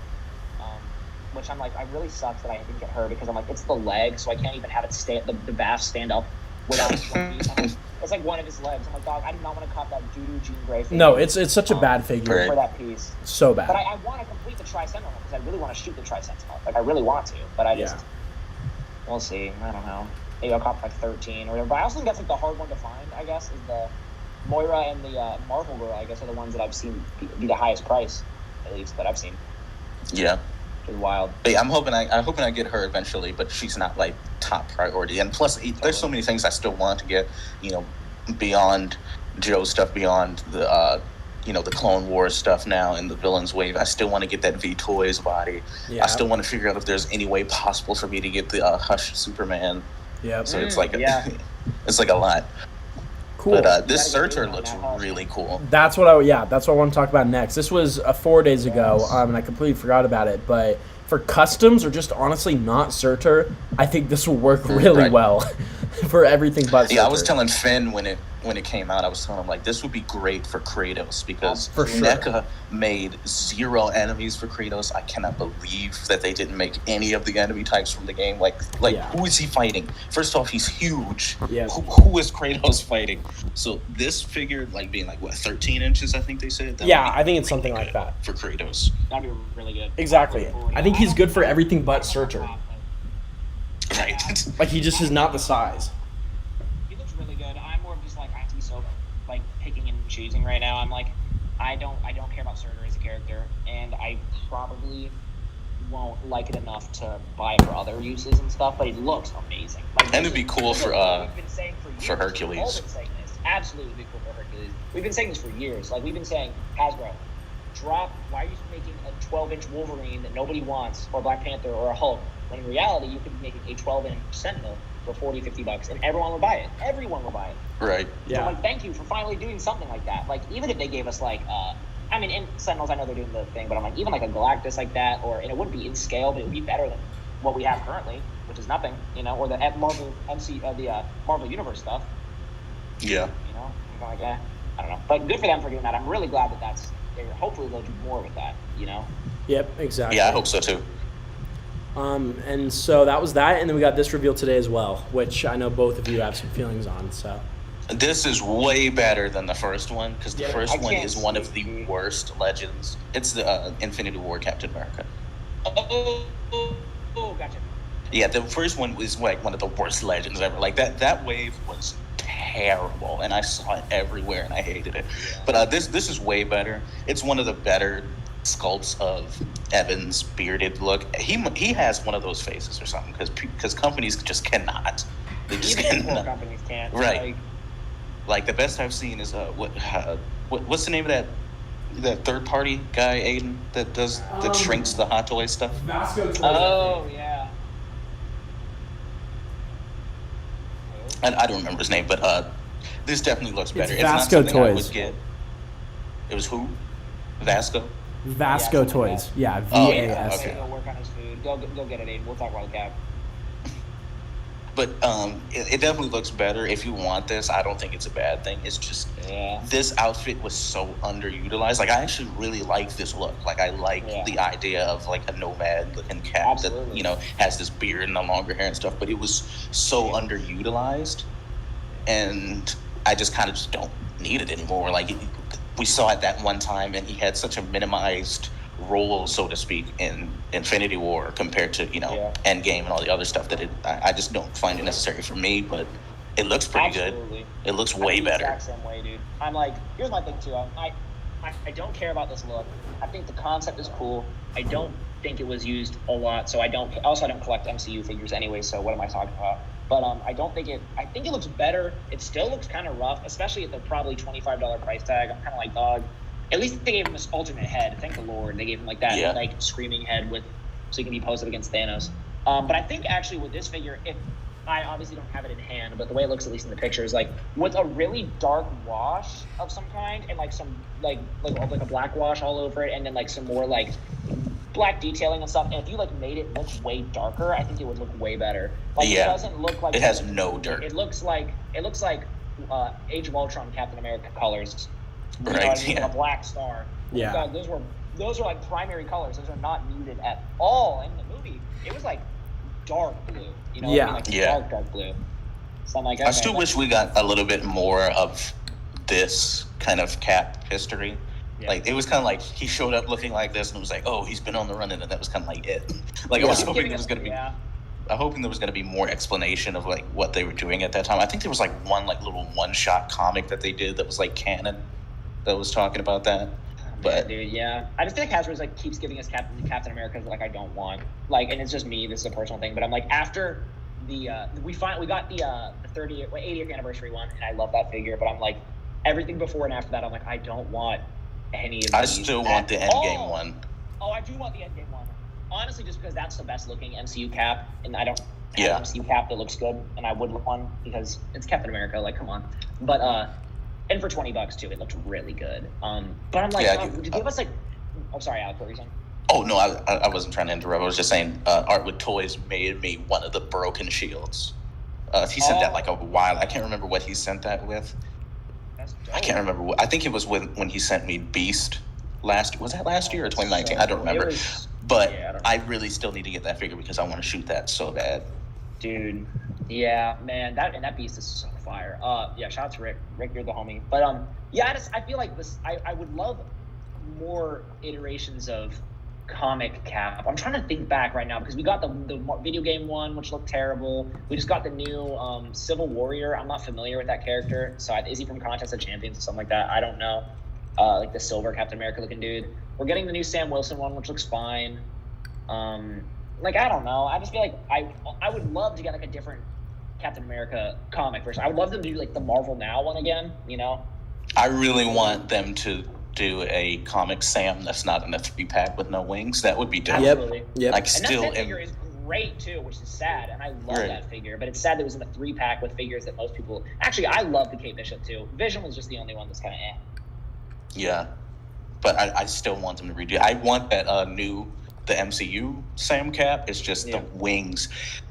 which I'm like, I really sucks that I didn't get her, because I'm like, it's the leg, so I can't even have it the bath stand up without it's like one of his legs. I'm like, dog, I do not want to cop that doo-doo Jean Grey figure. No, it's such a bad figure for that piece. So bad. But I want to complete the Tri-Sentinel, because I really want to shoot the Tri-Sentinel. Like, I really want to, but I just we'll see. I don't know. Maybe I'll cop like 13 or whatever. But I also think that's like the hard one to find, I guess, is the Moira and the Marvel Girl, I guess, are the ones that I've seen be the highest price, at least, that I've seen. Yeah. It's wild. But yeah, I'm hoping I get her eventually, but she's not like top priority. And plus, there's so many things I still want to get, you know, beyond Joe stuff, beyond the you know, the Clone Wars stuff now and the Villains wave. I still want to get that V-Toys body. Yeah. I still want to figure out if there's any way possible for me to get the Hush Superman. Yeah. So it's like it's like a lot. Cool. But this Surtur looks really cool. That's what I want to talk about next. This was 4 days ago, and I completely forgot about it. But for customs, or just honestly not Surtur, I think this will work really well for everything but Surtur. Yeah, I was telling Finn when it came out, I was telling him, like, this would be great for Kratos, because NECA made 0 enemies for Kratos. I cannot believe that they didn't make any of the enemy types from the game. Like who is he fighting? First off, he's huge. Yeah. Who is Kratos fighting? So this figure, like, being like, what, 13 inches, I think they said? I think it's something like that. For Kratos. That'd be really good. Exactly. I think he's good for everything but Surtur. Right. Like, he just is not the size. He looks really good. I'm more of just like anti-soap, like picking and choosing right now. I'm like, I don't care about Surtur as a character, and I probably won't like it enough to buy it for other uses and stuff. But it looks amazing. Like, and it'd be cool for Hercules. We've been saying this. Absolutely be cool for Hercules. We've been saying this for years. Like, we've been saying, Hasbro, why are you making a 12-inch Wolverine that nobody wants, or Black Panther, or a Hulk, when in reality you could be making a 12-inch Sentinel for $40-$50, and everyone would buy it. Everyone would buy it. Right. Yeah. So I'm like, thank you for finally doing something like that. Like, even if they gave us like, I mean, in Sentinels, I know they're doing the thing, but I'm like, even like a Galactus like that, and it wouldn't be in scale, but it would be better than what we have currently, which is nothing, or the Marvel Marvel Universe stuff. Yeah. I'm like, I don't know. But good for them for doing that. I'm really glad that hopefully they'll do more with that, Yep, exactly. Yeah, I hope so too. And so that was that, and then we got this reveal today as well, which I know both of you have some feelings on. So this is way better than the first one, because the first one is one of the worst Legends. It's the Infinity War Captain America. Oh, gotcha. Yeah, the first one was like one of the worst Legends ever. Like that wave was terrible, and I saw it everywhere, and I hated it. Yeah. But this is way better. It's one of the better sculpts of Evan's bearded look. He has one of those faces or something, because companies just cannot. They just cannot. Companies can't. Right. Like the best I've seen is what's the name of that third party guy, Aiden, that shrinks the Hot Toy stuff? Vasco Toys. Oh yeah. I don't remember his name, but this definitely looks better. It's Vasco not something Toys. I would get. It was who? Vasco? Vasco Toys. Yeah, VAS. Oh, okay. Go work on his food. Go get it, Aiden. We'll talk about the cap. But it definitely looks better. If you want this, I don't think it's a bad thing. It's just this outfit was so underutilized. Like, I actually really like this look. Like, I like the idea of like a nomad looking cap that has this beard and the longer hair and stuff. But it was so underutilized, and I just kind of just don't need it anymore. Like, we saw it that one time, and he had such a minimized role, so to speak, in Infinity War compared to Endgame and all the other stuff that I just don't find it necessary for me. But it looks pretty good. It looks way better. Exact same way, dude. I'm like, here's my thing too. I don't care about this look. I think the concept is cool. I don't think it was used a lot, so I don't collect MCU figures anyway. So what am I talking about? But I think it looks better. It still looks kind of rough, especially at the probably $25 price tag. I'm kind of like, dog. At least they gave him this alternate head. Thank the Lord. They gave him like that like screaming head so he can be posted against Thanos. But I think actually with this figure, if I obviously don't have it in hand, but the way it looks, at least in the picture, is like with a really dark wash of some kind, and like some like a black wash all over it, and then like some more like black detailing and stuff. And if you like made it look way darker, I think it would look way better. Like it doesn't look like it has no dirt. It looks like Age of Ultron Captain America colors. Right. Like a black star. Yeah. God, those are like primary colors. Those are not muted at all in the movie. It was like dark blue. You know what I mean? Like dark blue. So I'm like, okay, I still wish we got a little bit more of this kind of Cap history. Yeah. Like, it was kind of like he showed up looking like this, and it was like, oh, he's been on the run, and that was kind of like it. Like, I was hoping there was going to be. I'm hoping there was going to be more explanation of like what they were doing at that time. I think there was like one like little one-shot comic that they did that was like canon that was talking about that. But dude, I just feel like Hasbro's like keeps giving us Captain America like I don't want. Like, and it's just me. This is a personal thing, but I'm like, after the we got the 80th anniversary one, and I love that figure. But I'm like, everything before and after that, I'm like, I don't want any of these. I still want the Endgame one. Oh, I do want the Endgame one. Honestly, just because that's the best looking MCU cap, and I don't have an MCU cap that looks good, and I would look one because it's Captain America. Like, come on. But and for $20 too, it looked really good. But I'm like, did you give us like? I'm sorry, Alec, what were you saying? Oh no, I wasn't trying to interrupt. I was just saying, Art with Toys made me one of the broken shields. He sent that like a while. I can't remember what he sent that with. That's dope. I can't remember. I think it was when he sent me Beast was that last year or 2019? I don't remember. But I really still need to get that figure because I want to shoot that so bad. Dude, yeah, man, that Beast is so fire. Shout out to Rick. Rick, you're the homie. But I feel like this. I would love more iterations of comic Cap. I'm trying to think back right now because we got the video game one, which looked terrible. We just got the new Civil Warrior. I'm not familiar with that character. So is he from Contest of Champions or something like that? I don't know. Like the silver Captain America looking dude. We're getting the new Sam Wilson one, which looks fine. Like, I don't know. I just feel like I would love to get like a different Captain America comic version. I would love them to do like the Marvel Now one again, you know? I really want them to do a comic Sam that's not in a 3-pack with no wings. That would be dope. Absolutely. Yep. Like, and that figure is great too, which is sad, and I love that figure. But it's sad that it was in a 3-pack with figures that most people. Actually, I love the Kate Bishop too. Vision was just the only one that's kind of Yeah, but I still want them to redo. I want that the MCU Sam Cap. It's just the wings.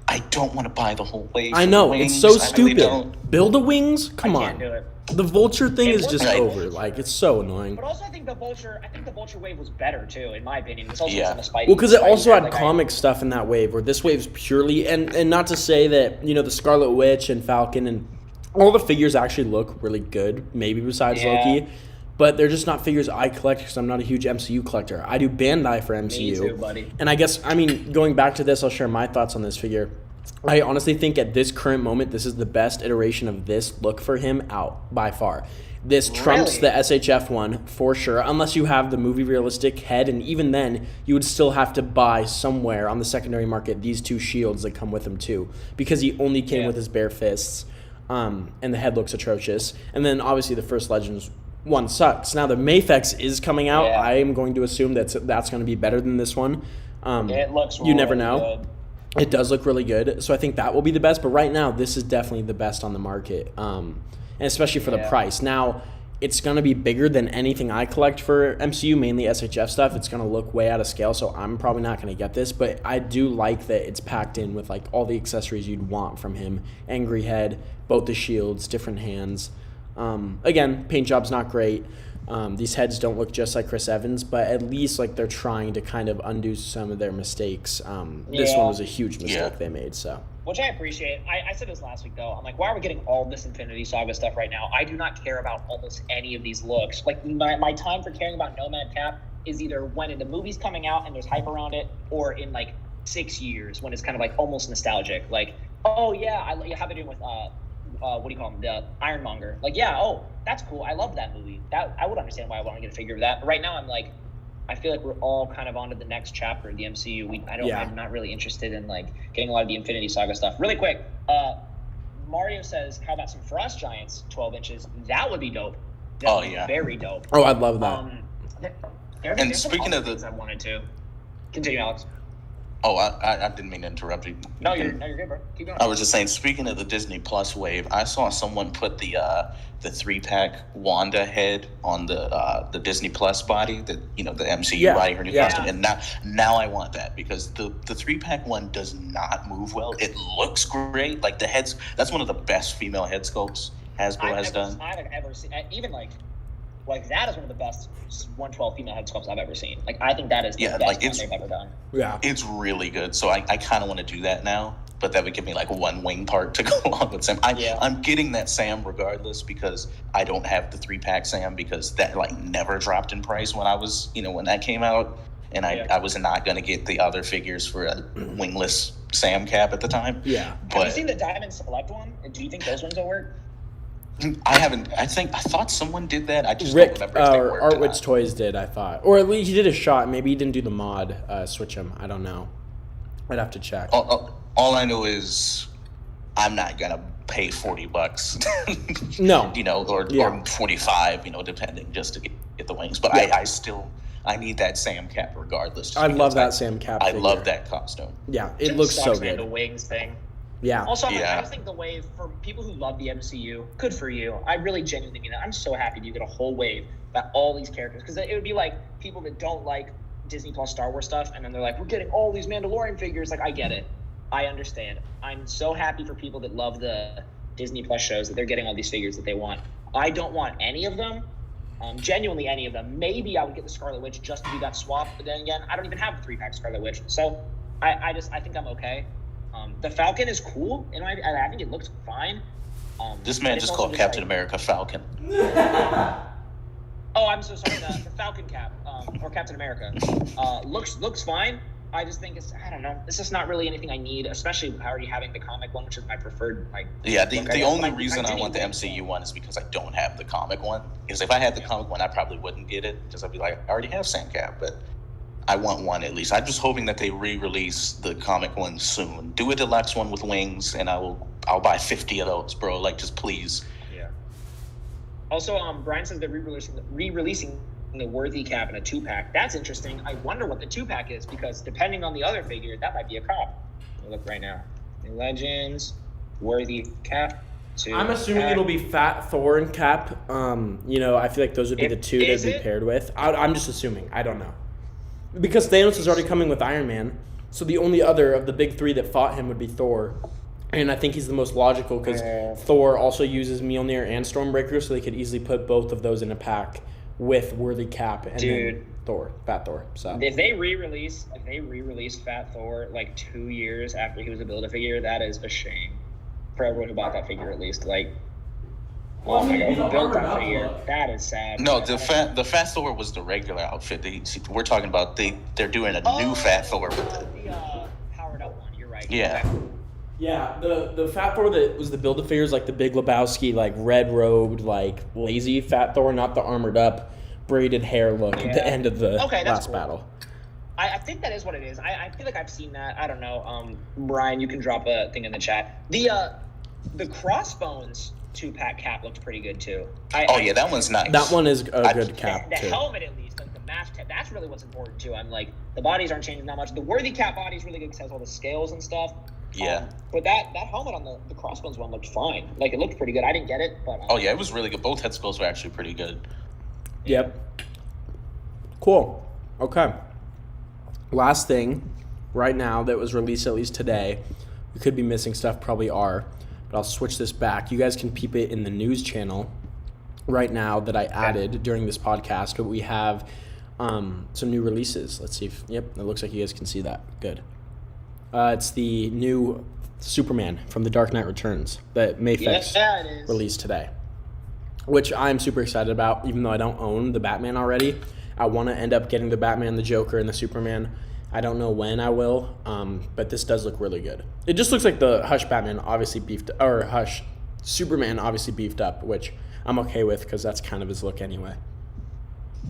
I don't want to buy the whole wave. I know, wings. it's so stupid. Really Build a wings? Come on. Can't do it. The Vulture thing is just over. Like, it's so annoying. But also, I think the Vulture wave was better too, in my opinion. It's also some Spidey. Well, because it also had comic stuff in that wave, where this wave's purely and not to say that the Scarlet Witch and Falcon and all the figures actually look really good. Maybe besides Loki. But they're just not figures I collect because I'm not a huge MCU collector. I do Bandai for MCU. Me too, buddy. And I guess, going back to this, I'll share my thoughts on this figure. I honestly think at this current moment, this is the best iteration of this look for him out by far. This trumps the SHF one for sure, unless you have the movie realistic head, and even then, you would still have to buy somewhere on the secondary market these 2 shields that come with him too, because he only came with his bare fists, and the head looks atrocious. And then obviously the first Legends one sucks. Now the Mafex is coming out. I am going to assume that's going to be better than this one. It looks you never know. Good. It does look really good, so I think that will be the best. But right now, this is definitely the best on the market, and especially for the price. Now, it's going to be bigger than anything I collect for MCU, mainly SHF stuff. It's going to look way out of scale, so I'm probably not going to get this. But I do like that it's packed in with like all the accessories you'd want from him. Angry head, both the shields, different hands. Again, paint job's not great. These heads don't look just like Chris Evans, but at least like they're trying to kind of undo some of their mistakes. This one was a huge mistake they made, so. Which I appreciate. I said this last week, though. I'm like, why are we getting all this Infinity Saga stuff right now? I do not care about almost any of these looks. Like, my time for caring about Nomad Cap is either when the movie's coming out and there's hype around it, or in, like, 6 years when it's kind of, like, almost nostalgic. Like, oh, yeah, how they doing with, what do you call him, the Ironmonger? Like, that's cool. I love that movie. That I would understand why I want to get a figure of that. But right now, I'm like, I feel like we're all kind of on to the next chapter of the MCU. I'm not really interested in like getting a lot of the Infinity Saga stuff. Really quick, Mario says, how about some Frost Giants 12 inches? That would be dope. That would be very dope. Oh, I'd love that. And speaking of I wanted to continue, Alex. Oh, I didn't mean to interrupt you. No, you're good, bro. Keep going. I was just saying, speaking of the Disney Plus wave, I saw someone put the 3-pack Wanda head on the Disney Plus body, the MCU body, her new costume, and now I want that because the 3-pack one does not move well. It looks great, like the heads. That's one of the best female head sculpts Hasbro has done. I've ever seen, even like that is one of the best 112 female head sculpts I've ever seen. Like, I think that is the best one they've ever done. Yeah. It's really good. So I kind of want to do that now, but that would give me like one wing part to go along with Sam. I'm getting that Sam regardless because I don't have the 3-pack Sam because that like never dropped in price when I was, when that came out. And I was not going to get the other figures for a wingless Sam Cap at the time. Yeah. But have you seen the Diamond Select one? Do you think those ones will work? I haven't. I thought someone did that. I just Rick, don't remember if they worked. Artwitz Toys did, I thought. Or at least he did a shot. Maybe he didn't do the mod switch him. I don't know. I'd have to check. All I know is I'm not going to pay $40. No. Or 45, depending, just to get the wings. But I need that Sam Cap regardless. I love that Sam Cap figure. I love that costume. Yeah, it looks so good. The wings thing. Yeah. Also, I just think the wave, for people who love the MCU, good for you. I really genuinely mean that. I'm so happy you get a whole wave about all these characters. Because it would be like people that don't like Disney Plus Star Wars stuff, and then they're like, we're getting all these Mandalorian figures. Like, I get it. I understand. I'm so happy for people that love the Disney Plus shows that they're getting all these figures that they want. I don't want any of them. Genuinely any of them. Maybe I would get the Scarlet Witch just to be that swap, but then again, I don't even have the 3-pack Scarlet Witch. So I think I'm okay. The Falcon is cool, and I think it looks fine. This man just called Captain America Falcon. Oh, I'm so sorry. The Falcon Cap, or Captain America, looks fine. I just think I don't know. It's just not really anything I need, especially already having the comic one, which is my preferred. The only reason I want the MCU one is because I don't have the comic one. Because if I had the comic one, I probably wouldn't get it, because I'd be like, I already have Sam Cap, but I want one at least. I'm just hoping that they re-release the comic one soon. Do a deluxe one with wings, and I'll buy 50 of those, bro. Like, just please. Yeah. Also, Brian says they're re-releasing the Worthy Cap in a 2-pack. That's interesting. I wonder what the 2-pack is, because depending on the other figure, that might be a cop. Look right now. Legends, worthy Cap. I'm assuming it'll be Fat Thor and Cap. I feel like those would be the two they'd be paired with. I'm just assuming. I don't know. Because Thanos is already coming with Iron Man, so the only other of the big three that fought him would be Thor. And I think he's the most logical because Thor also uses Mjolnir and Stormbreaker, so they could easily put both of those in a pack with worthy Cap and then Fat Thor. So if they re-release Fat Thor like 2 years after he was a Build-A-Figure, that is a shame for everyone who bought that figure at least. Like, oh my god, who built that figure? That is sad. No, the Fat Thor was the regular outfit. We're talking about they're doing a new Fat Thor with it. The powered up one. You're right. Yeah. Yeah, the Fat Thor that was the Build-A-Figures, like the Big Lebowski, like red-robed, like lazy Fat Thor, not the armored up, braided hair look at the end of the last battle. I think that is what it is. I feel like I've seen that. I don't know. Brian, you can drop a thing in the chat. The Crossbones 2-pack Cap looked pretty good too. That one's nice. That one is a good Cap the too. helmet at least, like the mask tip, that's really what's important too. I'm like, the bodies aren't changing that much. The worthy Cap body is really good because it has all the scales and stuff. Yeah. But that helmet on the Crossbones one looked fine. Like, it looked pretty good. I didn't get it, but... it was really good. Both head sculpts were actually pretty good. Yep. Cool. Okay. Last thing right now that was released at least today. We could be missing stuff, probably are. But I'll switch this back. You guys can peep it in the news channel right now that I added during this podcast. But we have some new releases. Let's see if... Yep, it looks like you guys can see that. Good. It's the new Superman from The Dark Knight Returns that Mayfix released today, which I'm super excited about, even though I don't own the Batman already. I want to end up getting the Batman, the Joker, and the Superman. I don't know when I will, but this does look really good. It just looks like the Hush Superman obviously beefed up, which I'm okay with because that's kind of his look anyway.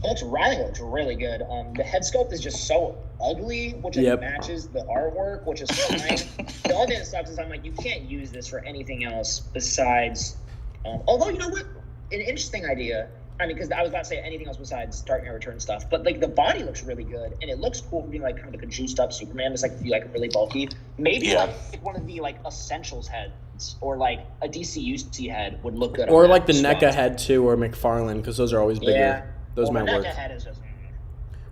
It looks really good. The head sculpt is just so ugly, which matches the artwork, which is fine. The only thing that sucks is I'm like, you can't use this for anything else besides... although, you know what? An interesting idea. I mean, because I was about to say anything else besides Dark Knight Returns stuff, but like the body looks really good, and it looks cool for being like kind of like a juiced up Superman. It's like really bulky. Maybe like one of the like Essentials heads or like a DCUC head would look good. Or like the NECA head too, or McFarlane, because those are always bigger. Yeah. Those might work. Head is just...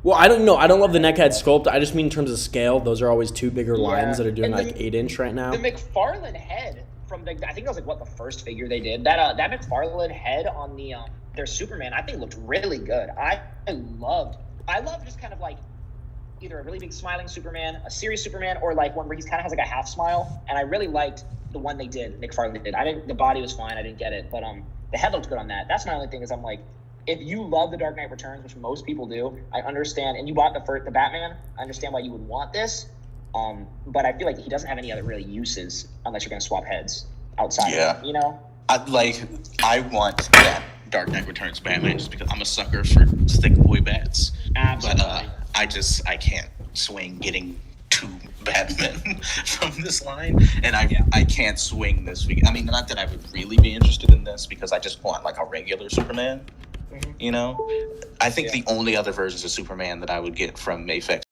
Well, I don't know. I don't love the neck head sculpt. I just mean in terms of scale. Those are always two bigger lines that are doing like 8-inch right now. The McFarlane head from I think that was like the first figure they did. That McFarlane head on the their Superman, I think looked really good. I loved just kind of like either a really big smiling Superman, a serious Superman, or like one where he kind of has like a half smile. And I really liked the one they did. McFarlane did. The body was fine. I didn't get it, but the head looked good on that. That's my only thing is I'm like, if you love The Dark Knight Returns, which most people do, I understand, and you bought the Batman, I understand why you would want this, but I feel like he doesn't have any other really uses unless you're going to swap heads outside of it, you know? I want that Dark Knight Returns Batman just because I'm a sucker for thick boy bats. Absolutely. But I can't swing getting two Batman from this line, and I can't swing this figure. I mean, not that I would really be interested in this because I just want like a regular Superman. You know, I think the only other versions of Superman that I would get from Mayfix.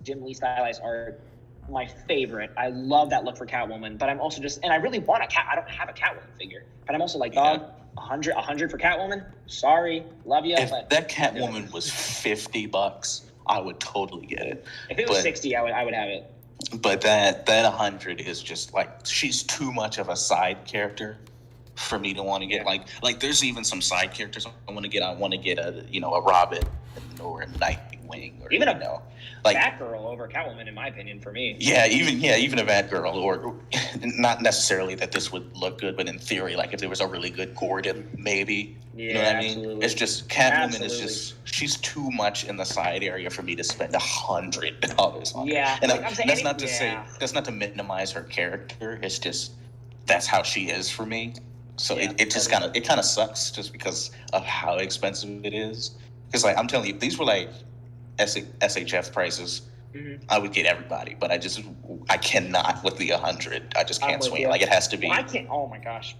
Jim Lee stylized art, my favorite. I love that look for Catwoman, but I'm also and I really want a cat. I don't have a Catwoman figure, but I'm also like, dog. 100 for Catwoman. Sorry, love you. If that Catwoman was $50, I would totally get it. If it was 60, I would have it. But that 100 is just like she's too much of a side character for me to want to get. Like there's even some side characters I want to get. I want to get a Robin or a Nightwing or even like Batgirl over Catwoman, in my opinion, for me. Yeah, even a Batgirl, or not necessarily that this would look good, but in theory, like if there was a really good Gordon, maybe. Yeah, you know what I mean? Absolutely. It's just Catwoman is she's too much in the side area for me to spend $100 on. Yeah, and that's not to say that's not to minimize her character. It's just that's how she is for me. So it just kind of sucks just because of how expensive it is. Because like I'm telling you, these were like SHF prices I would get everybody, but I cannot with the 100. I just can't swing it. Like, it has to be. Well, I can't. Oh my gosh.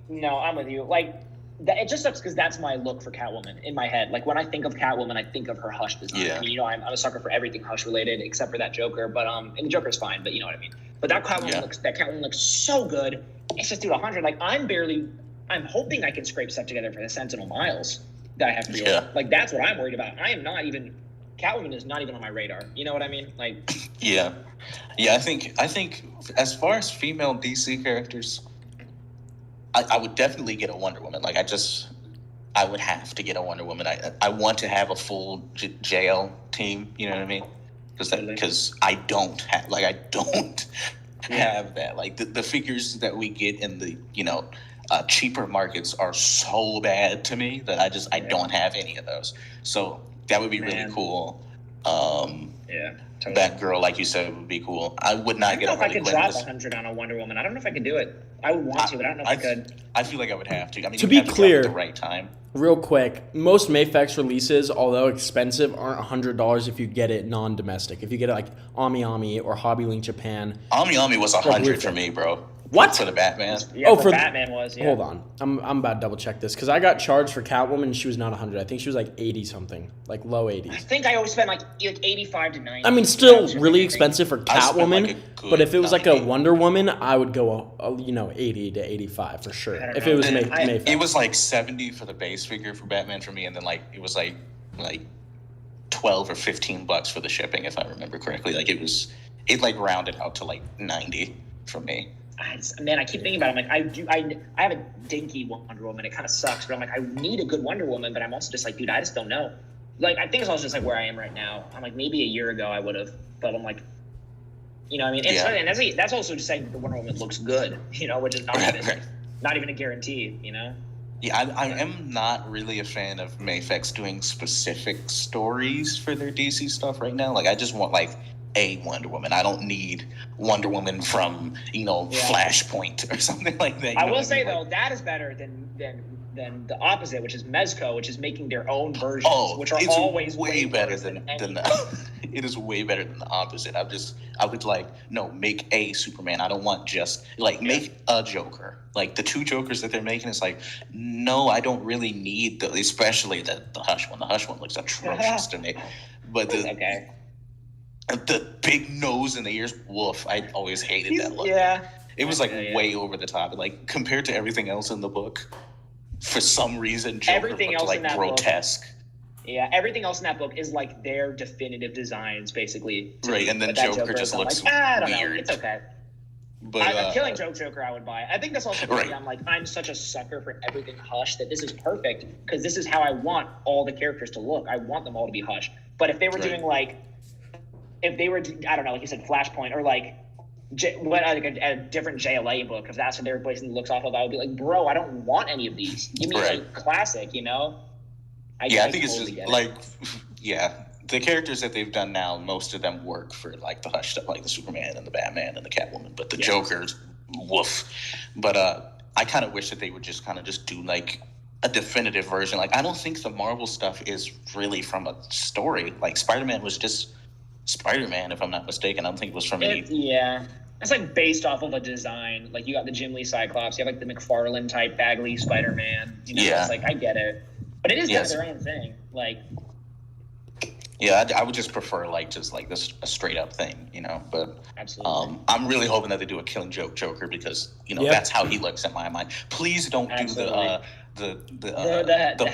No, I'm with you. Like, it just sucks because that's my look for Catwoman in my head. Like, when I think of Catwoman, I think of her Hush design. Yeah. I mean, I'm a sucker for everything Hush related except for that Joker. But and the Joker's fine, but you know what I mean. But that Catwoman looks so good. It's just, dude, 100. Like, I'm hoping I can scrape stuff together for the Sentinel Miles that I have to. Yeah. Like, that's what I'm worried about. I am not even. Catwoman is not even on my radar. You know what I mean? Like. Yeah. I think as far as female DC characters, I would definitely get a Wonder Woman. Like, I would have to get a Wonder Woman. I want to have a full JL team. You know what I mean? Because I don't have that. Like, the figures that we get in the cheaper markets are so bad to me that I don't have any of those. So that would be really cool. Totally. Batgirl, like you said, would be cool. I would not get a Harley Quinn. I could drop 100 on a Wonder Woman. I don't know if I could do it. I would want to, but I don't know if I could. I feel like I would have to. I mean, to be clear, at the right time. Real quick, most Mafex releases, although expensive, aren't $100 if you get it non-domestic. If you get it like Ami or Hobby Link Japan. Ami was 100 for me, bro. What? For the Batman? Yeah, for Batman was, yeah. Hold on. I'm about to double check this because I got charged for Catwoman and she was not 100. I think she was like 80 something, like low 80s. I think I always spent like 85 to 90. I mean, still really expensive for Catwoman, but if it was like a Wonder Woman, I would go 80 to 85 for sure. If it was Mafex. It was like 70 for the base figure for Batman for me, and then like it was like 12 or $15 for the shipping, if I remember correctly. Like it like rounded out to like 90 for me. Man, I keep thinking about it. I'm like, I have a dinky Wonder Woman. It kind of sucks, but I'm like, I need a good Wonder Woman, but I'm also just like, dude, I just don't know. Like, I think it's also just like where I am right now. I'm like, maybe a year ago I would have, but I'm like, you know what I mean? And that's also just saying that the Wonder Woman looks good, which is not even a guarantee, Yeah, I am not really a fan of Mafex doing specific stories for their DC stuff right now. Like, I just want like a Wonder Woman. I don't need Wonder Woman from Flashpoint or something like that. I will say though, that is better than the opposite, which is Mezco, which is making their own versions, which are always way better than the. It is way better than the opposite. I would make a Superman. I don't want just make a Joker. Like the two Jokers that they're making, it's like, no, I don't really need especially the Hush one. The Hush one looks atrocious to me. But the big nose and the ears, woof. I always hated that look. Yeah. It was way over the top. Like compared to everything else in the book, for some reason, Joker looked like grotesque. Yeah, everything else in that book is like their definitive designs, basically. Right, and then Joker just looks weird. I don't know. It's okay. But Killing Joker, I would buy. I think that's also I'm like, I'm such a sucker for everything Hush that this is perfect because this is how I want all the characters to look. I want them all to be Hush. But if they were doing if they were, I don't know, like you said, Flashpoint or a different JLA book, if that's what they were basing the looks off of, I would be like, bro, I don't want any of these. Give me a classic, I think it's just the characters that they've done now, most of them work for like the Hush stuff, like the Superman and the Batman and the Catwoman, but the Joker's woof. But I kind of wish that they would just do like a definitive version. Like I don't think the Marvel stuff is really from a story. Like Spider-Man was just Spider-Man, if I'm not mistaken. I don't think it was from any. Yeah. It's like based off of a design. Like you got the Jim Lee Cyclops, you have like the McFarlane type Bagley Spider-Man. It's like I get it. But it is kind of their own thing. Like I would just prefer this a straight up thing, But absolutely. I'm really hoping that they do a Killing Joke Joker because that's how he looks in my mind. Please don't do the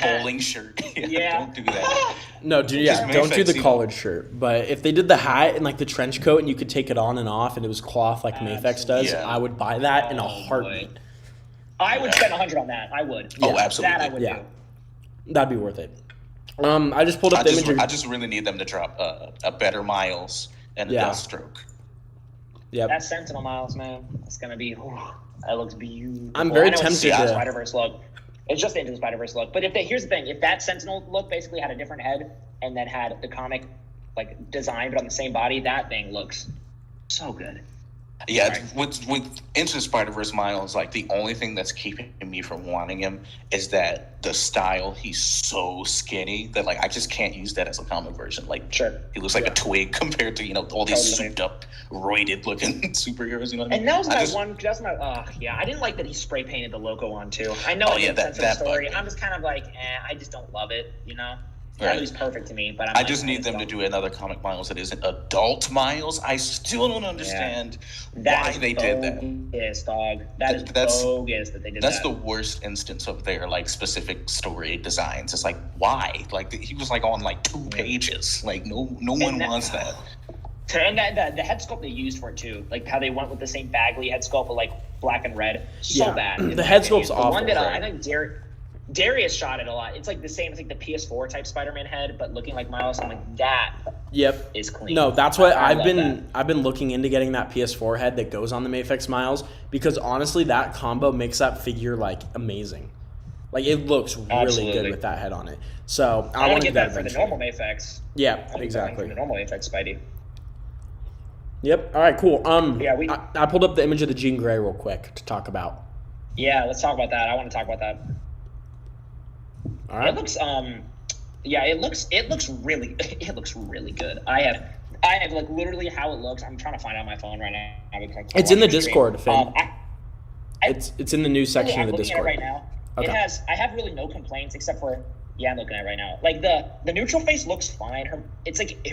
bowling shirt. Don't do that. No, dude, don't do the collared shirt. But if they did the hat and like the trench coat and you could take it on and off and it was cloth like Mafex does, I would buy that in a heartbeat. I would spend 100 on that. I would. Oh, absolutely. That I would do. That'd be worth it. I just pulled up the image. I just really need them to drop a better Miles and a Deathstroke. Yeah. That Sentinel Miles, man. It's gonna be. That looks beautiful. I'm very tempted to Spider-Verse look. It's just Into the Spider-Verse look. But here's the thing: if that Sentinel look basically had a different head and then had the comic design but on the same body, that thing looks so good. Yeah, with Into the Spider-Verse Miles, like the only thing that's keeping me from wanting him is that the style, he's so skinny that like I just can't use that as a comic version. Like he looks like a twig compared to, all these souped up, roided looking superheroes, you know what I mean? And that was I didn't like that he spray painted the logo on too. I know it's a sensitive story. I'm just kind of like, I just don't love it, Right. He's perfect to me, but I just need them to do another comic Miles that isn't adult Miles. I still don't understand why they did that. Yes, dog. That's bogus that they did that. That's the worst instance of their like specific story designs. It's like, why? Like he was like on like 2 pages. Like no one wants that. And the head sculpt they used for it too, like how they went with the same Bagley head sculpt, but like black and red, bad. The head sculpt's awful. The one that I think Darius shot it a lot. It's like the same. It's like the PS4 type Spider-Man head, but looking like Miles. I'm like, that. Yep. Is clean. No, that's what I've been looking into getting that PS4 head that goes on the Mafex Miles, because honestly, that combo makes that figure like amazing. Like it looks really good with that head on it. So I want to get that for the normal Mafex. Yeah, exactly. For the normal Mafex Spidey. Yep. All right. Cool. I pulled up the image of the Jean Grey real quick to talk about. Yeah, let's talk about that. I want to talk about that. All right. It looks it looks really good. I have like literally how it looks. I'm trying to find it on my phone right now. It's in the Discord, Finn. It's in the news section of the Discord. I'm looking at it right now. Okay. I have really no complaints except for I'm looking at it right now. Like the neutral face looks fine. Her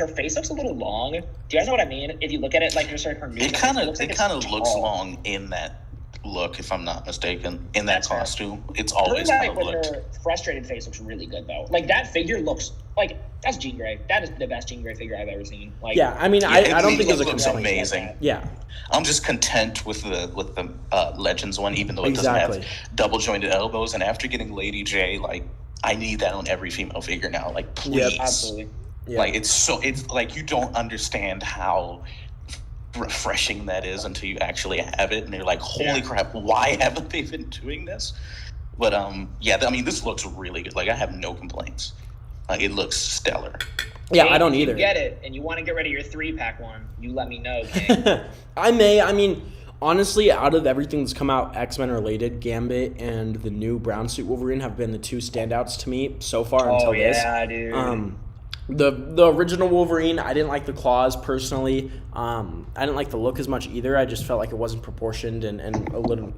face looks a little long. Do you guys know what I mean? If you look at it, like just her neutral face, it kind of looks long in that look, if I'm not mistaken, in that costume. It's always kind of looked. Her frustrated face looks really good though. Like that figure looks like that's Jean Grey. That is the best Jean Grey figure I've ever seen. Like, I mean, I don't think it looks amazing. Yeah, I'm just content with the Legends one, even though it doesn't have double jointed elbows. And after getting Lady J, like I need that on every female figure now. Like please, absolutely. Yeah. Like it's like you don't understand how refreshing that is until you actually have it, and you're like, holy crap, why haven't they been doing this? But I mean, this looks really good. Like I have no complaints. It looks stellar. Yeah, I don't either. If you get it and you want to get rid of your 3-pack one, you let me know, King. I mean, honestly, out of everything that's come out X-Men related, Gambit and the new brown suit Wolverine have been the 2 standouts to me so far until this. Oh yeah, dude. The original Wolverine, I didn't like the claws personally. I didn't like the look as much either. I just felt like it wasn't proportioned and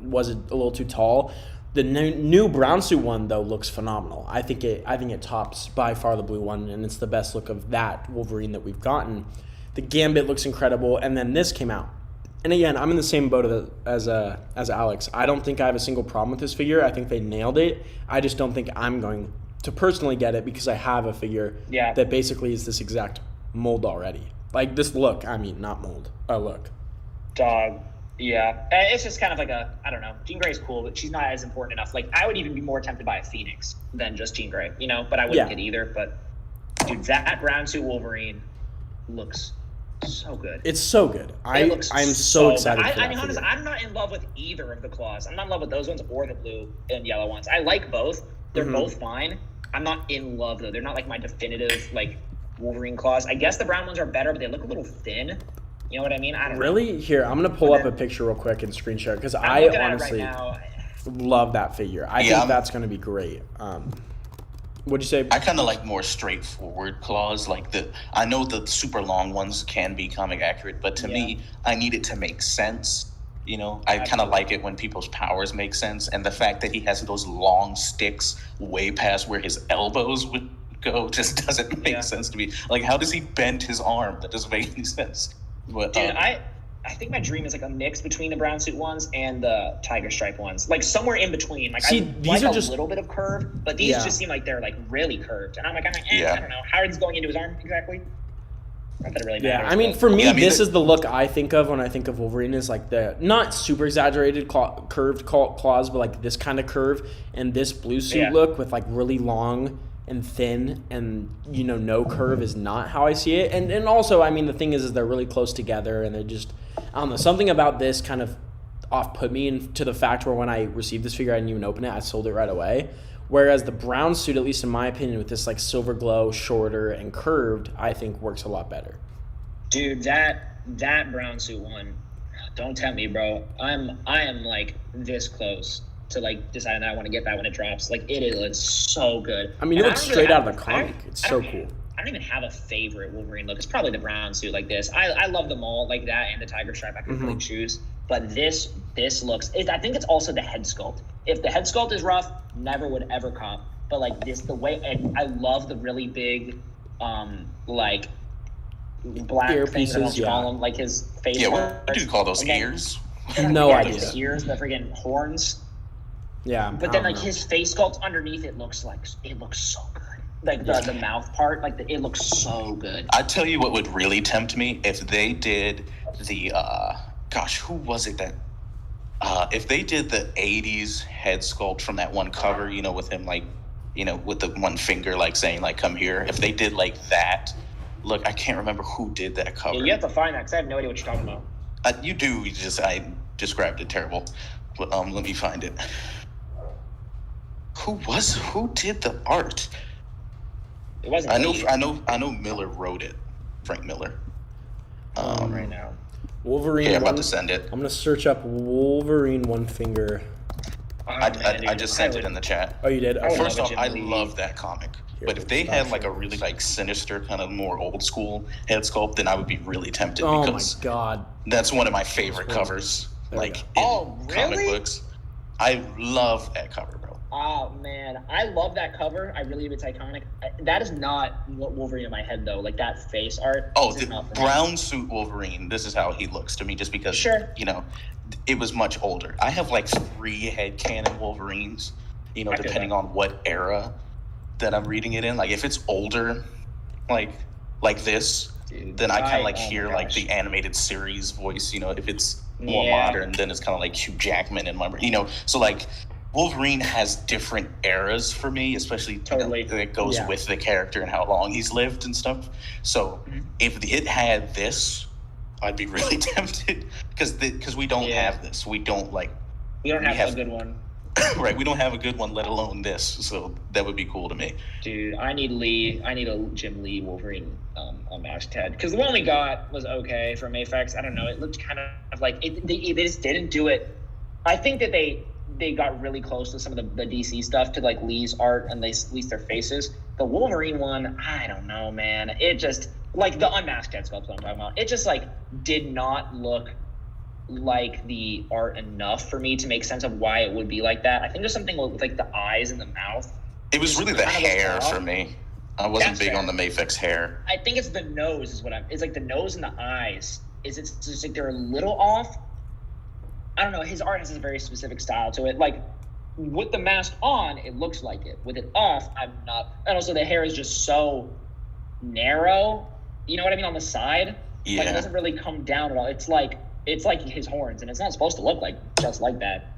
was a little too tall. The new brown suit one though looks phenomenal. I think it tops by far the blue one, and it's the best look of that Wolverine that we've gotten. The Gambit looks incredible, and then this came out. And again, I'm in the same boat as Alex. I don't think I have a single problem with this figure. I think they nailed it. I just don't think I'm going to personally get it because I have a figure that basically is this exact mold already. Like this look, I mean, not mold, a look. Dog. Yeah. It's just kind of like I don't know. Jean Grey's cool, but she's not as important enough. Like I would even be more tempted by a Phoenix than just Jean Grey, but I wouldn't get either. But dude, that brown suit Wolverine looks so good. It's so good. I'm so excited. I mean, honestly, I'm not in love with either of the claws. I'm not in love with those ones or the blue and yellow ones. I like both. They're both fine. I'm not in love though. They're not like my definitive like Wolverine claws. I guess the brown ones are better, but they look a little thin. You know what I mean? I don't know. Really? Here, I'm going to pull up a picture real quick and screen share because I honestly love that figure. I think that's going to be great. What'd you say? I kind of like more straightforward claws. Like I know the super long ones can be comic accurate, but to me, I need it to make sense. I kind of like it when people's powers make sense, and the fact that he has those long sticks way past where his elbows would go just doesn't make sense to me. Like, how does he bend his arm? That doesn't make any sense. But, dude, I think my dream is like a mix between the brown suit ones and the tiger stripe ones, like somewhere in between. Like these are just a little bit of curve, but these just seem like they're like really curved. And I'm like, I don't know. How is going into his arm exactly? Not that it really matters. Yeah, I mean, for me, this is the look I think of when I think of Wolverine is like the not super exaggerated curved claws, but like this kind of curve and this blue suit look with like really long and thin and no curve is not how I see it. And also, I mean, the thing is they're really close together and they're just, I don't know, something about this kind of off-put me to the fact where when I received this figure I didn't even open it, I sold it right away. Whereas the brown suit, at least in my opinion, with this like silver glow, shorter and curved, I think works a lot better. Dude, that brown suit one, Don't tempt me, bro. I am like this close to like deciding that I want to get that when it drops. Like it is so good. I mean, it looks straight out of the comic. It's so cool. I don't even have a favorite Wolverine look. It's probably the brown suit like this. I love them all like that and the tiger stripe. I can choose. But this looks. I think it's also the head sculpt. If the head sculpt is rough, never would ever cop. But like this, the way I love the really big, like black things. I don't call them like his face. Yeah, what do you call those ears? No idea. His ears, the friggin' horns. Yeah, but then like his face sculpt underneath it looks so good. Like the mouth part, like it looks so good. I tell you what would really tempt me if they did the who was it that if they did the 80s head sculpt from that one cover, with him like, with the one finger like saying like come here. If they did like that, look, I can't remember who did that cover. Yeah, you have to find that because I have no idea what you're talking about. You do. I described it terrible. But let me find it. Who did the art? It wasn't. I know. Miller wrote it. Frank Miller. Right now. Wolverine. Yeah, I'm about to send it. I'm gonna search up Wolverine One Finger. I just sent it in the chat. Oh, you did? First off, I love that comic. But if they had like a really like sinister kind of more old school head sculpt, then I would be really tempted. Oh because my god, that's one of my favorite covers. Like in comic books. I love that cover, bro. Oh man, I love that cover. I really think it's iconic. That is not Wolverine in my head though. Like that face art. Oh, the brown suit Wolverine. This is how he looks to me, just because it was much older. I have like 3 headcanon Wolverines. Depending on what era that I'm reading it in. Like if it's older, like this, then I kind of like hear like the animated series voice. If it's more modern, then it's kind of like Hugh Jackman in my brain. So like. Wolverine has different eras for me, especially that goes with the character and how long he's lived and stuff. So if it had this, I'd be really tempted because we don't have this. We don't have a good one. Right, we don't have a good one, let alone this. So that would be cool to me. Dude, I need a Jim Lee Wolverine unmatched head because the one we got was okay from Mafex. I don't know. It looked kind of like they just didn't do it. I think that they got really close to some of the DC stuff to like Lee's art and at least their faces. The Wolverine one, I don't know, man. It just like the unmasked head sculpt I'm talking about. It just like did not look like the art enough for me to make sense of why it would be like that. I think there's something with like the eyes and the mouth. It was really the hair for me. I wasn't big on the Mafex hair. I think it's the nose it's like the nose and the eyes. It's just like they're a little off. I don't know. His art has a very specific style to it. Like with the mask on, it looks like it. With it off, I'm not. And also, the hair is just so narrow. You know what I mean? On the side, like it doesn't really come down at all. It's like his horns, and it's not supposed to look like just like that,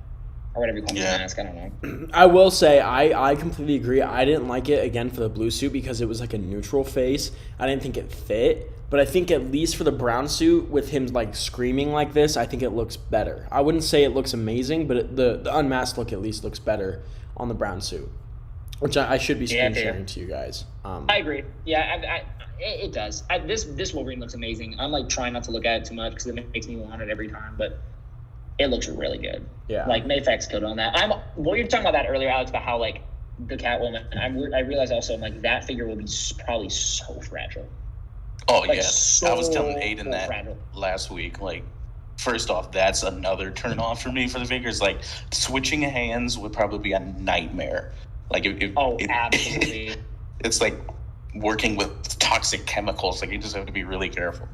or whatever you call the mask. I don't know. I will say I completely agree. I didn't like it again for the blue suit because it was like a neutral face. I didn't think it fit. But I think at least for the brown suit, with him like screaming like this, I think it looks better. I wouldn't say it looks amazing, but the unmasked look at least looks better on the brown suit, which I should be screen sharing to you guys. I agree. Yeah, it does. This Wolverine looks amazing. I'm like trying not to look at it too much because it makes me want it every time, but it looks really good. Yeah. Like Mafex killed on that. What you were talking about that earlier, Alex, about how like the Catwoman. I realized also like that figure will be probably so fragile. Oh, like, yes. I was telling Aiden that last week. Like, first off, that's another turn off for me for the figures. Like, switching hands would probably be a nightmare. Like, absolutely. It's like working with toxic chemicals. Like, you just have to be really careful.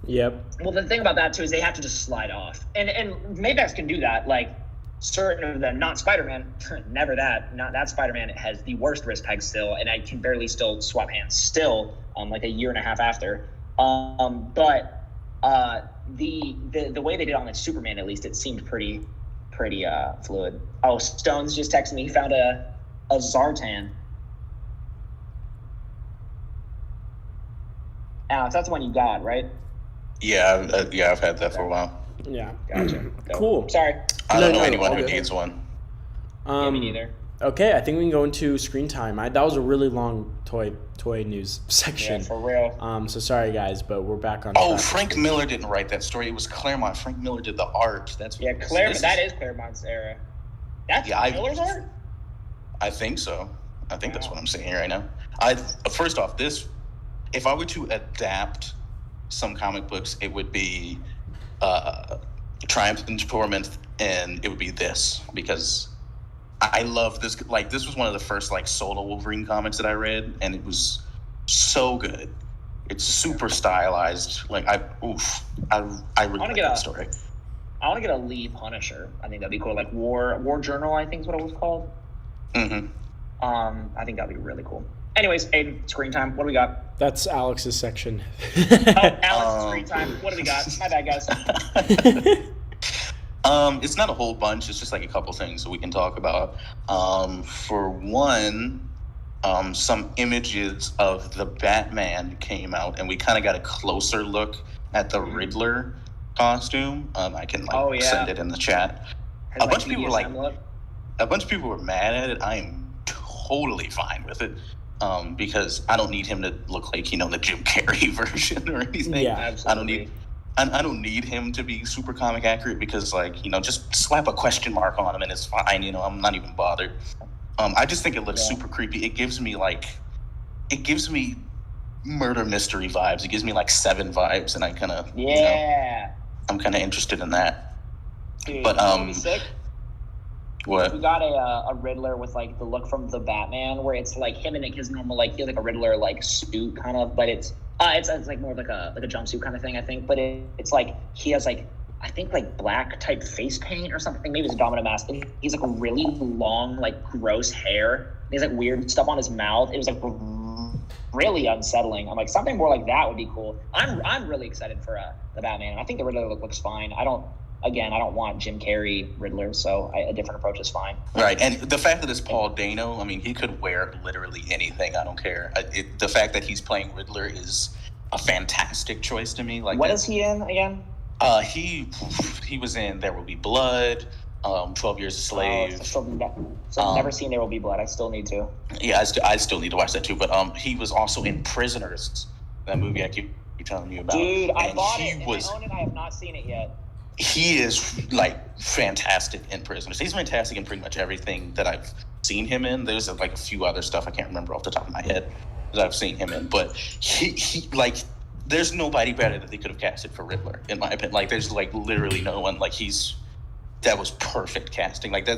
Yep. Well, the thing about that, too, is they have to just slide off. And Mafex can do that. Like, certain of them, not Spider-Man, never that. Not that Spider-Man has the worst wrist peg still, and I can barely still swap hands still. Like a year and a half after, but the way they did on like Superman, at least it seemed pretty fluid. Oh, Stone's just texted me. He found a Zartan. Alex, that's the one you got, right? Yeah, I've had that for a while. Yeah, gotcha. Cool. Sorry. I don't know anyone who needs one. Yeah, me neither. Okay, I think we can go into screen time. That was a really long toy news section. Yeah, for real. So sorry guys, but we're back on. Oh, Frank Miller didn't write that story. It was Claremont. Frank Miller did the art. That's what Claremont. That is Claremont's era. That's Miller's art. I think so. I think that's what I'm saying right now. First off, this, if I were to adapt some comic books, it would be Triumph and Torment, and it would be this, because I love this. Like, this was one of the first like solo Wolverine comics that I read, and it was so good. It's super stylized. Like, I really like that story. I want to get a Lee Punisher. I think that'd be cool. Like War Journal, I think is what it was called. Mm-hmm. I think that'd be really cool. Anyways, Aiden, screen time. What do we got? That's Alex's section. Alex's screen time. What do we got? My bad, guys. It's not a whole bunch. It's just like a couple things that we can talk about. For one, some images of the Batman came out, and we kind of got a closer look at the Riddler costume. I can send it in the chat. A bunch of people were mad at it. I am totally fine with it. Because I don't need him to look like, the Jim Carrey version or anything. Yeah, absolutely. I don't need him to be super comic accurate, because just slap a question mark on him and it's fine. I'm not even bothered. I just think it looks super creepy. It gives me murder mystery vibes. It gives me like Seven vibes, and I kind of I'm kind of interested in that. Dude, but sick. What? We got a Riddler with like the look from the Batman, where it's like him in like his normal, like he has like a Riddler like suit kind of, but it's like more of like a jumpsuit kind of thing, I think. But it's like he has like, I think like black type face paint or something. Maybe it's a domino mask. And he's like really long, like gross hair. He's like weird stuff on his mouth. It was like really unsettling. I'm like, something more like that would be cool. I'm really excited for the Batman. I think the Riddler looks fine. I don't want Jim Carrey Riddler, so a different approach is fine. Right, and the fact that it's Paul Dano, I mean, he could wear literally anything. I don't care. The fact that he's playing Riddler is a fantastic choice to me. Like, what is he in again? He was in There Will Be Blood, 12 Years a Slave. I've never seen There Will Be Blood. I still need to. Yeah, I still need to watch that too. But he was also in Prisoners, that movie I keep telling you about. Dude, I bought it and I own it. I have not seen it yet. He is like fantastic in Prisoners. He's fantastic in pretty much everything that I've seen him in. There's like a few other stuff I can't remember off the top of my head that I've seen him in, but he like, there's nobody better that they could have casted for Riddler, in my opinion. Like, there's like literally no one. Like, that was perfect casting. Like,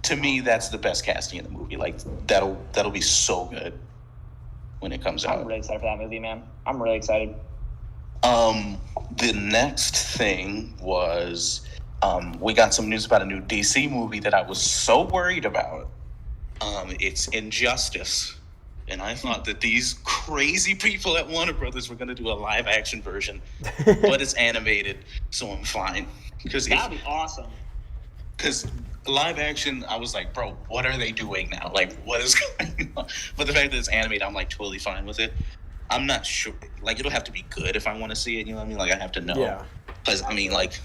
to me that's the best casting in the movie. Like, that'll be so good when it comes out. I'm really excited for that movie, man. I'm really excited. The next thing was, we got some news about a new DC movie that I was so worried about. It's Injustice. And I thought that these crazy people at Warner Brothers were going to do a live action version, but it's animated, so I'm fine. That'd be awesome. Because live action, I was like, bro, what are they doing now? Like, what is going on? But the fact that it's animated, I'm like totally fine with it. I'm not sure. Like, it'll have to be good if I want to see it. You know what I mean? Like, I have to know. Yeah. Because, I mean, like,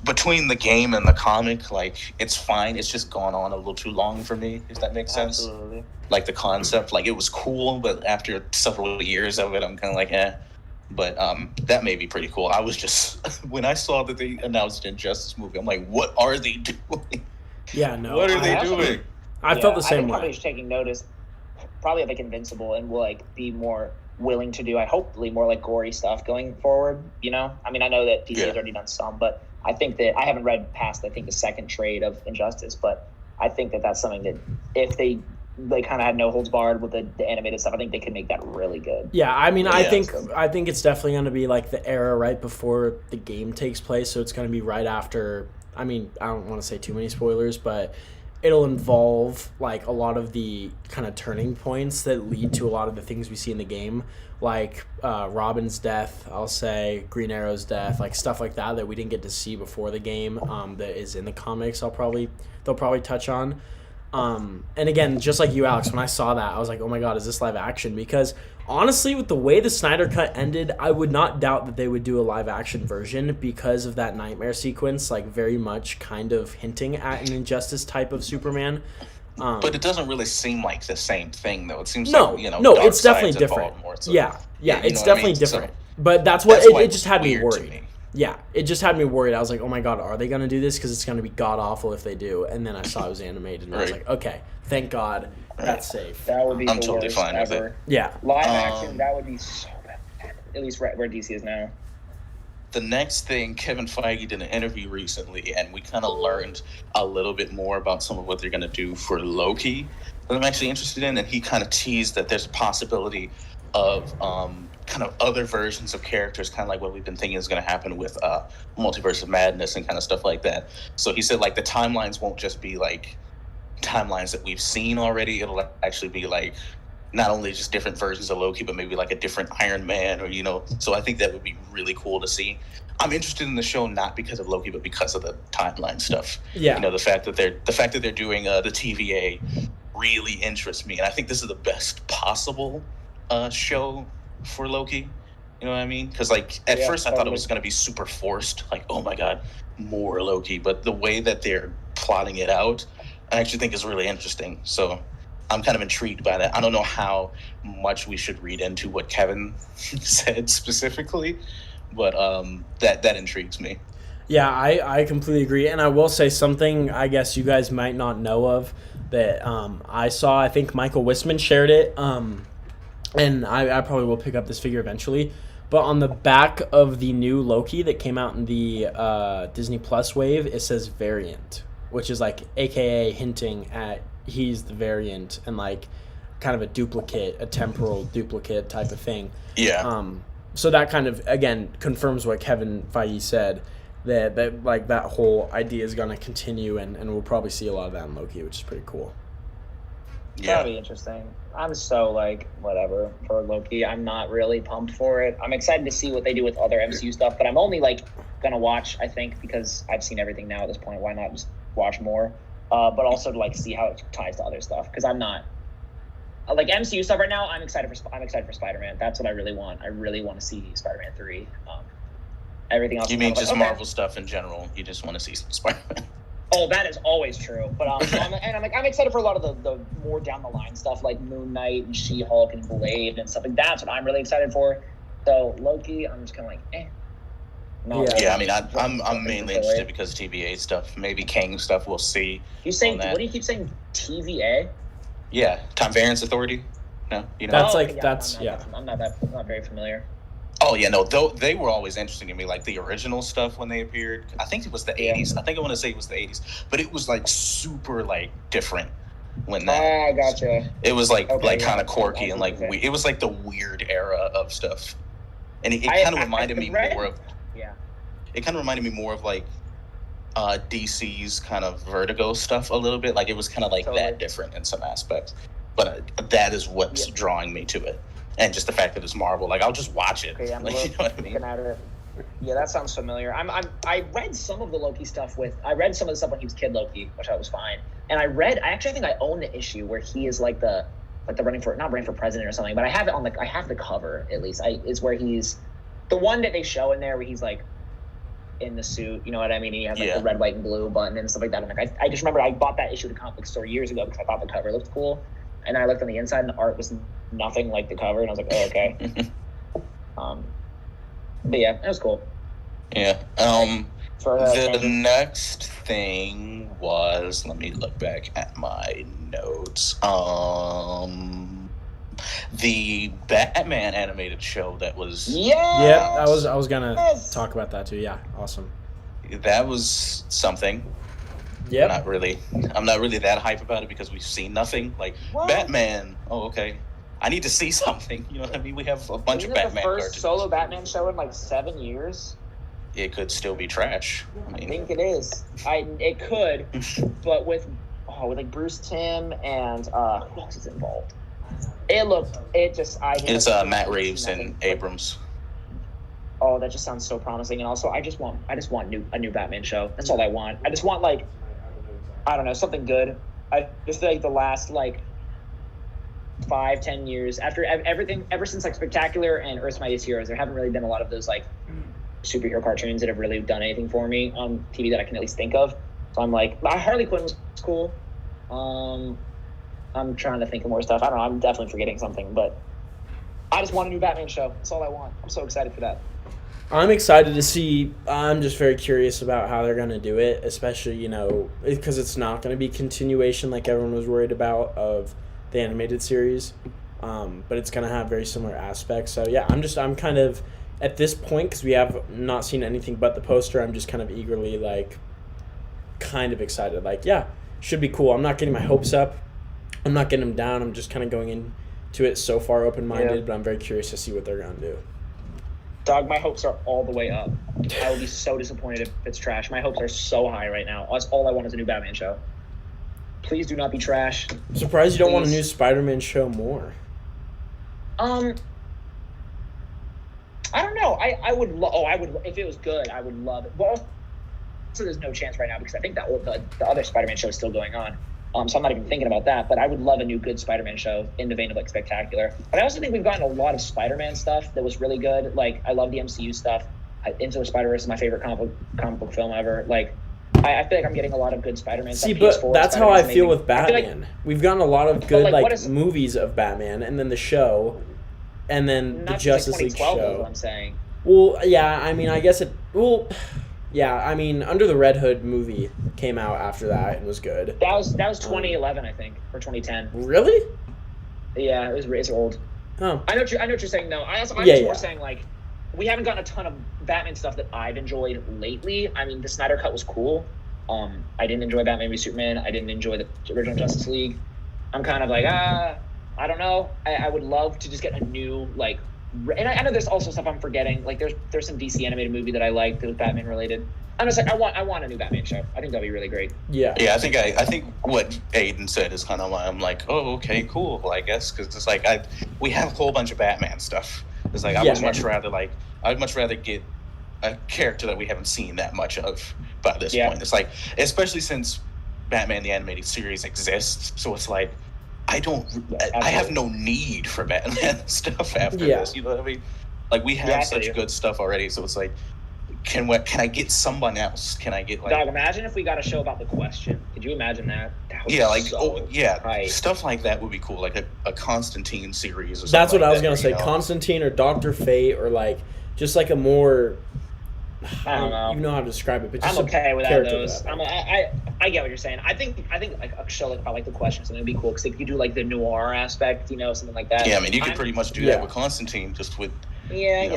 between the game and the comic, like, it's fine. It's just gone on a little too long for me, if that makes sense. Absolutely. Like, the concept, like, it was cool, but after several years of it, I'm kind of like, eh. But that may be pretty cool. I was just, when I saw that they announced an Injustice movie, I'm like, what are they doing? Yeah, no. What are they doing? I felt the same way. Probably taking notice, probably like Invincible, and will like be more willing to do, hopefully more like gory stuff going forward. I mean, I know that DC has already done some, but I think that I haven't read past the second trade of Injustice, but I think that that's something that if they kind of had no holds barred with the animated stuff, I think they could make that really good. Yeah, I mean, I think it's definitely going to be like the era right before the game takes place, so it's going to be right after. I mean, I don't want to say too many spoilers, but it'll involve like a lot of the kind of turning points that lead to a lot of the things we see in the game, like Robin's death, I'll say, Green Arrow's death, like stuff like that we didn't get to see before the game, that is in the comics. They'll probably touch on. And again, just like you, Alex, when I saw that, I was like, oh my God, is this live action? Because honestly, with the way the Snyder Cut ended, I would not doubt that they would do a live action version because of that nightmare sequence, like very much kind of hinting at an Injustice type of Superman. But it doesn't really seem like the same thing, though. It seems no, it's definitely different. So, yeah, it's definitely different. So, but that's it just had me worried. Yeah, it just had me worried. I was like, oh my god, are they going to do this? Because it's going to be god-awful if they do. And then I saw it was animated, and I was like, okay, thank God, that's safe. That would be I'm the totally worst fine ever. with it. Yeah. Live action, that would be so bad. At least where DC is now. The next thing, Kevin Feige did an interview recently, and we kind of learned a little bit more about some of what they're going to do for Loki that I'm actually interested in. And he kind of teased that there's a possibility of kind of other versions of characters, kind of like what we've been thinking is going to happen with Multiverse of Madness and kind of stuff like that. So he said, like, the timelines won't just be like timelines that we've seen already. It'll actually be like not only just different versions of Loki, but maybe like a different Iron Man, or so I think that would be really cool to see. I'm interested in the show not because of Loki, but because of the timeline stuff. Yeah, the fact that they're doing the TVA really interests me, and I think this is the best possible show for Loki. You know what I mean? Because like at first I thought it was going to be super forced, like, oh my god, more Loki. But the way that they're plotting it out, I actually think is really interesting. So I'm kind of intrigued by that. I don't know how much we should read into what Kevin said specifically, but that intrigues me. Yeah, I completely agree. And I will say something I guess you guys might not know of that I saw. I think Michael Wisman shared it. And I probably will pick up this figure eventually. But on the back of the new Loki that came out in the Disney Plus wave, it says variant, which is like AKA hinting at he's the variant and like kind of a duplicate, a temporal duplicate type of thing. Yeah. So that kind of, again, confirms what Kevin Feige said, that like that whole idea is going to continue, and we'll probably see a lot of that in Loki, which is pretty cool. Yeah. That'll be interesting. I'm so like whatever for Loki. I'm not really pumped for it. I'm excited to see what they do with other MCU stuff, but I'm only like gonna watch, I think, because I've seen everything now at this point. Why not just watch more? But also to like see how it ties to other stuff, because I'm not like MCU stuff right now. I'm excited for Spider-Man. That's what I really want. I really want to see Spider-Man 3. Everything else. You mean just Marvel stuff in general? You just want to see Spider-Man? Oh, that is always true. But I'm excited for a lot of the more down the line stuff like Moon Knight and She-Hulk and Blade and stuff like that. That's what I'm really excited for. So Loki, I'm just kind of like, eh. I mean, I'm mainly interested because TVA stuff, maybe Kang stuff. We'll see. You saying what do you keep saying? TVA? Yeah, Time Variance Authority. No, That's I'm not very familiar. Oh yeah, no. Though they were always interesting to me, like the original stuff when they appeared. I think it was the 80s. I think I want to say it was the 80s, but it was like super like different when that. Gotcha. It was like kind of quirky and like it was like the weird era of stuff, and it kind of reminded me more of. Yeah. It kind of reminded me more of like DC's kind of Vertigo stuff a little bit. Like it was kind of like that different in some aspects, but that is what's drawing me to it. And just the fact that it's Marvel, like I'll just watch it. Okay, I'm like, you know what I mean? At it. Yeah, that sounds familiar. I read some of the Loki stuff I read some of the stuff when he was Kid Loki, which I was fine. And I think I own the issue where he is like the not running for president or something, but I have it on I have the cover at least. It's where he's the one that they show in there where he's like in the suit, you know what I mean? And he has like the red, white, and blue button and stuff like that. I'm like, I just remember I bought that issue at a comic book store years ago because I thought the cover looked cool. And I looked on the inside and the art was nothing like the cover, and I was like, oh, okay. But yeah, it was cool. Yeah. The next thing was, let me look back at my notes. The Batman animated show that was. Yeah, I was gonna talk about that too. Yeah, awesome. That was something. Yeah. I'm not really that hype about it because we've seen nothing. Like Batman. Oh, okay. I need to see something. You know what I mean? We have a bunch of Batman cartoons. The first solo Batman show in like 7 years. It could still be trash. I think it is. It could, but with like Bruce Timm and who else is involved? It's Matt Reeves and Abrams. Oh, that just sounds so promising. And also, I just want a new Batman show. That's all I want. I just want like, I don't know, something good. I just feel like the last like 5-10 years after everything, ever since like Spectacular and Earth's Mightiest Heroes, there haven't really been a lot of those like superhero cartoons that have really done anything for me on TV that I can at least think of. So I'm like, Harley Quinn was cool. I'm trying to think of more stuff. I don't know. I'm definitely forgetting something, but I just want a new Batman show. That's all I want. I'm so excited for that. I'm excited to see. I'm just very curious about how they're going to do it, especially, because it's not going to be continuation like everyone was worried about of the animated series. But it's going to have very similar aspects. So, yeah, I'm kind of, at this point, because we have not seen anything but the poster, I'm just kind of eagerly, kind of excited. Should be cool. I'm not getting my hopes up. I'm not getting them down. I'm just kind of going into it so far open-minded, but I'm very curious to see what they're going to do. Dog, my hopes are all the way up. I will be so disappointed if it's trash. My hopes are so high right now. That's all I want is a new Batman show. Please do not be trash. I'm surprised you don't want a new Spider-Man show more. I don't know. I would if it was good, I would love it. Well, so there's no chance right now because I think that the other Spider-Man show is still going on. So I'm not even thinking about that, but I would love a new good Spider-Man show in the vein of Spectacular. But I also think we've gotten a lot of Spider-Man stuff that was really good. I love the MCU stuff. Into the Spider-Verse is my favorite comic book film ever. I feel like I'm getting a lot of good Spider-Man stuff. See, but that's how I feel with Batman. We've gotten a lot of good movies of Batman, and then the show, and then the Justice League show. Is what I'm saying. Well, yeah, I mean, I guess it. Well, yeah, I mean, Under the Red Hood movie came out after that and was good. That was 2011, I think, or 2010. Really? Yeah, it's old. Oh. I know what you're saying. No, I'm more saying we haven't gotten a ton of Batman stuff that I've enjoyed lately. I mean, the Snyder Cut was cool. I didn't enjoy Batman v Superman. I didn't enjoy the original Justice League. I'm kind of I don't know. I would love to just get a new and I know there's also stuff I'm forgetting. There's some DC animated movie that I liked that was Batman related. I'm just I want a new Batman show. I think that'd be really great. Yeah. Yeah, I think what Aiden said is kind of why I'm oh, okay, cool. I guess because it's we have a whole bunch of Batman stuff. It's I would much rather get a character that we haven't seen that much of by this point. It's especially since Batman the Animated Series exists, so it's I have no need for Batman stuff after this. You know what I mean? We have such good stuff already, so it's can I get someone else? Can I get Dog, imagine if we got a show about the Question. Could you imagine that? Stuff like that would be cool, a Constantine series or something. That's what I was gonna say. Constantine or Dr. Fate or just a more. I don't know. You know how to describe it, but just I'm okay without those. I get what you're saying. I think a show about the Question something would be cool because if you do the noir aspect, something like that. Yeah, I mean you could pretty much do that with Constantine, just with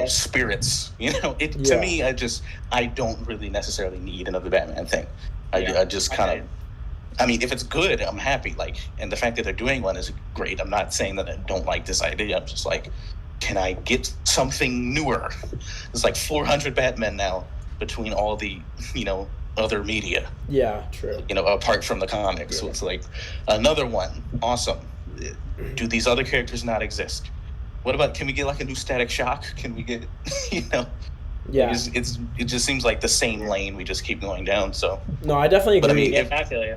spirits. To me, I don't really necessarily need another Batman thing. I just kind of. I mean, if it's good, I'm happy. And the fact that they're doing one is great. I'm not saying that I don't like this idea. I'm just can I get something newer? There's 400 Batmen now between all the, other media. Yeah, true. Apart from the comics. Yeah. So it's another one. Awesome. Do these other characters not exist? What about, can we get a new Static Shock? Can we get, Yeah. It just seems like the same lane we just keep going down, so. No, I definitely agree. I feel you.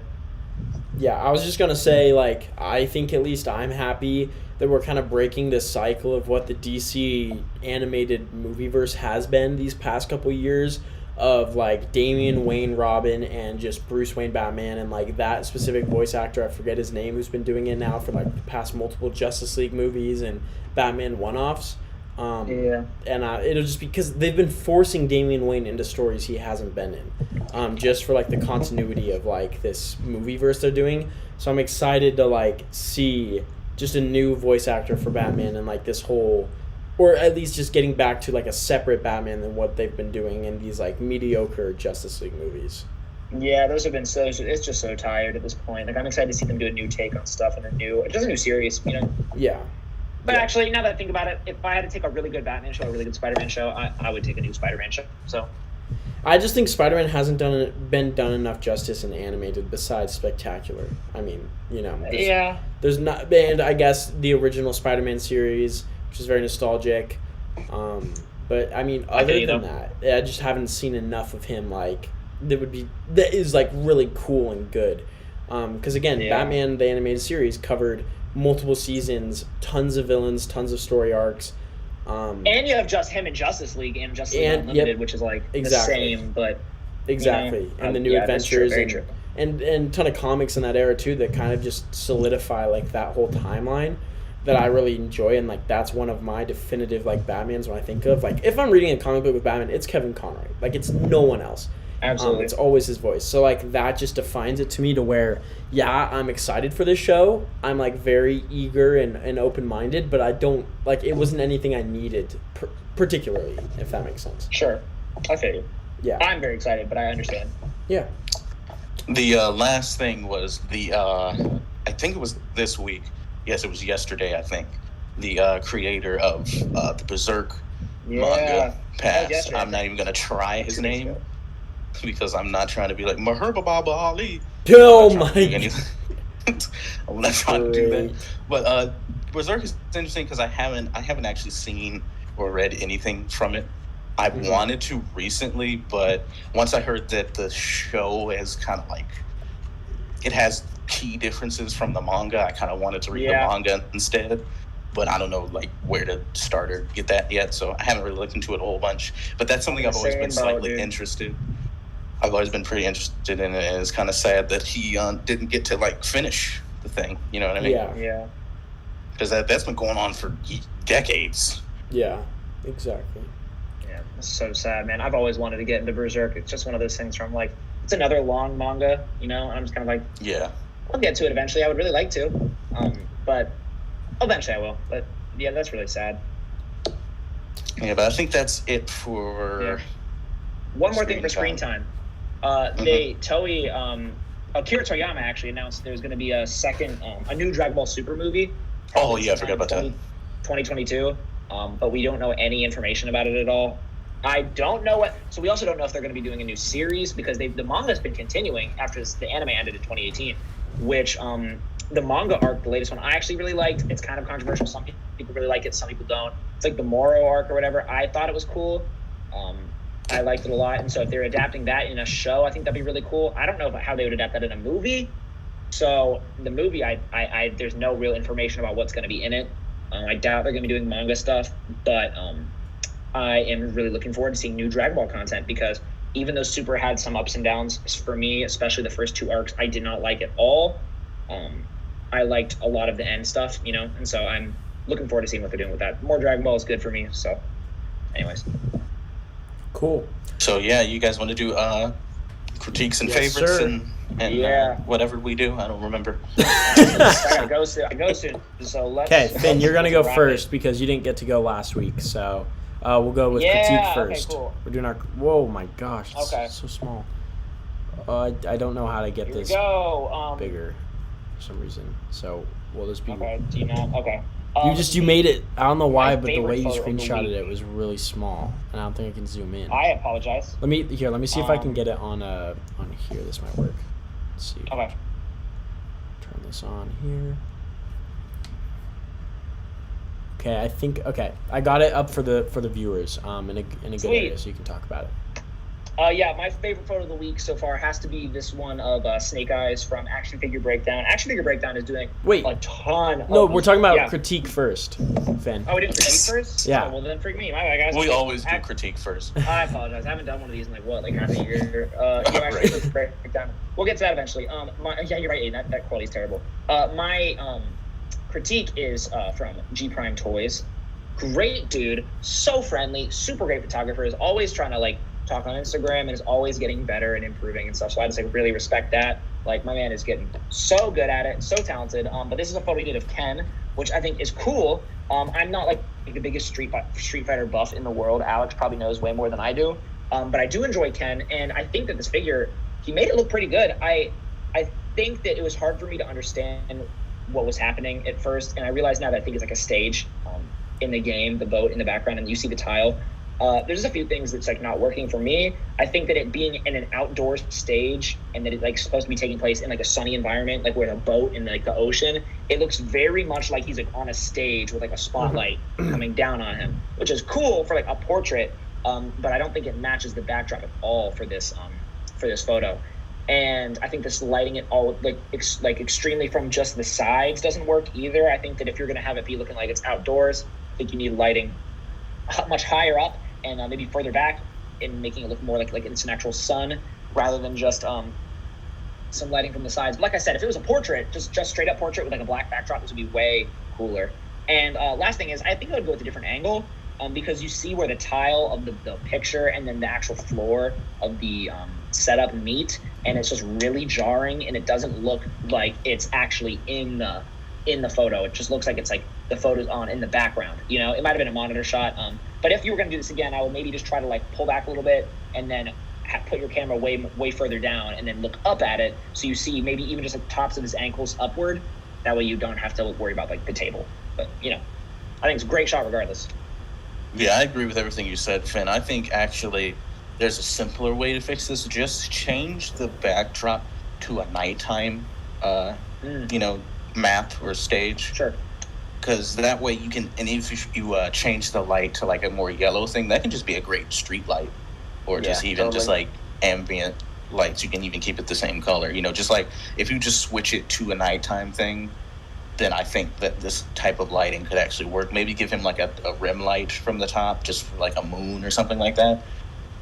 Yeah, I was just going to say, I think at least I'm happy that we're kind of breaking this cycle of what the DC animated movieverse has been these past couple years of Damian Wayne Robin and just Bruce Wayne Batman and that specific voice actor, I forget his name, who's been doing it now for the past multiple Justice League movies and Batman one-offs. And it'll just because they've been forcing Damian Wayne into stories he hasn't been in, just for the continuity of this movieverse they're doing. So I'm excited to see just a new voice actor for Batman and this whole, or at least just getting back to a separate Batman than what they've been doing in these mediocre Justice League movies. Yeah, those have been it's just so tired at this point. I'm excited to see them do a new take on stuff and just a new series, Yeah. But actually, now that I think about it, if I had to take a really good Batman show, a really good Spider-Man show, I would take a new Spider-Man show. So, I just think Spider-Man hasn't been done enough justice in animated besides Spectacular. I mean, there's not, and I guess the original Spider-Man series, which is very nostalgic. But I mean, other than that, I just haven't seen enough of him that is really cool and good. Because again, Batman the animated series covered multiple seasons, tons of villains, tons of story arcs. And you have just him in Justice League and Justice League Unlimited, which is the same, but Exactly. You know? And the new adventures and ton of comics in that era too that kind of just solidify like that whole timeline that I really enjoy, and like that's one of my definitive like Batmans when I think of like if I'm reading a comic book with Batman, it's Kevin Conroy. Like it's no one else. Absolutely. It's always his voice. So like that just defines it to me to where I'm excited for this show. I'm like very eager and open-minded, but I don't like it wasn't anything I needed particularly, if that makes sense. Sure. I feel you. Yeah. I'm very excited, but I understand. Yeah. The last thing was I think it was this week. Yes, it was yesterday, I think. The creator of the Berserk manga passed. I'm not even going to try his name because I'm not trying to be like Maherba Baba Ali. Oh my God. I'm not trying to do that. But Berserk is interesting because I haven't actually seen or read anything from it. I wanted to recently, but once I heard that the show is kind of like it has key differences from the manga, I kind of wanted to read the manga instead. But I don't know like where to start or get that yet, so I haven't really looked into it a whole bunch. But that's something I've always been slightly interested. I've always been pretty interested in it, and it's kind of sad that he didn't get to like finish the thing. You know what I mean? Yeah. Because that's been going on for decades. Yeah, exactly. Yeah, it's so sad, man. I've always wanted to get into Berserk. It's just one of those things where I'm like, it's another long manga, you know? And I'm just kind of like, I'll get to it eventually. I would really like to, but eventually I will. But yeah, that's really sad. Yeah, but I think that's it for. Yeah. One more thing for screen time. Toei, Akira Toriyama actually announced there's going to be a new Dragon Ball Super movie. Oh yeah, I forgot about that. 2022. But we don't know any information about it at all. I don't know so we also don't know if they're going to be doing a new series because the manga's been continuing after the anime ended in 2018, which the manga arc, the latest one, I actually really liked. It's kind of controversial. Some people really like it, some people don't. It's like the Moro arc or whatever. I thought it was cool. I liked it a lot, and so if they're adapting that in a show, I think that'd be really cool. I don't know how they would adapt that in a movie. So the movie, I there's no real information about what's going to be in it. I doubt they're going to be doing manga stuff, but I am really looking forward to seeing new Dragon Ball content because even though Super had some ups and downs, for me, especially the first two arcs, I did not like at all. I liked a lot of the end stuff, you know, and so I'm looking forward to seeing what they're doing with that. More Dragon Ball is good for me, so anyways. Cool. So yeah, you guys want to do critiques and favorites sir. and whatever we do? I don't remember. I go soon. So let's. Okay, Finn, you're gonna go first because you didn't get to go last week. So we'll go with critique first. Okay, cool. We're doing our. Whoa, my gosh! It's so small. I don't know how to get this bigger for some reason. So will this be? Okay. Do you know? Okay. You made it. I don't know why, but the way you screenshotted it was really small, and I don't think I can zoom in. I apologize. Let me see if I can get it on here. This might work. Let's see. Okay. Turn this on here. Okay, I got it up for the viewers in a good area, so you can talk about it. My favorite photo of the week so far has to be this one of Snake Eyes from Action Figure Breakdown. Action Figure Breakdown is doing a ton. No, we're talking about critique first, Finn. Oh, we did critique first? Yeah. Oh, well, then freak me. My bad, guys. We always do critique first. I apologize. I haven't done one of these in half a year. Action Figure Breakdown. We'll get to that eventually. You're right, Aiden. That quality's terrible. My critique is from G Prime Toys. Great dude, so friendly, super great photographer. Is always trying to talk on Instagram and is always getting better and improving and stuff. So I just really respect that. My man is getting so good at it, so talented. But this is a photo he did of Ken, which I think is cool. I'm not the biggest Street Fighter buff in the world. Alex probably knows way more than I do. But I do enjoy Ken, and I think that this figure, he made it look pretty good. I think that it was hard for me to understand what was happening at first, and I realize now that I think it's like a stage in the game, the boat in the background, and you see the tile. There's just a few things that's not working for me. I think that it being in an outdoor stage and that it's supposed to be taking place in a sunny environment, where a boat in the ocean, it looks very much like he's on a stage with a spotlight coming down on him, which is cool for a portrait. But I don't think it matches the backdrop at all for this photo. And I think this lighting it all extremely from just the sides doesn't work either. I think that if you're gonna have it be looking like it's outdoors, I think you need lighting much higher up and maybe further back and making it look more like it's an actual sun rather than just some lighting from the sides. But like I said, if it was a portrait, just straight up portrait with like a black backdrop, this would be way cooler. And last thing is, I think I would go with a different angle because you see where the tile of the picture and then the actual floor of the setup meet, and it's just really jarring, and it doesn't look like it's actually in the photo. It just looks like it's like the photo's on in the background. You know, it might have been a monitor shot. But if you were going to do this again, I would maybe just try to like pull back a little bit and then put your camera way further down and then look up at it, so you see maybe even just the tops of his ankles upward. That way you don't have to worry about like the table. But you know, I think it's a great shot regardless. Yeah, I agree with everything you said, Finn. I think actually there's a simpler way to fix this. Just change the backdrop to a nighttime map or stage. Sure. Because that way you can, and if you change the light to like a more yellow thing, that can just be a great street light. Or just just like ambient lights. You can even keep it the same color. You know, just like if you just switch it to a nighttime thing, then I think that this type of lighting could actually work. Maybe give him like a rim light from the top, just for like a moon or something like that.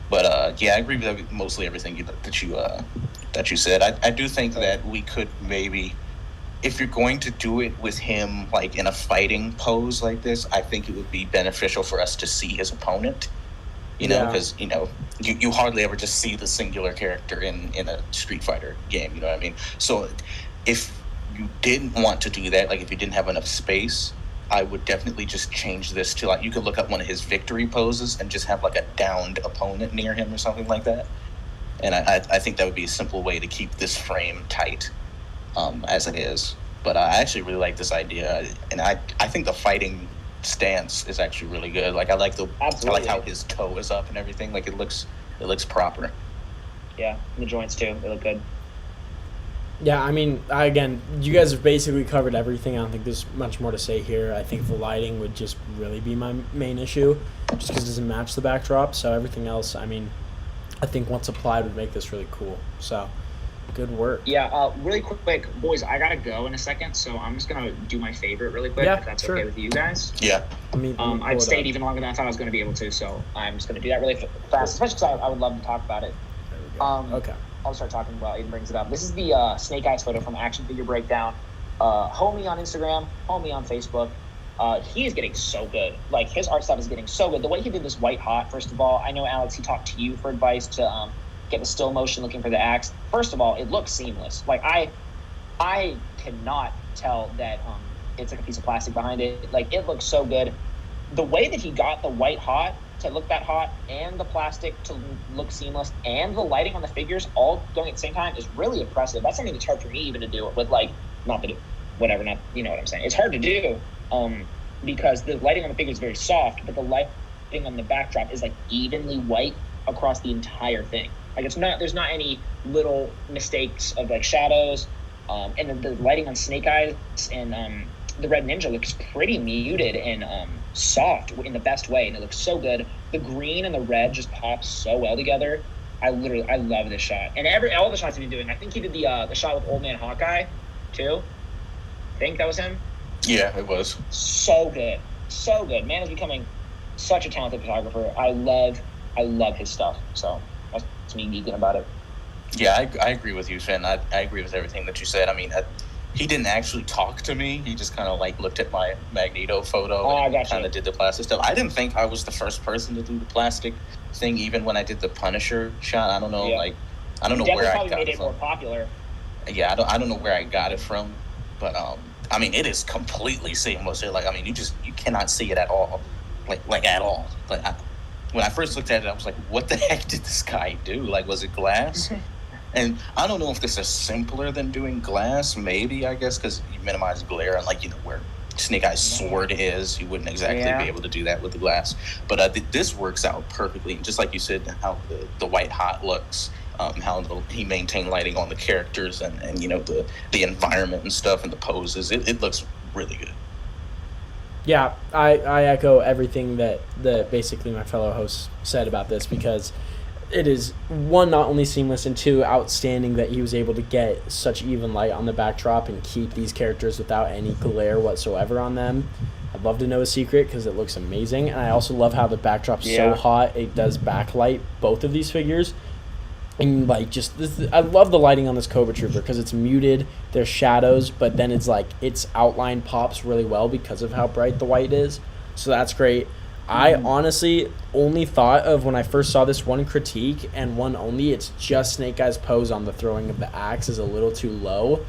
But I agree with mostly everything that you said. I do think that we could maybe, if you're going to do it with him like in a fighting pose like this, I think it would be beneficial for us to see his opponent. You know, because you hardly ever just see the singular character in a Street Fighter game. You know what I mean? So if you didn't want to do that, like if you didn't have enough space, I would definitely just change this to like, you could look up one of his victory poses and just have like a downed opponent near him or something like that. And I think that would be a simple way to keep this frame tight as it is. But I actually really like this idea, and I think the fighting stance is actually really good. Like I like how his toe is up and everything. Like it looks proper. Yeah, and the joints too. They look good. Yeah, I mean, again, you guys have basically covered everything. I don't think there's much more to say here. I think the lighting would just really be my main issue, just because it doesn't match the backdrop. So everything else, I mean, I think once applied would make this really cool. So good work. Yeah, really quick, boys, I gotta go in a second, so I'm just gonna do my favorite really quick, if that's okay with you guys. Yeah. I've stayed even longer than I thought I was gonna be able to, so I'm just gonna do that really fast, especially because I would love to talk about it. Okay. I'll start talking while Aiden brings it up. This is the Snake Eyes photo from Action Figure Breakdown. Homie on Instagram, homie on Facebook. He is getting so good. Like, his art stuff is getting so good. The way he did this white hot, first of all, I know, Alex, he talked to you for advice to get the still motion looking for the axe. First of all, it looks seamless. Like, I cannot tell that it's like a piece of plastic behind it. Like, it looks so good. The way that he got the white hot to look that hot, and the plastic to look seamless, and the lighting on the figures all going at the same time is really impressive. That's something that's hard for me even to do with, like, not that it, whatever, not, you know what I'm saying. It's hard to do because the lighting on the figure is very soft, but the lighting on the backdrop is like evenly white across the entire thing. Like, it's not, there's not any little mistakes of like shadows, and then the lighting on Snake Eyes and the Red Ninja looks pretty muted and soft in the best way, and it looks so good. The green and the red just pop so well together. I love this shot, and all the shots he's been doing. I think he did the shot with Old Man Hawkeye too. I think that was him. Yeah, it was. So good, so good. Man is becoming such a talented photographer. I love his stuff. So that's me geeking about it. Yeah, I agree with you, Finn. I agree with everything that you said. I mean, he didn't actually talk to me. He just kind of like looked at my Magneto photo and kind of did the plastic stuff. I didn't think I was the first person to do the plastic thing, even when I did the Punisher shot. I don't know, I don't know where I got it from. Definitely made it more popular. Yeah, I don't know where I got it from, but I mean, it is completely seamless. Like, I mean, you cannot see it at all, like at all. Like, when I first looked at it, I was like, what the heck did this guy do? Like, was it glass? And I don't know if this is simpler than doing glass, maybe, I guess, because you minimize glare and, like, you know, where Snake Eye's sword is, you wouldn't exactly be able to do that with the glass. But this works out perfectly. Just like you said, how the white hot looks, how he maintained lighting on the characters and you know, the environment and stuff and the poses. It looks really good. Yeah, I echo everything that basically my fellow hosts said about this, because it is, one, not only seamless, and two, outstanding that he was able to get such even light on the backdrop and keep these characters without any glare whatsoever on them. I'd love to know a secret because it looks amazing. And I also love how the backdrop's so hot. It does backlight both of these figures. And like I love the lighting on this Cobra Trooper because it's muted. There's shadows, but then it's like its outline pops really well because of how bright the white is. So that's great. I honestly only thought of when I first saw this one critique and one only. It's just Snake Eyes' pose on the throwing of the axe is a little too low.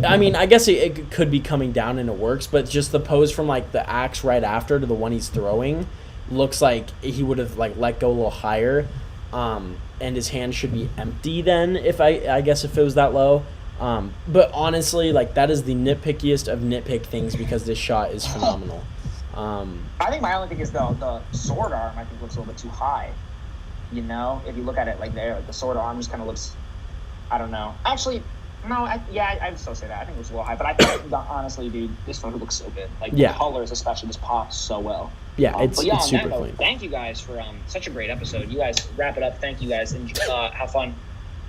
I mean, I guess it could be coming down and it works, but just the pose from like the axe right after to the one he's throwing looks like he would have like let go a little higher. And his hand should be empty then if I guess if it was that low. But honestly, like that is the nitpickiest of nitpick things because this shot is phenomenal. I think my only thing is the sword arm I think looks a little bit too high. You know, if you look at it like there, like the sword arm just kind of looks, I don't know. Actually, no, I'd still say that. I think it looks a little high, but I think honestly, dude, this photo looks so good. Like the colors especially just pop so well. Yeah, it's super note, clean. Thank you guys for such a great episode. You guys wrap it up. Thank you guys and have fun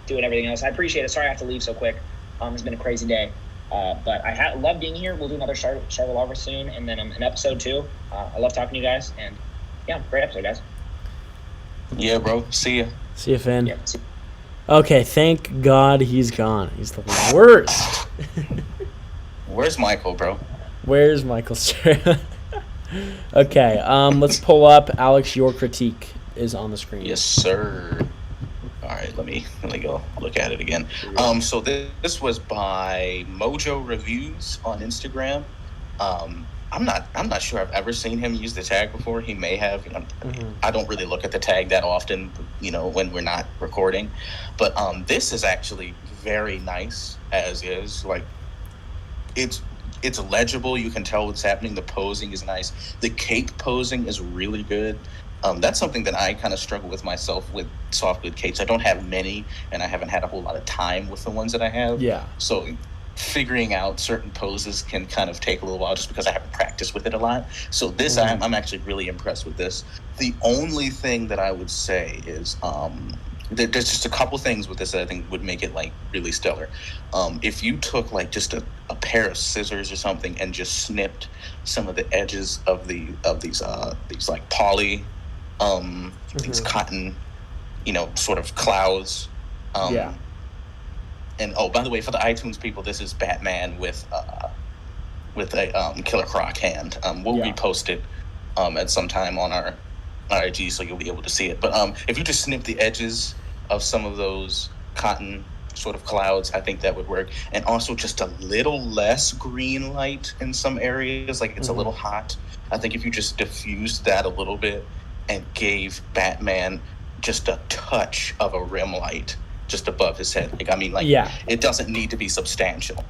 doing everything else. I appreciate it. Sorry I have to leave so quick. It's been a crazy day. But I love being here. We'll do another Shark soon, and then an episode 2. I love talking to you guys, and yeah, great episode, guys. Yeah, bro. See ya. See you, Finn. Yeah, Okay, thank God he's gone. He's the worst. Where's Michael, bro? Where's Michael? Okay, let's pull up. Alex, your critique is on the screen. Yes, sir. All right, let me go look at it again. So this was by Mojo Reviews on Instagram. I'm not sure I've ever seen him use the tag before. He may have. I don't really look at the tag that often, when we're not recording. But this is actually very nice as is. Like, it's legible. You can tell what's happening. The posing is nice. The cape posing is really good. That's something that I kind of struggle with myself with soft lid capes. I don't have many, and I haven't had a whole lot of time with the ones that I have. Yeah. So figuring out certain poses can kind of take a little while just because I haven't practiced with it a lot. So this, I'm actually really impressed with this. The only thing that I would say is there's just a couple things with this that I think would make it like really stellar. If you took like just a pair of scissors or something and just snipped some of the edges of these like poly, these cotton, sort of clouds. And by the way, for the iTunes people, this is Batman with a Killer Croc hand. We'll repost it at some time on our IG, so you'll be able to see it. But if you just snip the edges of some of those cotton sort of clouds, I think that would work. And also just a little less green light in some areas, like it's a little hot. I think if you just diffused that a little bit and gave Batman just a touch of a rim light just above his head. It doesn't need to be substantial.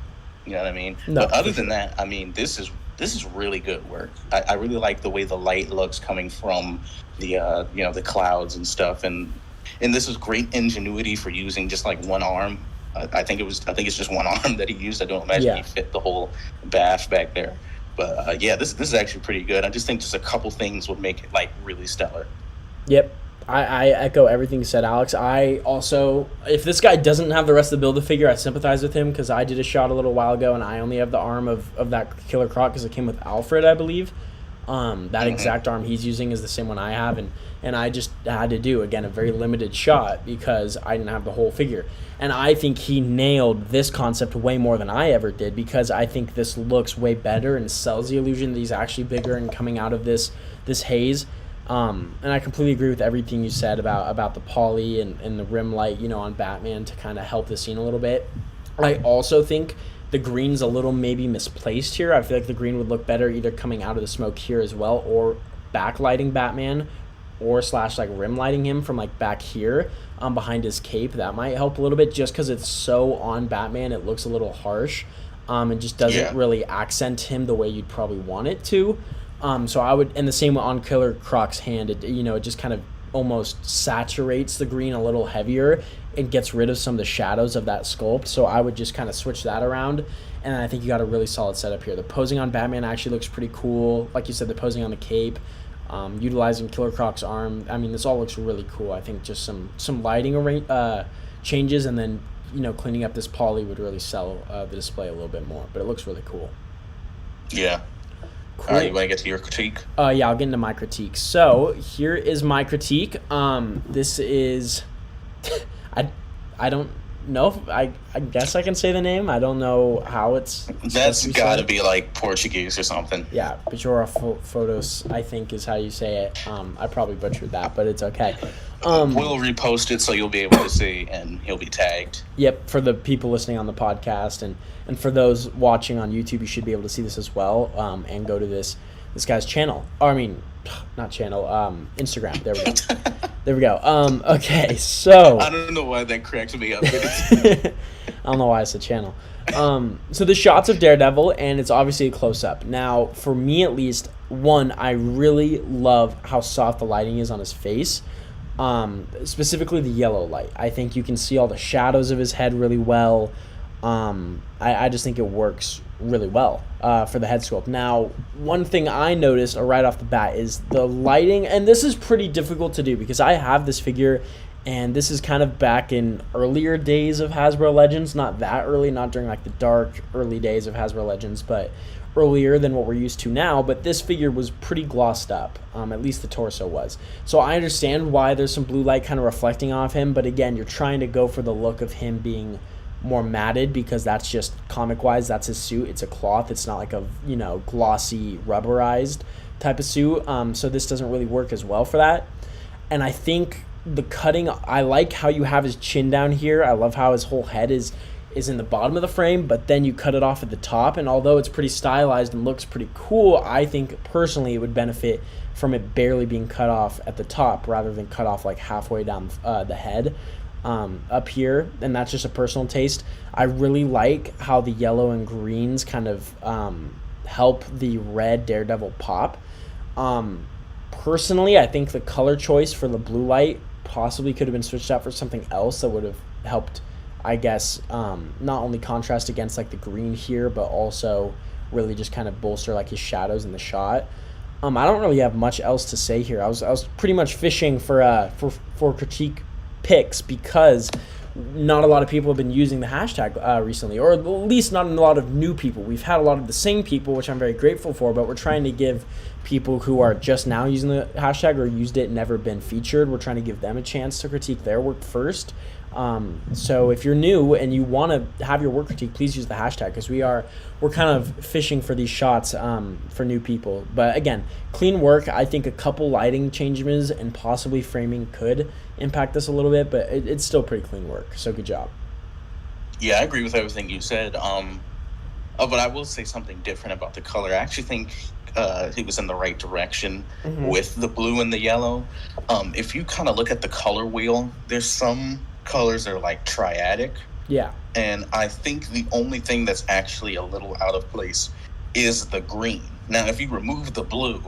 You know what I mean? No, but other than that, I mean, this is really good work. I really like the way the light looks coming from the the clouds and stuff, and this is great ingenuity for using just like one arm. I think it's just one arm that he used. I don't imagine he fit the whole bath back there. But this is actually pretty good. I just think just a couple things would make it like really stellar. Yep. I echo everything you said, Alex. I also, if this guy doesn't have the rest of the Build-A-Figure, I sympathize with him because I did a shot a little while ago and I only have the arm of that Killer Croc because it came with Alfred, I believe. That exact arm he's using is the same one I have, and I just had to do, again, a very limited shot because I didn't have the whole figure. And I think he nailed this concept way more than I ever did because I think this looks way better and sells the illusion that he's actually bigger and coming out of this haze. And I completely agree with everything you said about the poly and the rim light, on Batman to kind of help the scene a little bit. I also think the green's a little maybe misplaced here. I feel like the green would look better either coming out of the smoke here as well or backlighting Batman or / like rim lighting him from like back here behind his cape. That might help a little bit just because it's so on Batman. It looks a little harsh and just doesn't really accent him the way you'd probably want it to. So I would, and the same on Killer Croc's hand, it just kind of almost saturates the green a little heavier and gets rid of some of the shadows of that sculpt. So I would just kind of switch that around, and I think you got a really solid setup here. The posing on Batman actually looks pretty cool. Like you said, the posing on the cape, utilizing Killer Croc's arm. I mean, this all looks really cool. I think just some lighting changes and then, cleaning up this poly would really sell the display a little bit more. But it looks really cool. Yeah. Cool. You want to get to your critique? Yeah, I'll get into my critique. So here is my critique. This is, I don't know if I guess I can say the name. I don't know how it's. That's got to be like Portuguese or something. Yeah, Bajora Photos, I think is how you say it. I probably butchered that, but it's okay. We'll repost it so you'll be able to see, and he'll be tagged. Yep, for the people listening on the podcast, and for those watching on YouTube, you should be able to see this as well. And go to this guy's channel. Or, I mean, not channel. Instagram. There we go. There we go. Okay, so I don't know why that cracks me up. I don't know why I said channel. So the shots of Daredevil, and it's obviously a close-up. Now, for me at least, one, I really love how soft the lighting is on his face. Specifically the yellow light. I think you can see all the shadows of his head really well. I just think it works really well for the head sculpt. Now, one thing I noticed right off the bat is the lighting, and this is pretty difficult to do because I have this figure, and this is kind of back in earlier days of Hasbro Legends. Not that early, not during like the dark early days of Hasbro Legends, but earlier than what we're used to now. But this figure was pretty glossed up, at least the torso was. So I understand why there's some blue light kind of reflecting off him, but again, you're trying to go for the look of him being more matted because that's just comic-wise, that's his suit. It's a cloth. It's not like a, glossy rubberized type of suit. So this doesn't really work as well for that. And I think the cutting, I like how you have his chin down here. I love how his whole head is in the bottom of the frame, but then you cut it off at the top, and although it's pretty stylized and looks pretty cool, I think personally it would benefit from it barely being cut off at the top rather than cut off like halfway down the head up here, and that's just a personal taste. I really like how the yellow and greens kind of help the red Daredevil pop. Personally, I think the color choice for the blue light possibly could have been switched out for something else that would have helped, I guess, not only contrast against like the green here, but also really just kind of bolster like his shadows in the shot. I don't really have much else to say here. I was pretty much fishing for critique picks because not a lot of people have been using the hashtag recently, or at least not a lot of new people. We've had a lot of the same people, which I'm very grateful for, but we're trying to give people who are just now using the hashtag or used it and never been featured, we're trying to give them a chance to critique their work first. So if you're new and you want to have your work critique, please use the hashtag because we're kind of fishing for these shots for new people. But again, clean work. I think a couple lighting changes and possibly framing could impact this a little bit, but it's still pretty clean work. So good job. Yeah, I agree with everything you said. But I will say something different about the color. I actually think he was in the right direction with the blue and the yellow. If you kind of look at the color wheel, there's some colors that are like triadic. Yeah. And I think the only thing that's actually a little out of place is the green. Now, if you remove the blue,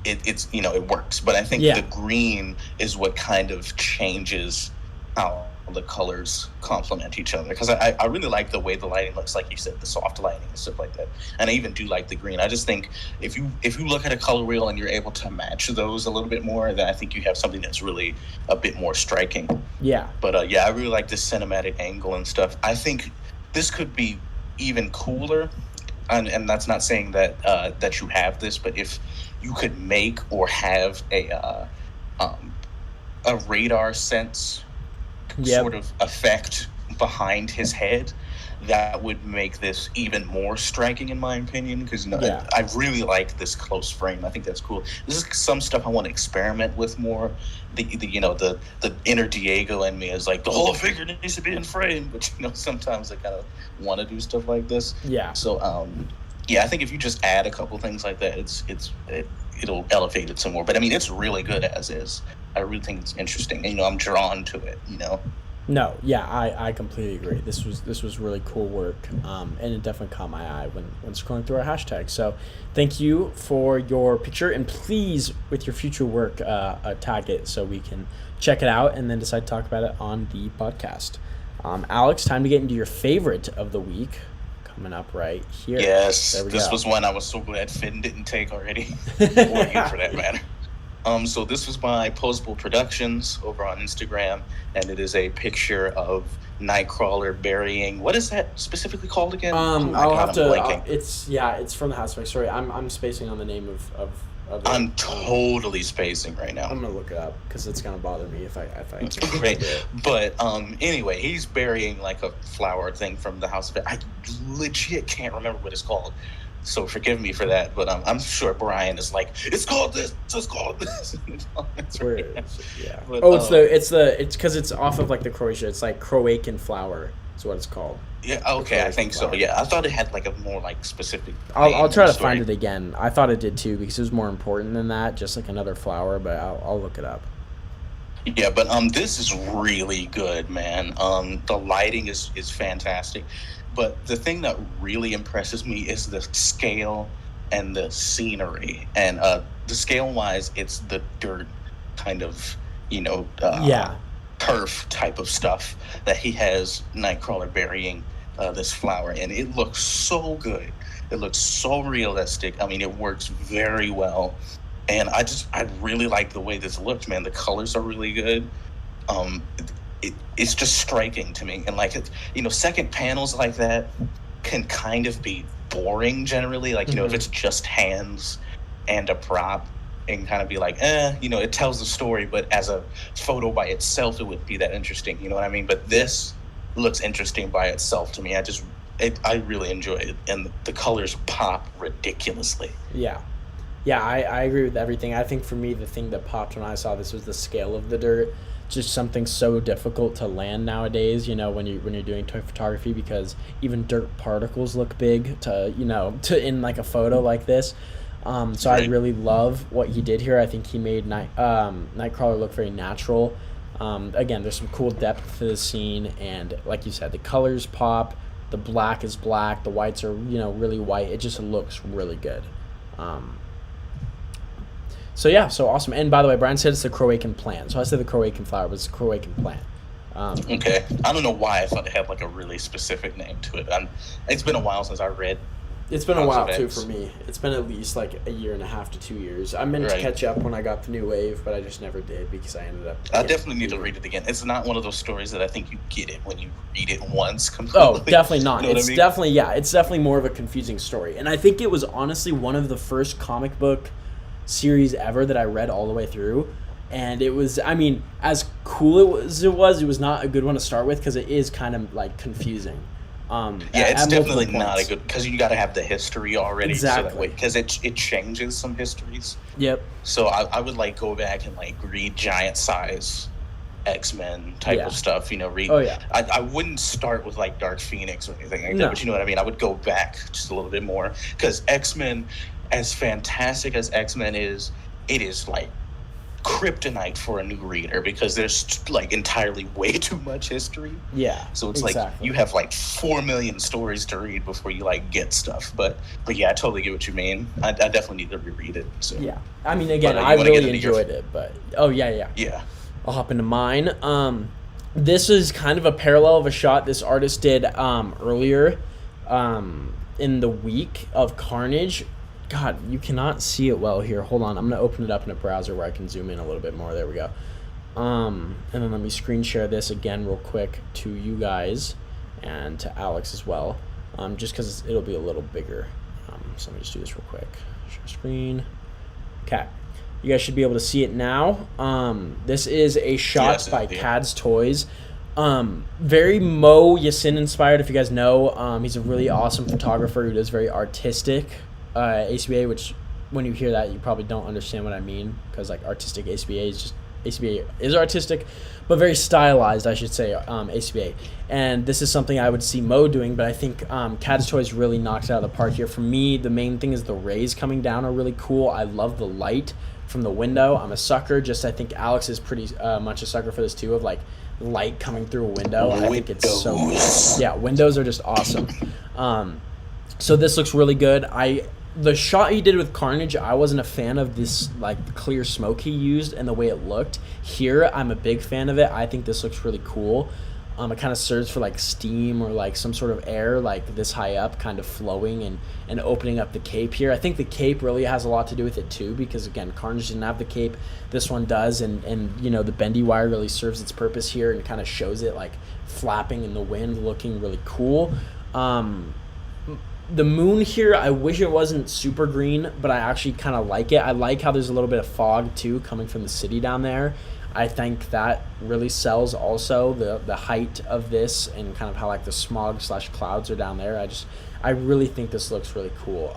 it's it works. But I think the green is what kind of changes how the colors complement each other, because I really like the way the lighting looks, like you said, the soft lighting and stuff like that, and I even do like the green. I just think if you look at a color wheel and you're able to match those a little bit more, then I think you have something that's really a bit more striking. Yeah. But I really like this cinematic angle and stuff. I think this could be even cooler, and that's not saying that that you have this, but if you could make or have a radar sense sort of effect behind his head, that would make this even more striking in my opinion, because I really like this close frame. I think that's cool. This is some stuff I want to experiment with more. The inner Diego in me is like, the whole figure needs to be in frame, but sometimes I kind of want to do stuff like this. So I think if you just add a couple things like that, it'll elevate it some more. But I mean, it's really good as is. I really think it's interesting. I'm drawn to it. No, yeah, I completely agree. This was really cool work, and it definitely caught my eye when scrolling through our hashtag. So, thank you for your picture, and please, with your future work, tag it so we can check it out and then decide to talk about it on the podcast. Alex, time to get into your favorite of the week. Coming up right here. Yes, this was one I was so glad Finn didn't take already. Or you, for that matter. So this was by Posable Productions over on Instagram, and it is a picture of Nightcrawler burying. What is that specifically called again? I'll have to. It's from the House of X. Sorry, I'm spacing on the name of it. I'm totally spacing right now. I'm gonna look it up because it's gonna bother me if I. Great, but anyway, he's burying like a flower thing from the House of X. I legit can't remember what it's called. So forgive me for that, but I'm sure Brian is like, it's called this, it's called this. It's weird. Yeah. But, it's because it's off of like the Croatia. It's like Croatian flower is what it's called. Yeah. Okay, I think flower. So. Yeah, I thought it had like a more like specific. I'll try to find it again. I thought it did too because it was more important than that, just like another flower. But I'll look it up. Yeah, but this is really good, man. The lighting is fantastic. But the thing that really impresses me is the scale and the scenery. And the scale-wise, it's the dirt kind of, turf type of stuff that he has Nightcrawler burying this flower in. It looks so good. It looks so realistic. I mean, it works very well. And I really like the way this looks, man. The colors are really good. It's just striking to me, and like second panels like that can kind of be boring generally. Like if it's just hands and a prop, and kind of be like, it tells the story, but as a photo by itself, it wouldn't be that interesting. You know what I mean? But this looks interesting by itself to me. I really enjoy it, and the colors pop ridiculously. Yeah, I agree with everything. I think for me, the thing that popped when I saw this was the scale of the dirt. Just something so difficult to land nowadays, when you're doing toy photography, because even dirt particles look big to in like a photo like this. So I really love what he did here. I think he made Nightcrawler look very natural. Again, there's some cool depth to the scene, and like you said, the colors pop. The black is black. The whites are really white. It just looks really good. So awesome. And by the way, Brian said it's the Croatian plant. So I said the Croatian flower, but it's the Croatian plant. Okay. I don't know why I thought it had like a really specific name to it. It's been a while since I read. It's been a while too for me. It's been at least like a year and a half to 2 years. I meant to catch up when I got the new wave, but I just never did because I ended up. I definitely need to read it again. It's not one of those stories that I think you get it when you read it once completely. Oh, definitely not. You know it's definitely more of a confusing story. And I think it was honestly one of the first comic book series ever that I read all the way through, and it was, as cool it was not a good one to start with because it is kind of like confusing. It's definitely not a good, because you got to have the history already. Exactly. Because it changes some histories. Yep. So I would like go back and like read giant size X-Men type of stuff. Read. Oh yeah. I wouldn't start with like Dark Phoenix or anything like that, but you know what I mean. I would go back just a little bit more because X-Men, as fantastic as X-Men is, it is like kryptonite for a new reader because there's like entirely way too much history. Yeah. So it's like you have like 4 million stories to read before you like get stuff. But yeah, I totally get what you mean. I definitely need to reread it. So. Yeah. Again, I really enjoyed it, but Yeah. I'll hop into mine. This is kind of a parallel of a shot this artist did earlier in the week of Carnage. God, you cannot see it well here. Hold on. I'm going to open it up in a browser where I can zoom in a little bit more. There we go. And then let me screen share this again real quick to you guys and to Alex as well, just because it'll be a little bigger. So let me just do this real quick. Share screen. Okay. You guys should be able to see it now. This is a shot by Cad's Toys. Very Mo Yasin inspired, if you guys know. He's a really awesome photographer who does very artistic ACBA, which when you hear that you probably don't understand what I mean, because like artistic ACBA is artistic, but very stylized, I should say, ACBA. And this is something I would see Mo doing, but I think Cad's Toys really knocks it out of the park here. For me, the main thing is the rays coming down are really cool. I love the light from the window. I'm a sucker. I think Alex is pretty much a sucker for this too, of like light coming through a window. I think it's so cool. Yeah, windows are just awesome. So this looks really good. The shot he did with Carnage, I wasn't a fan of this like clear smoke he used and the way it looked. Here, I'm a big fan of it. I think this looks really cool. It kind of serves for like steam or like some sort of air, like this high up, kind of flowing and opening up the cape here. I think the cape really has a lot to do with it too, because again, Carnage didn't have the cape, this one does, and you know, the bendy wire really serves its purpose here and kind of shows it like flapping in the wind, looking really cool. The moon here, I wish it wasn't super green, but I actually kind of like it. I like how there's a little bit of fog too coming from the city down there. I think that really sells also the height of this and kind of how like the smog / clouds are down there. I really think this looks really cool.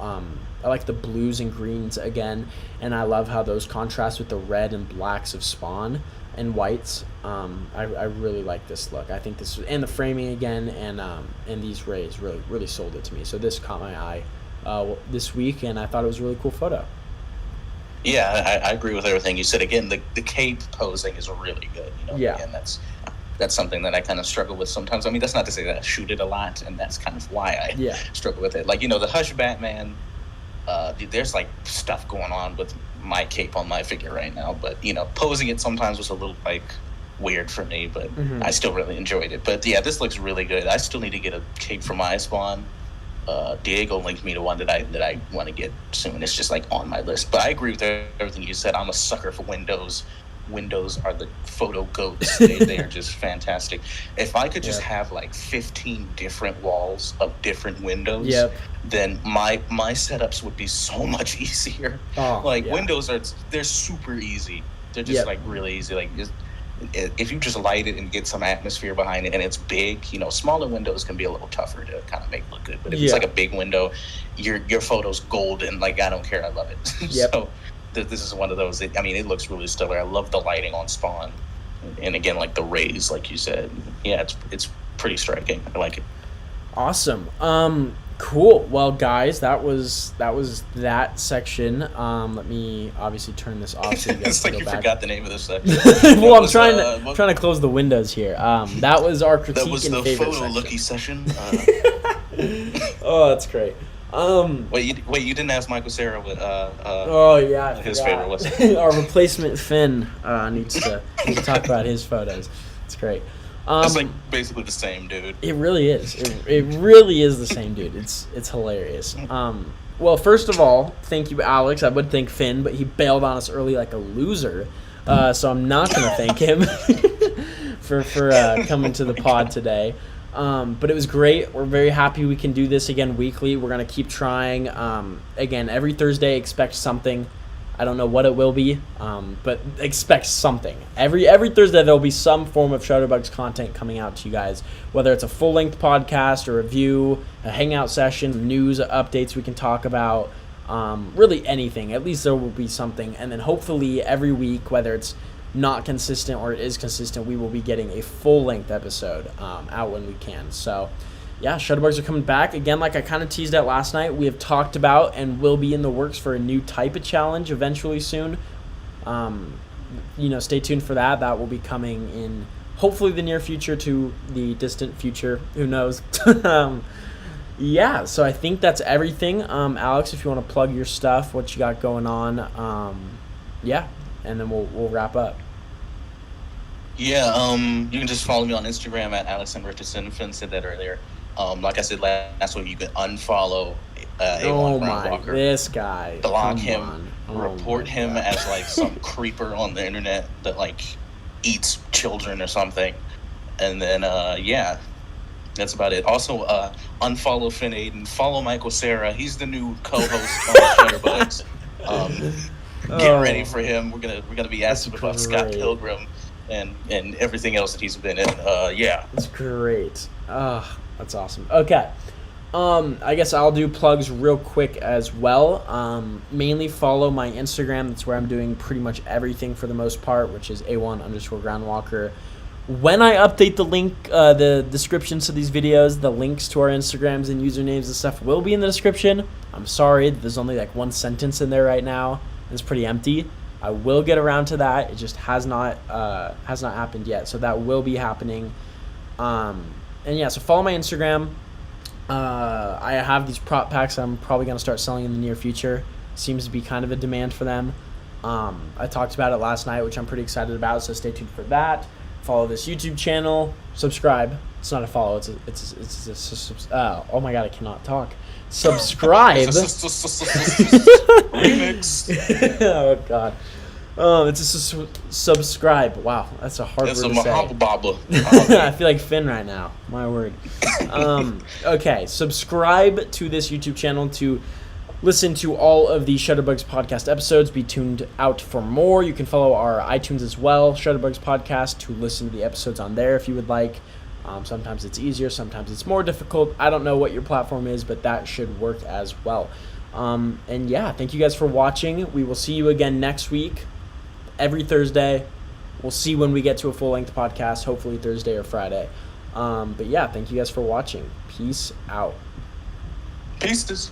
I like the blues and greens again, and I love how those contrast with the red and blacks of Spawn and whites. I really like this look. I think this, and the framing again, and these rays really sold it to me. So this caught my eye this week, and I thought it was a really cool photo. Yeah, I agree with everything you said. Again, the cape posing is really good. You know? Yeah. And that's something that I kind of struggle with sometimes. I mean, that's not to say that I shoot it a lot, and that's kind of why I struggle with it. Like, you know, the Hush Batman, there's like stuff going on with my cape on my figure right now, but you know, posing it sometimes was a little like weird for me, but I still really enjoyed it. But yeah, this looks really good. I still need to get a cape for my Spawn. Diego linked me to one that I want to get soon. It's just like on my list. But I agree with everything you said. I'm a sucker for windows. Windows are the photo goats. They are just fantastic. If I could just have like 15 different walls of different windows, then my setups would be so much easier. Windows they're super easy. They're just like really easy. Like if you just light it and get some atmosphere behind it, and it's big, you know, smaller windows can be a little tougher to kind of make look good. But if it's like a big window, your photo's golden. Like, I don't care, I love it. So this is one of those. I mean, it looks really stellar. I love the lighting on Spawn, and again, like the rays, like you said. Yeah, it's pretty striking. I like it. Awesome. Cool. Well, guys, that was that section. Let me obviously turn this off so you guys it's can like go you back. forgot the name of this section. Well, I'm trying to close the windows here. That was our critique that was and the favorite photo section. looky session. Oh, that's great. Wait, you didn't ask Michael Cera what his favorite was. Our replacement Finn needs to talk about his photos. It's great. It's like basically the same dude. It really is. It really is the same dude. It's hilarious. Well, first of all, thank you, Alex. I would thank Finn, but he bailed on us early like a loser. So I'm not going to thank him for coming to the pod today. But it was great. We're very happy we can do this again weekly. We're going to keep trying. Again, every Thursday, expect something. I don't know what it will be, but expect something. Every Thursday, there will be some form of ShutterBugs content coming out to you guys, whether it's a full-length podcast, a review, a hangout session, news, updates we can talk about, really anything. At least there will be something. And then hopefully every week, whether it's not consistent or it is consistent, we will be getting a full-length episode out when we can. So yeah, ShutterBugs are coming back. Again, like I kind of teased out last night, we have talked about and will be in the works for a new type of challenge eventually soon. Stay tuned for that. That will be coming in hopefully the near future to the distant future. Who knows? Yeah, so I think that's everything. Alex, if you want to plug your stuff, what you got going on, and then we'll wrap up. Yeah, you can just follow me on Instagram at Alex and Richardson. Finn said that earlier. Like I said last week, you can unfollow A1 Brown Walker. This guy. Block him. Report him as like some creeper on the internet that like eats children or something. And then that's about it. Also, unfollow Finn Aiden. Follow Michael Cera. He's the new co-host on ShutterBugs. Get ready for him. We're gonna be asking about Scott Pilgrim and everything else that he's been in. That's great. That's awesome. Okay. I guess I'll do plugs real quick as well. Mainly follow my Instagram. That's where I'm doing pretty much everything for the most part, which is A1_Groundwalker. When I update the link, the descriptions to these videos, the links to our Instagrams and usernames and stuff will be in the description. I'm sorry, there's only like one sentence in there right now. It's pretty empty. I will get around to that. It just has not happened yet. So that will be happening. So follow my Instagram. I have these prop packs I'm probably going to start selling in the near future. Seems to be kind of a demand for them. I talked about it last night, which I'm pretty excited about, so stay tuned for that. follow this YouTube channel. Subscribe. It's not a follow. It's oh my god, I cannot talk. Subscribe. Remix. Oh god. It's subscribe. Wow, that's a hard word to say. I feel like Finn right now. My word. Okay, subscribe to this YouTube channel to listen to all of the ShutterBugs podcast episodes. Be tuned out for more. You can follow our iTunes as well, ShutterBugs podcast, to listen to the episodes on there if you would like. Sometimes it's easier, sometimes it's more difficult. I don't know what your platform is, but that should work as well. And yeah, thank you guys for watching. We will see you again next week, every Thursday. We'll see when we get to a full-length podcast, hopefully Thursday or Friday. But yeah, thank you guys for watching. Peace out. Peace.